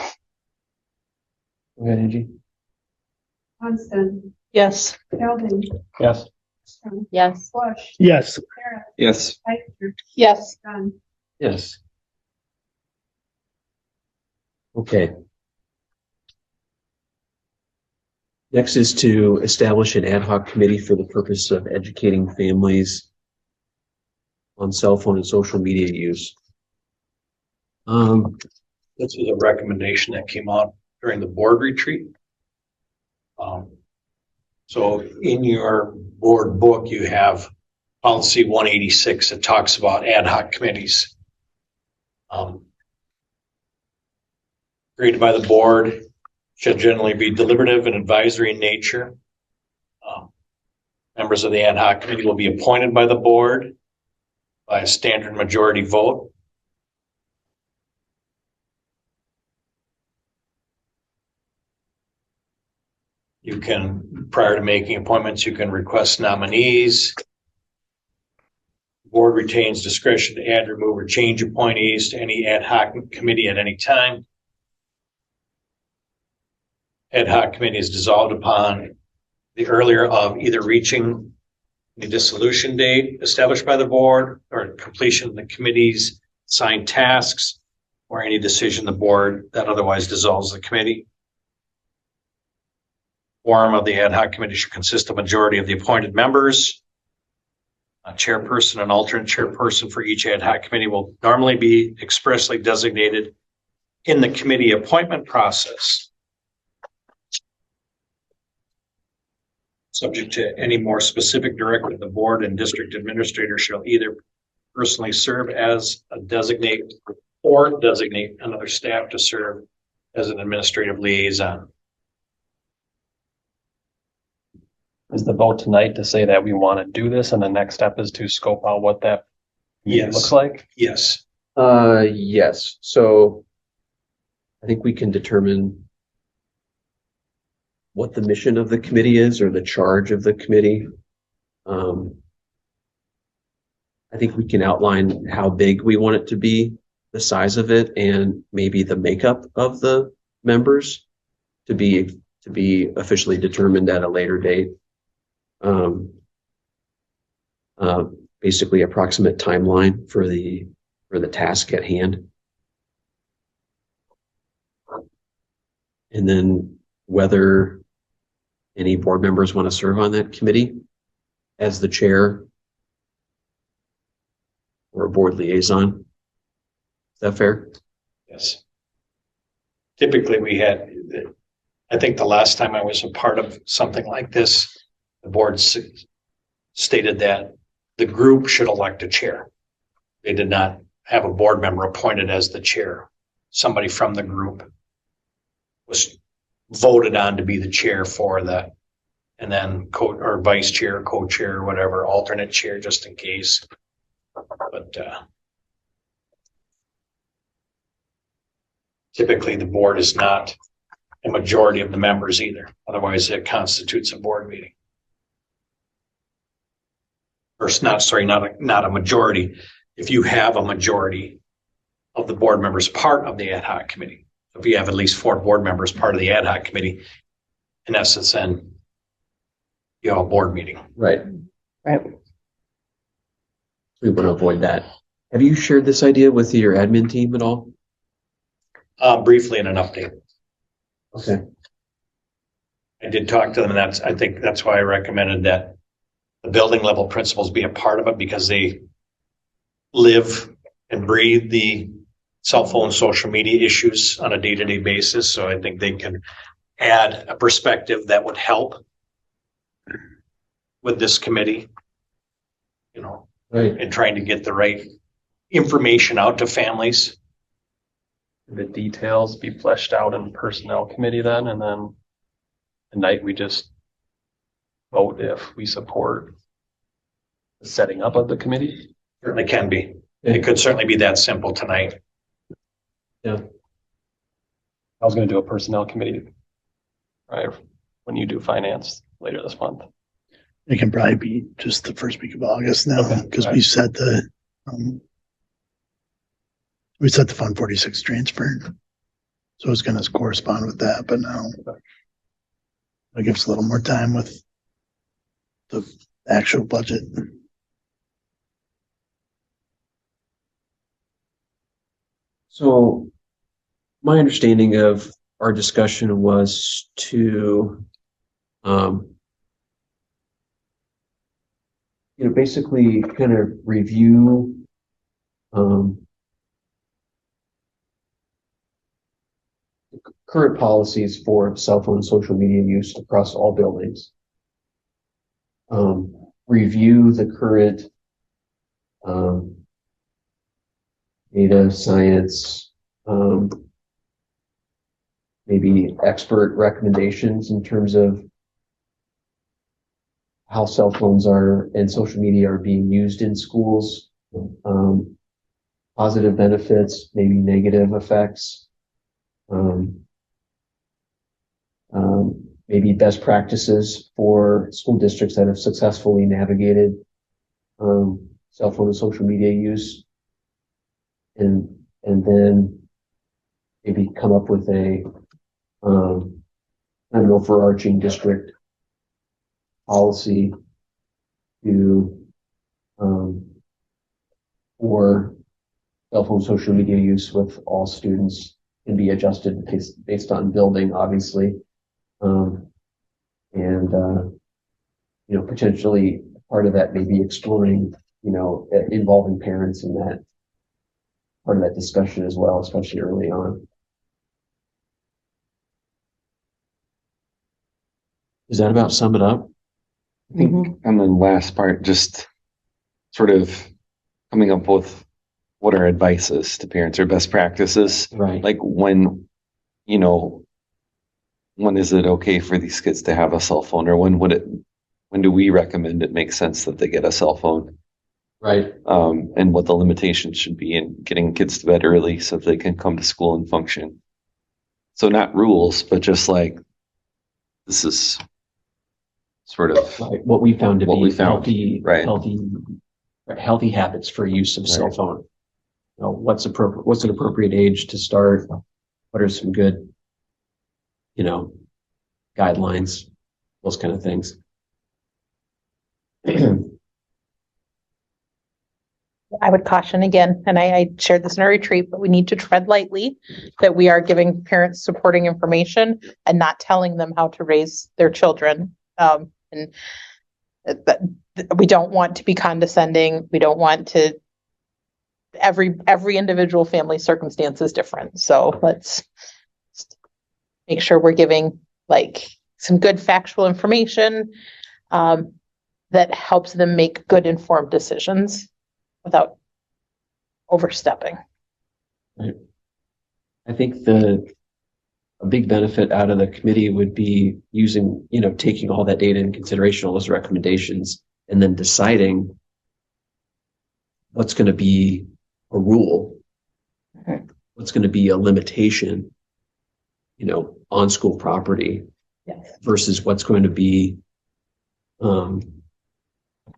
Go ahead, Angie. Constant, Yes. Sheldon, Yes. Yes. Bush, Yes. Sarah, Yes. Ister, Yes. Dunn. Yes. Okay. Next is to establish an ad hoc committee for the purpose of educating families on cell phone and social media use. This was a recommendation that came out during the board retreat. So in your board book, you have policy 186 that talks about ad hoc committees. Created by the board, should generally be deliberative and advisory in nature. Members of the ad hoc committee will be appointed by the board by a standard majority vote. You can, prior to making appointments, you can request nominees. Board retains discretion to add, remove, or change appointees to any ad hoc committee at any time. Ad hoc committee is dissolved upon the earlier of either reaching the dissolution date established by the board or completion of the committee's assigned tasks or any decision the board that otherwise dissolves the committee. Quorum of the ad hoc committee should consist of majority of the appointed members. A chairperson and alternate chairperson for each ad hoc committee will normally be expressly designated in the committee appointment process. Subject to any more specific directive, the board and district administrator shall either personally serve as a designate or designate another staff to serve as an administrative liaison. Is the vote tonight to say that we want to do this and the next step is to scope out what that Yes. looks like? Yes. Yes, so I think we can determine what the mission of the committee is or the charge of the committee. I think we can outline how big we want it to be, the size of it, and maybe the makeup of the members to be officially determined at a later date. Basically approximate timeline for the task at hand. And then whether any board members want to serve on that committee as the chair or a board liaison. Is that fair? Yes. Typically, we had, I think the last time I was a part of something like this, the board stated that the group should elect a chair. They did not have a board member appointed as the chair. Somebody from the group was voted on to be the chair for the, and then or vice chair, co-chair, or whatever, alternate chair, just in case. But typically the board is not a majority of the members either. Otherwise it constitutes a board meeting. Or not a majority. If you have a majority of the board members part of the ad hoc committee, if you have at least 4 board members part of the ad hoc committee, in essence, then you have a board meeting. Right. Right. We want to avoid that. Have you shared this idea with your admin team at all? Briefly in an update. Okay. I did talk to them, and I think that's why I recommended that the building level principals be a part of it, because they live and breathe the cell phone, social media issues on a day-to-day basis. So I think they can add a perspective that would help with this committee, you know, Right. and trying to get the right information out to families. The details be fleshed out in personnel committee then, and then tonight we just vote if we support the setting up of the committee. Certainly can be. It could certainly be that simple tonight. Yeah. I was going to do a personnel committee, right, when you do finance later this month. It can probably be just the first week of August now, Okay. because Right. we set the Fund 46 transfer. So it's going to correspond with that, but now it gives a little more time with the actual budget. So my understanding of our discussion was to, basically kind of review, current policies for cell phone social media use across all buildings. Review the current, data science, maybe expert recommendations in terms of how cell phones are and social media are being used in schools, positive benefits, maybe negative effects, maybe best practices for school districts that have successfully navigated cell phone and social media use. And then maybe come up with a, overarching district policy to, for cell phone social media use with all students can be adjusted based on building, obviously. Potentially part of that may be exploring, involving parents in that part of that discussion as well, especially early on. Does that about sum it up? I think on the last part, just sort of coming up with what our advice is to parents or best practices. Right. Like when is it okay for these kids to have a cell phone, or when do we recommend it makes sense that they get a cell phone? Right. And what the limitations should be in getting kids to bed early so that they can come to school and function. So not rules, but just like, this is sort of Right. What we found to What be we found, healthy, right. healthy habits for use of cell Right. phone. What's an appropriate age to start? What are some good, guidelines, those kind of things. I would caution again, and I shared this in our retreat, but we need to tread lightly, that we are giving parents supporting information and not telling them how to raise their children. And that we don't want to be condescending. We don't want to, every individual family circumstance is different. So let's make sure we're giving like some good factual information that helps them make good informed decisions without overstepping. Right. I think a big benefit out of the committee would be using, taking all that data in consideration, all those recommendations, and then deciding what's going to be a rule, what's going to be a limitation, on school property, versus what's going to be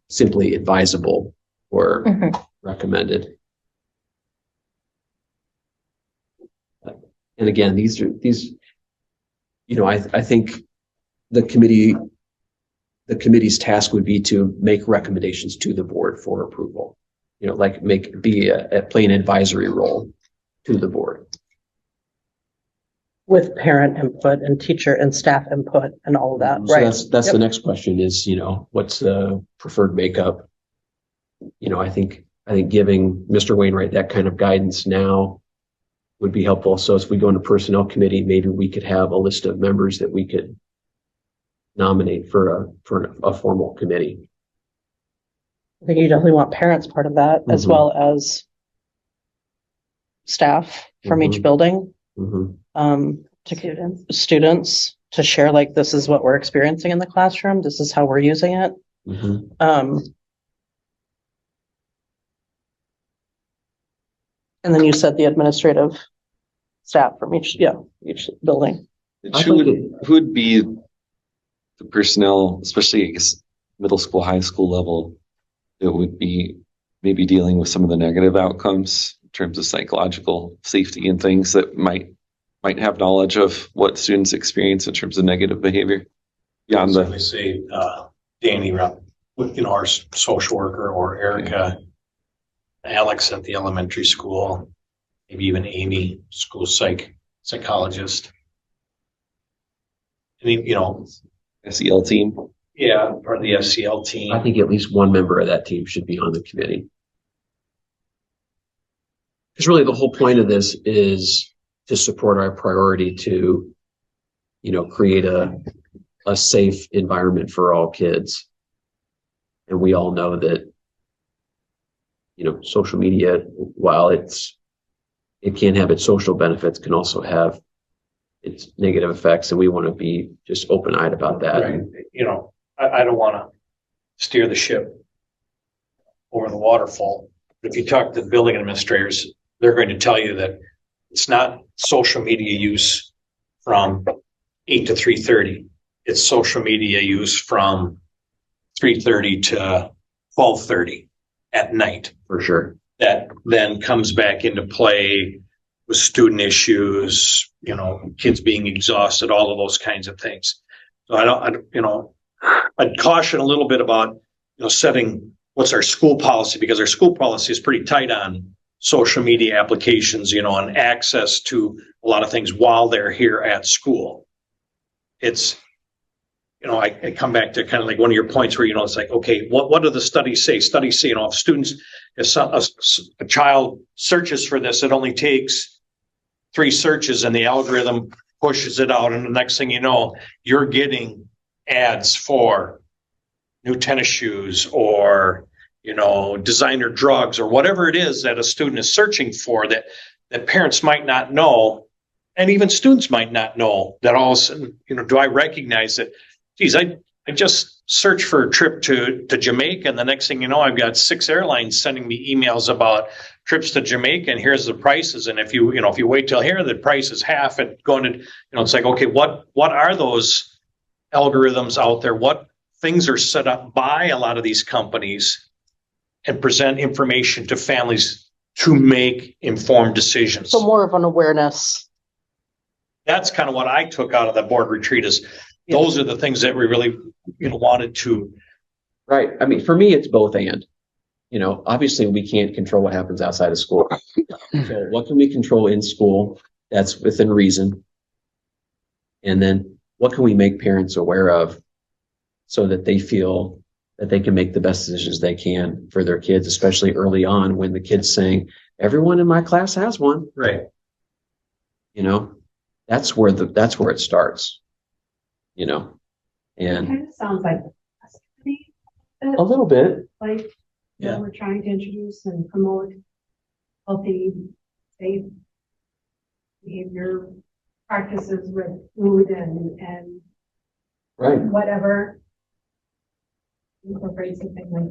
simply advisable or recommended. And again, I think the committee's task would be to make recommendations to the board for approval. Play an advisory role to the board. With parent input and teacher and staff input and all of that, So right? that's Yep. the next question is, what's the preferred makeup? I think giving Mr. Wainwright that kind of guidance now would be helpful. So if we go into personnel committee, maybe we could have a list of members that we could nominate for a formal committee. I think you definitely want parents part of that as well as staff from each building. To students to share, like, this is what we're experiencing in the classroom. This is how we're using it. And then you said the administrative staff from each building. Who would be the personnel, especially I guess middle school, high school level, that would be maybe dealing with some of the negative outcomes in terms of psychological safety and things that might have knowledge of what students experience in terms of negative behavior beyond Certainly say, Danny, our social worker, or Erica, Alex at the elementary school, maybe even Amy, school psychologist. I mean, SEL team. Yeah, or the SEL team. I think at least one member of that team should be on the committee. Because really the whole point of this is to support our priority to, create a safe environment for all kids. And we all know that, social media, while it can have its social benefits, can also have its negative effects. And we want to be just open-eyed about that. Right. I don't want to steer the ship over the waterfall. But if you talk to the building administrators, they're going to tell you that it's not social media use from 8 to 3:30. It's social media use from 3:30 to 12:30 at night. For sure. That then comes back into play with student issues, kids being exhausted, all of those kinds of things. So I'd caution a little bit about, setting what's our school policy, because our school policy is pretty tight on social media applications, and access to a lot of things while they're here at school. It's, I come back to kind of like one of your points where, it's like, okay, what do the studies say? Studies say, if students, a child searches for this, it only takes 3 searches and the algorithm pushes it out. And the next thing you know, you're getting ads for new tennis shoes or, designer drugs or whatever it is that a student is searching for that parents might not know. And even students might not know that all of a sudden, do I recognize that, geez, I just searched for a trip to Jamaica, and the next thing you know, I've got 6 airlines sending me emails about trips to Jamaica, and here's the prices. And if you wait till here, the price is half. And going to, it's like, okay, what are those algorithms out there? What things are set up by a lot of these companies and present information to families to make informed decisions? So more of an awareness. That's kind of what I took out of the board retreat is those are the things that we really, wanted to. Right. I mean, for me, it's both and. obviously we can't control what happens outside of school. So what can we control in school that's within reason? And then what can we make parents aware of so that they feel that they can make the best decisions they can for their kids, especially early on when the kid's saying, everyone in my class has one. Right. That's where it starts, It and kind of sounds like a little bit. like, Yeah. we're trying to introduce and promote healthy, safe behavior practices with food and Right. whatever. Incorporate something like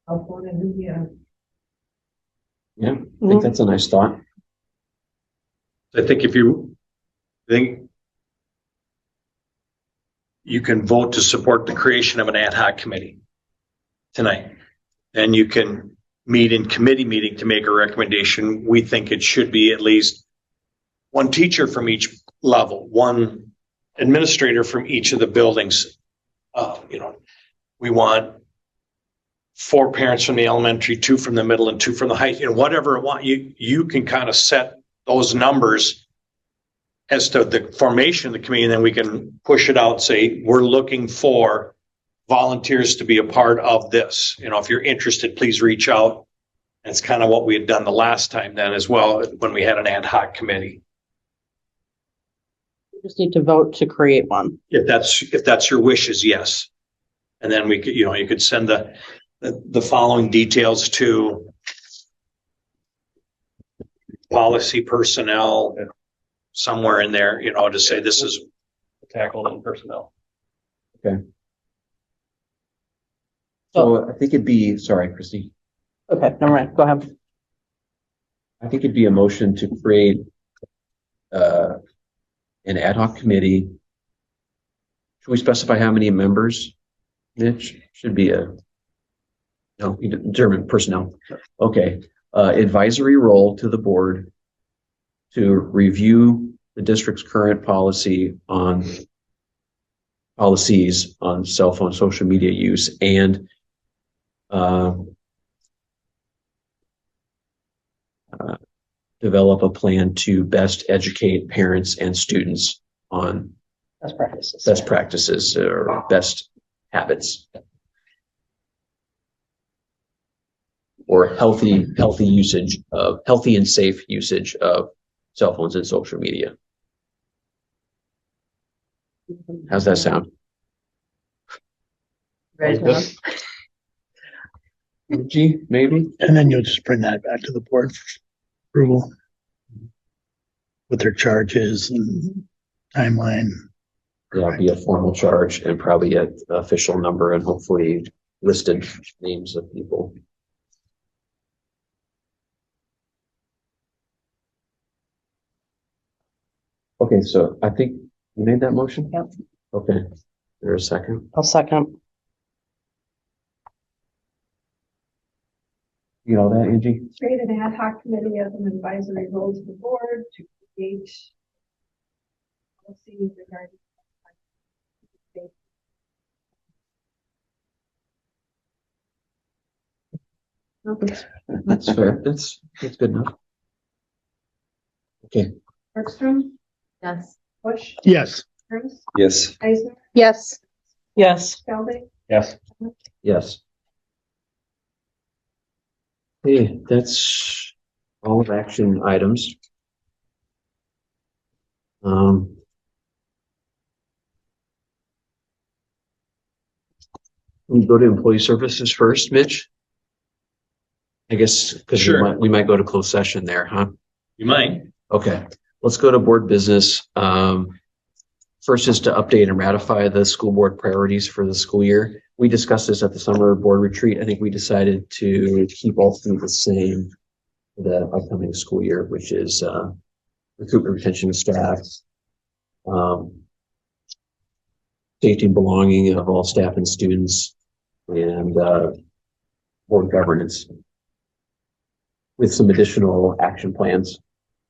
cell phone and media. Yeah, I think that's a nice thought. I think you can vote to support the creation of an ad hoc committee tonight. And you can meet in committee meeting to make a recommendation. We think it should be at least one teacher from each level, one administrator from each of the buildings. We want 4 parents from the elementary, 2 from the middle, and 2 from the high, whatever it want, you can kind of set those numbers as to the formation of the committee, and then we can push it out, say, we're looking for volunteers to be a part of this. If you're interested, please reach out. That's kind of what we had done the last time then as well, when we had an ad hoc committee. We just need to vote to create one. If that's your wishes, yes. And then we could, you could send the following details to policy personnel, somewhere in there, to say this is Tackled in personnel. So I think it'd be, sorry, Christy. Okay, never mind. Go ahead. I think it'd be a motion to create an ad hoc committee. Should we specify how many members? Mitch, should be German personnel. Okay, advisory role to the board to review the district's current policies on cell phone, social media use, and develop a plan to best educate parents and students on Best practices. or best habits or healthy and safe usage of cell phones and social media. How's that sound? Right. G, maybe? And then you'll just bring that back to the board for approval with their charges and timeline. There'll be a formal charge and probably an official number and hopefully listed names of people. Okay, so I think you made that motion? Yep. Okay, there's a second. I'll second. You know that, Angie? Create an ad hoc committee as an advisory role to the board to create policies regarding. That's fair. That's good enough. Okay, Bergstrom, Yes. Bush, Yes. Bruce, Yes. Eisner, Yes. Yes. Felding, Yes. yes. Okay, that's all of action items. We go to employee services first, Mitch? I guess, because Sure. we might go to closed session there, huh? You might. Okay, let's go to board business. First is to update and ratify the school board priorities for the school year. We discussed this at the summer board retreat. I think we decided to keep all three the same for the upcoming school year, which is recruitment, retention of staff, safety and belonging of all staff and students, and board governance, with some additional action plans.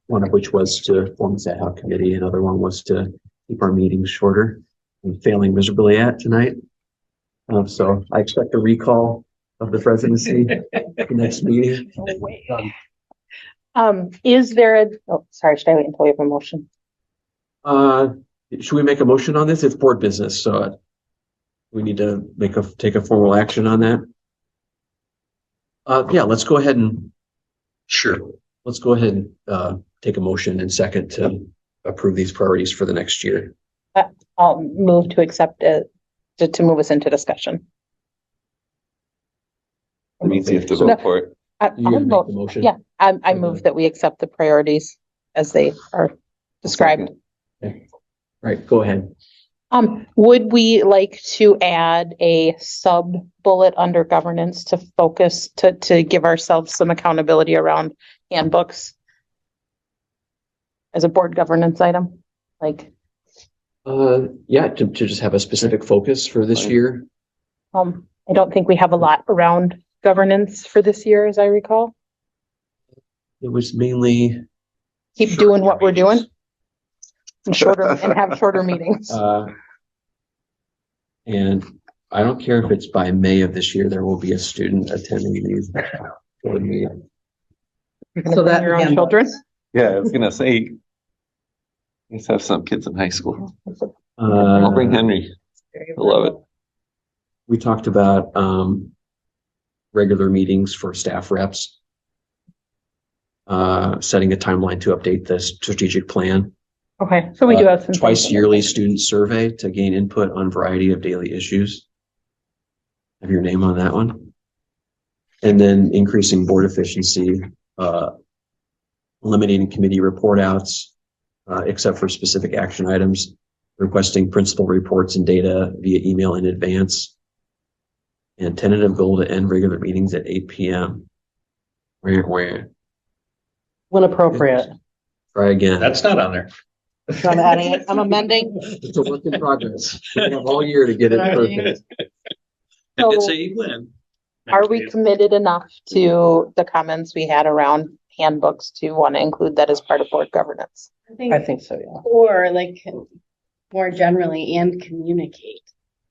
One of which was to form this ad hoc committee. Another one was to keep our meetings shorter and failing miserably at tonight. So I expect a recall of the presidency, the next meeting. No way. Is there sorry, should I wait until we have a motion? Should we make a motion on this? It's board business, so we need to take a formal action on that. Yeah, let's go ahead and. Sure. Let's go ahead and take a motion and second to approve these priorities for the next year. I'll move to accept it, to move us into discussion. That means you have to vote for it. You gonna make the motion? Yeah, I move that we accept the priorities as they are described. Okay. Right, go ahead. Would we like to add a sub bullet under governance to focus, to give ourselves some accountability around handbooks? As a board governance item, like, Yeah, to just have a specific focus for this year. I don't think we have a lot around governance for this year, as I recall. It was mainly. Keep doing what we're doing. And have shorter meetings. And I don't care if it's by May of this year, there will be a student attending these board meetings. So that your own children. Yeah, I was gonna say. Let's have some kids in high school. I'll bring Henry. I love it. We talked about regular meetings for staff reps. Setting a timeline to update the strategic plan. Okay, so we do have some. Twice yearly student survey to gain input on variety of daily issues. Have your name on that one. And then increasing board efficiency, eliminating committee report outs, except for specific action items, requesting principal reports and data via email in advance, and tentative goal to end regular meetings at 8 p.m. Where? When appropriate. Try again. That's not on there. I'm adding it, I'm amending. It's a work in progress. We have all year to get it perfect. It's a win. Are we committed enough to the comments we had around handbooks to want to include that as part of board governance? I think so, yeah. Or like more generally and communicate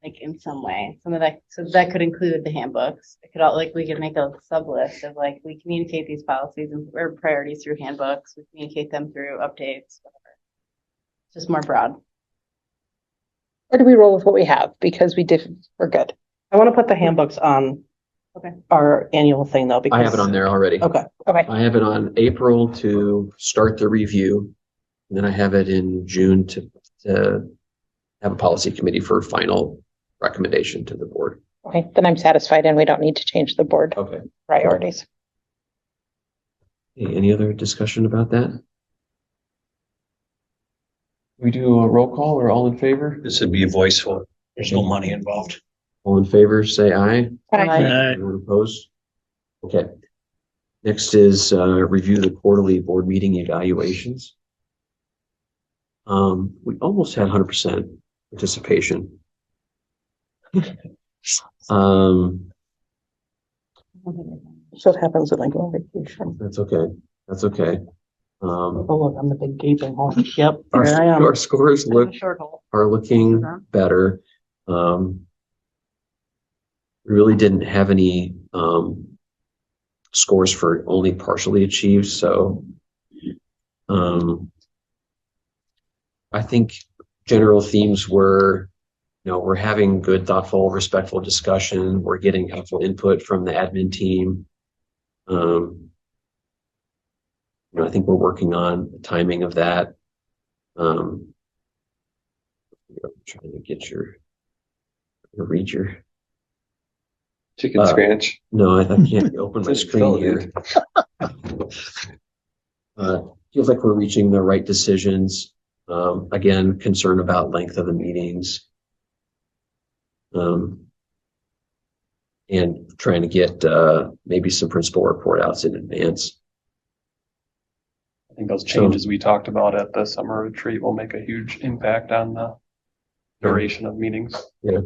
like in some way. Some of that, so that could include the handbooks. It could all like we could make a sub list of like we communicate these policies and or priorities through handbooks. We communicate them through updates, whatever. Just more broad. Or do we roll with what we have because we're good? I want to put the handbooks on our annual thing though, because I have it on there already. Okay. I have it on April to start the review. And then I have it in June to have a policy committee for final recommendation to the board. Okay, then I'm satisfied and we don't need to change the board priorities. Any other discussion about that? We do a roll call or all in favor? This would be a voice vote. There's no money involved. All in favor, say aye. Aye. Anyone opposed? Okay. Next is review the quarterly board meeting evaluations. We almost had 100% participation. So it happens when I go on vacation. That's okay. That's okay. Oh, look, I'm the big gaping hole. Yep, here I am. Our scores are looking better. We really didn't have any scores for only partially achieved, so I think general themes were, we're having good, thoughtful, respectful discussion. We're getting helpful input from the admin team. I think we're working on the timing of that. I'm trying to get read your chicken scratch. No, I can't open my screen here. Feels like we're reaching the right decisions. Again, concern about length of the meetings. And trying to get maybe some principal report outs in advance. I think those changes we talked about at the summer retreat will make a huge impact on the duration of meetings. Yeah,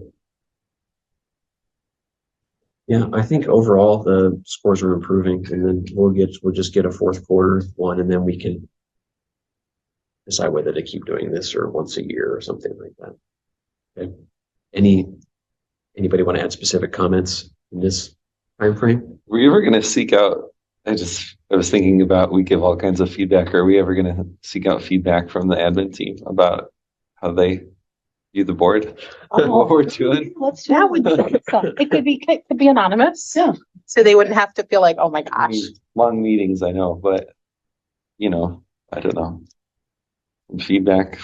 I think overall the scores are improving, and then we'll just get a fourth quarter one, and then we can decide whether to keep doing this or once a year or something like that. Okay. Anybody want to add specific comments in this? timeframe? Were you ever gonna seek out, I was thinking about, we give all kinds of feedback. Are we ever gonna seek out feedback from the admin team about how they view the board? What we're doing? Let's do That would, it could be anonymous. Yeah. So they wouldn't have to feel like, oh my gosh. Long meetings, I know, but you know, I don't know. Some feedback.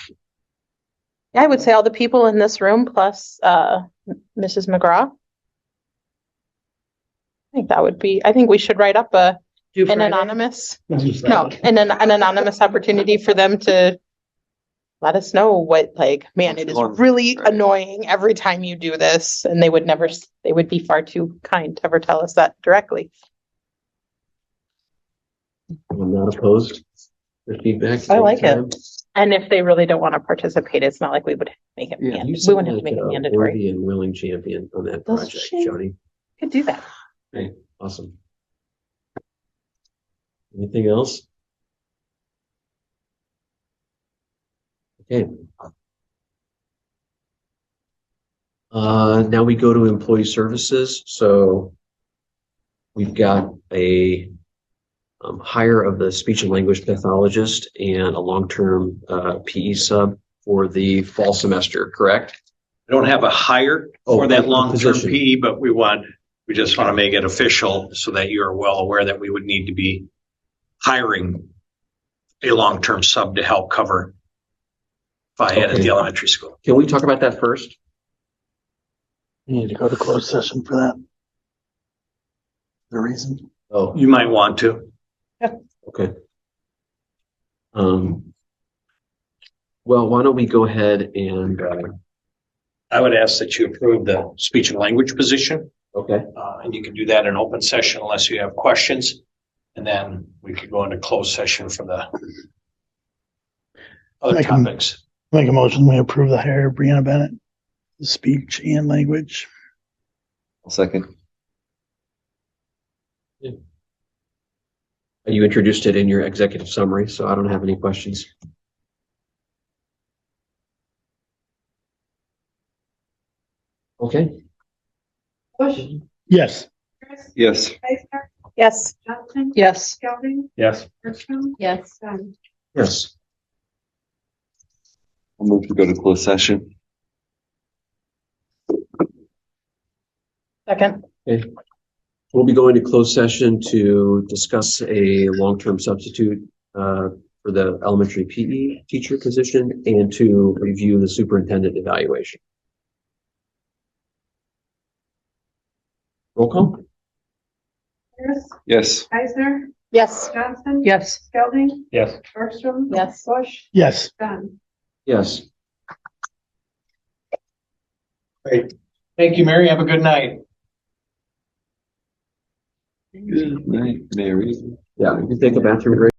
Yeah, I would say all the people in this room plus Mrs. McGraw. I think we should write up an anonymous, no, an anonymous opportunity for them to let us know what, like, man, it is really annoying every time you do this. And they would be far too kind to ever tell us that directly. I'm not opposed to feedback. I like it. anytime. And if they really don't want to participate, it's not like we would make it, Yeah, you we sound wouldn't have to like make it a mandatory. worthy and willing champion on that Does project, she? Jody. Could do that. Hey, awesome. Anything else? Okay. Now we go to employee services. So we've got a hire of the speech and language pathologist and a long-term PE sub for the fall semester, correct? I don't have a hire Oh, for that the long-term position. PE, but we just want to make it official so that you're well aware that we would need to be hiring a long-term sub to help cover Phi Ed at Okay. the elementary school. Can we talk about that first? You need to go to closed session for that. The reason. Oh, You might want to. okay. Well, why don't we go ahead and, I would ask that you approve the speech and language position. okay, And you can do that in open session unless you have questions. And then we could go into closed session for the other Make 'em- topics. Make a motion, we approve the hire of Brianna Bennett, speech and language. Second. you introduced it in your executive summary, so I don't have any questions. Okay, Bush, Yes. Chris, Yes. Eisner, Yes. Johnson, Yes. Skelding, Yes. Bergstrom, Yes. Dunn. yes. I'll move to go to closed session. Second. Okay. We'll be going to closed session to discuss a long-term substitute for the elementary PE teacher position and to review the superintendent evaluation. Roll call? Chris, Yes. Eisner, Yes. Johnson. Yes. Skelding, Yes. Bergstrom. Yes. Bush, Yes. Dunn. Yes. Great. Thank you, Mary. Have a good night. Good night, Mary. Yeah, you can take a bathroom break.